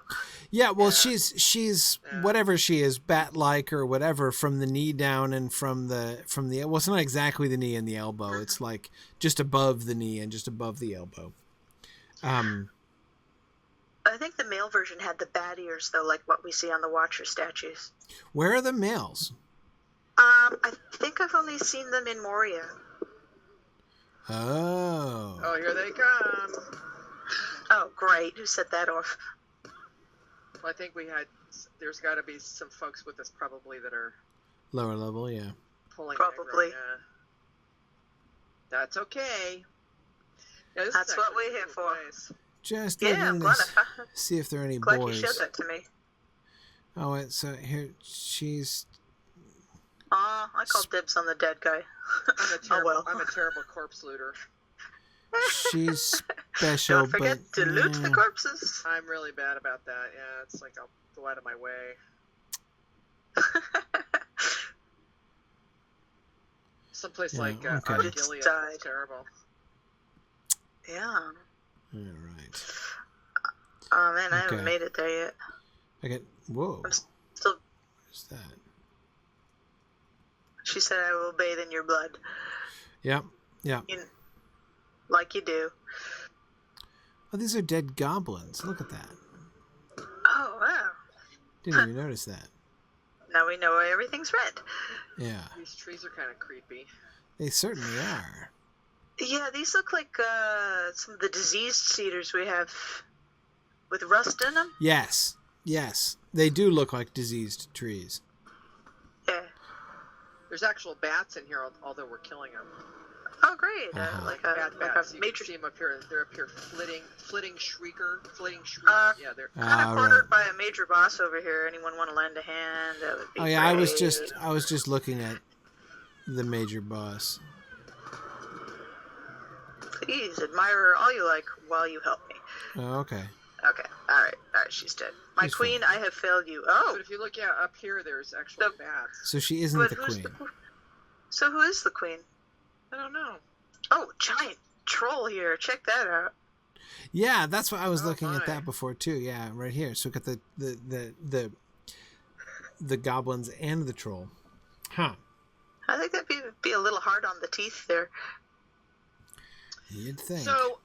Speaker 1: Yeah, well, she's whatever she is, bat-like or whatever, from the knee down and from the well, it's not exactly the knee and the elbow. It's like just above the knee and just above the elbow.
Speaker 3: I think the male version had the bat ears, though, like what we see on the Watcher statues.
Speaker 1: Where are the males?
Speaker 3: I think I've only seen them in Moria.
Speaker 1: Oh.
Speaker 2: Oh, here they come.
Speaker 3: Oh, great. Who set that off?
Speaker 2: Well, I think there's got to be some folks with us probably that are
Speaker 1: lower level, yeah.
Speaker 2: Pulling
Speaker 3: probably.
Speaker 2: That's okay. Yeah,
Speaker 3: that's what we're here for.
Speaker 2: Place.
Speaker 1: Just looking to see if there are any
Speaker 3: glad
Speaker 1: boys.
Speaker 3: You showed that to me.
Speaker 1: Oh, wait, so here she's.
Speaker 3: I call dibs on the dead guy.
Speaker 2: I'm a terrible corpse looter.
Speaker 1: She's special,
Speaker 3: Don't forget to loot the corpses.
Speaker 2: I'm really bad about that. Yeah, it's like I'll go out of my way. Someplace like Aragorn is terrible.
Speaker 3: Yeah.
Speaker 1: All right.
Speaker 3: Oh man, I haven't made it there yet.
Speaker 1: Whoa.
Speaker 3: I'm still.
Speaker 1: What's that?
Speaker 3: She said, "I will bathe in your blood."
Speaker 1: Yeah. Yeah.
Speaker 3: Like you do.
Speaker 1: Oh, these are dead goblins. Look at that.
Speaker 3: Oh, wow.
Speaker 1: Didn't even notice that.
Speaker 3: Now we know why everyth's red.
Speaker 1: Yeah.
Speaker 2: These trees are kind of creepy.
Speaker 1: They certainly are.
Speaker 3: Yeah, these look like some of the diseased cedars we have with rust in them.
Speaker 1: Yes. Yes. They do look like diseased trees.
Speaker 3: Yeah.
Speaker 2: There's actual bats in here, although we're killing them.
Speaker 3: Oh, great! Like
Speaker 2: bats.
Speaker 3: a
Speaker 2: you
Speaker 3: major.
Speaker 2: Can see them up here. They're up here, flitting shriek. Yeah, they're
Speaker 3: kind of cornered by a major boss over here. Anyone want to lend a hand? That would be
Speaker 1: great. I was just looking at the major boss.
Speaker 3: Please admire her all you like while you help me.
Speaker 1: Oh, okay.
Speaker 3: Okay. All right. She's dead. My queen, I have failed you. Oh.
Speaker 2: But if you look up here, there's actual bats.
Speaker 1: So she isn't the queen.
Speaker 3: So who is the queen?
Speaker 2: I don't know.
Speaker 3: Oh, giant troll here. Check that out.
Speaker 1: Yeah, that's what I was looking at that before too. Yeah, right here. So we got the goblins and the troll. Huh.
Speaker 3: I think that'd be a little hard on the teeth there.
Speaker 1: You'd think.
Speaker 2: So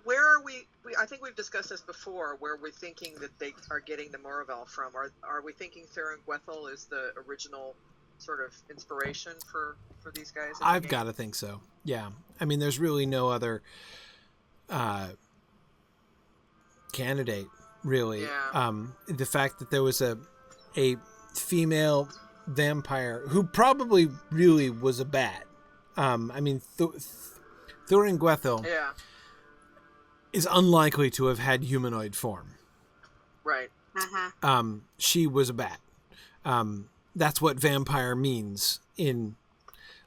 Speaker 2: where are we? I think we've discussed this before. Where we're thinking that they are getting the Merrivale from. Are we thinking Thuringwethil is the original sort of inspiration for these guys?
Speaker 1: I've got to think so. Yeah. I mean, there's really no other candidate, really.
Speaker 2: Yeah.
Speaker 1: The fact that there was a female vampire who probably really was a bat. I mean, Thuringwethil is unlikely to have had humanoid form.
Speaker 2: Right.
Speaker 3: Mm-hmm.
Speaker 1: She was a bat. That's what vampire means in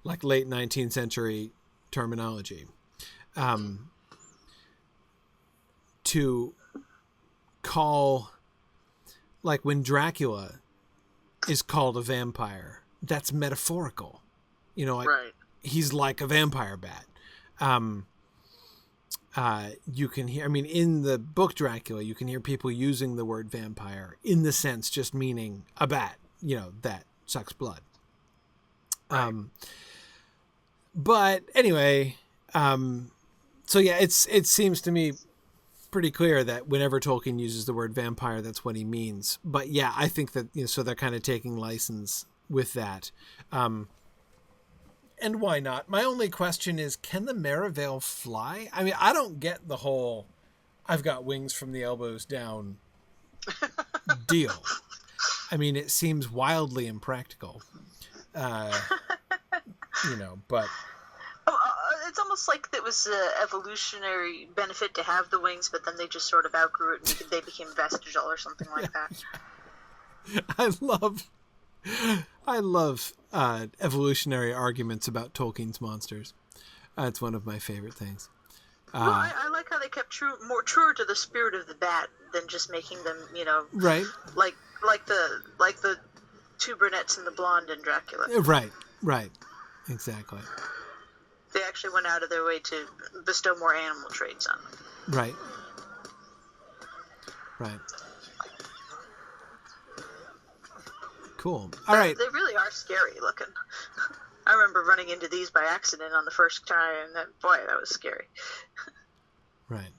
Speaker 1: like late 19th century terminology. To call, like when Dracula is called a vampire, that's metaphorical. You know, like he's like a vampire bat. You can hear, I mean, in the book Dracula, you can hear people using the word vampire in the sense just meaning a bat, you know, that sucks blood. But anyway, so yeah, it seems to me pretty clear that whenever Tolkien uses the word vampire, that's what he means. But yeah, I think that, you know, so they're kind of taking license with that. And and why not? My only question is, can the Merrivale fly? I mean, I don't get the whole I've got wings from the elbows down deal. I mean, it seems wildly impractical. But...
Speaker 3: It's almost like it was an evolutionary benefit to have the wings, but then they just sort of outgrew it and they became vestigial or something like that.
Speaker 1: I love evolutionary arguments about Tolkien's monsters. It's one of my favorite things.
Speaker 3: I like how they kept truer to the spirit of the bat than just making them,
Speaker 1: right,
Speaker 3: like the two brunettes and the blonde in Dracula.
Speaker 1: Right, exactly.
Speaker 3: They actually went out of their way to bestow more animal traits on them.
Speaker 1: Right. Cool. All right.
Speaker 3: They really are scary looking. I remember running into these by accident on the first try, and that was scary.
Speaker 1: Right.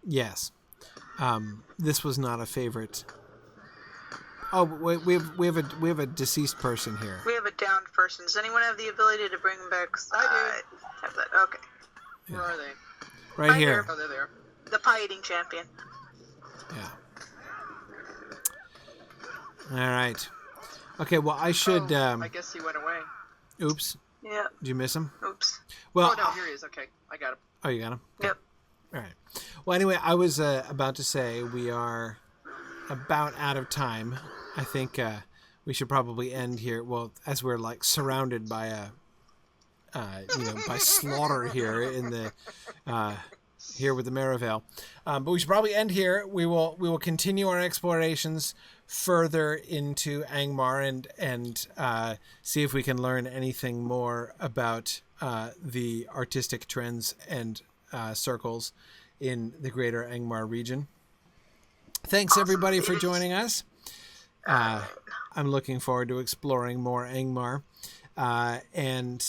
Speaker 1: Yes. This was not a favorite. Oh, wait, we have a deceased person here.
Speaker 3: We have a downed person. Does anyone have the ability to bring them back?
Speaker 2: I do.
Speaker 3: Have that. Okay.
Speaker 2: Where are they?
Speaker 1: Right here.
Speaker 2: Oh, they're there.
Speaker 3: The pie-eating champion.
Speaker 1: Yeah. All right. Okay, well, I should...
Speaker 2: I guess he went away.
Speaker 1: Oops.
Speaker 3: Yeah.
Speaker 1: Did you miss him?
Speaker 3: Oops.
Speaker 1: Well,
Speaker 2: no, here he is. Okay, I got him.
Speaker 1: Oh, you got him?
Speaker 3: Yep.
Speaker 1: All right. Well, anyway, I was about to say we are about out of time. I think we should probably end here. Well, as we're like surrounded by by slaughter here in the here with the Merrivale. But we should probably end here. We will continue our explorations further into Angmar and see if we can learn anything more about the artistic trends and circles in the greater Angmar region. Thanks everybody for joining us. I'm looking forward to exploring more Angmar. And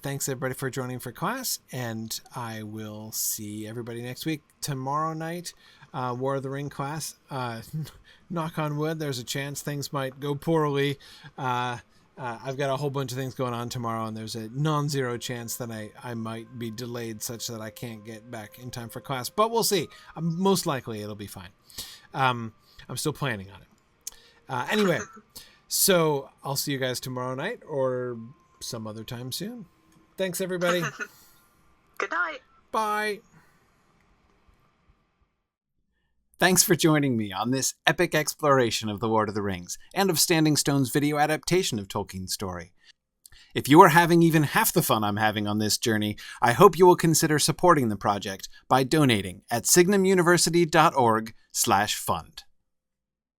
Speaker 1: thanks everybody for joining for class, and I will see everybody next week. Tomorrow night, War of the Ring class. Knock on wood, there's a chance things might go poorly. I've got a whole bunch of things going on tomorrow, and there's a non-zero chance that I might be delayed such that I can't get back in time for class. But we'll see. Most likely it'll be fine. I'm still planning on it. Anyway, so I'll see you guys tomorrow night or some other time soon. Thanks, everybody.
Speaker 3: Good night.
Speaker 1: Bye. Thanks for joining me on this epic exploration of The Lord of the Rings and of Standing Stone's video adaptation of Tolkien's story. If you are having even half the fun I'm having on this journey, I hope you will consider supporting the project by donating at signumuniversity.org/fund.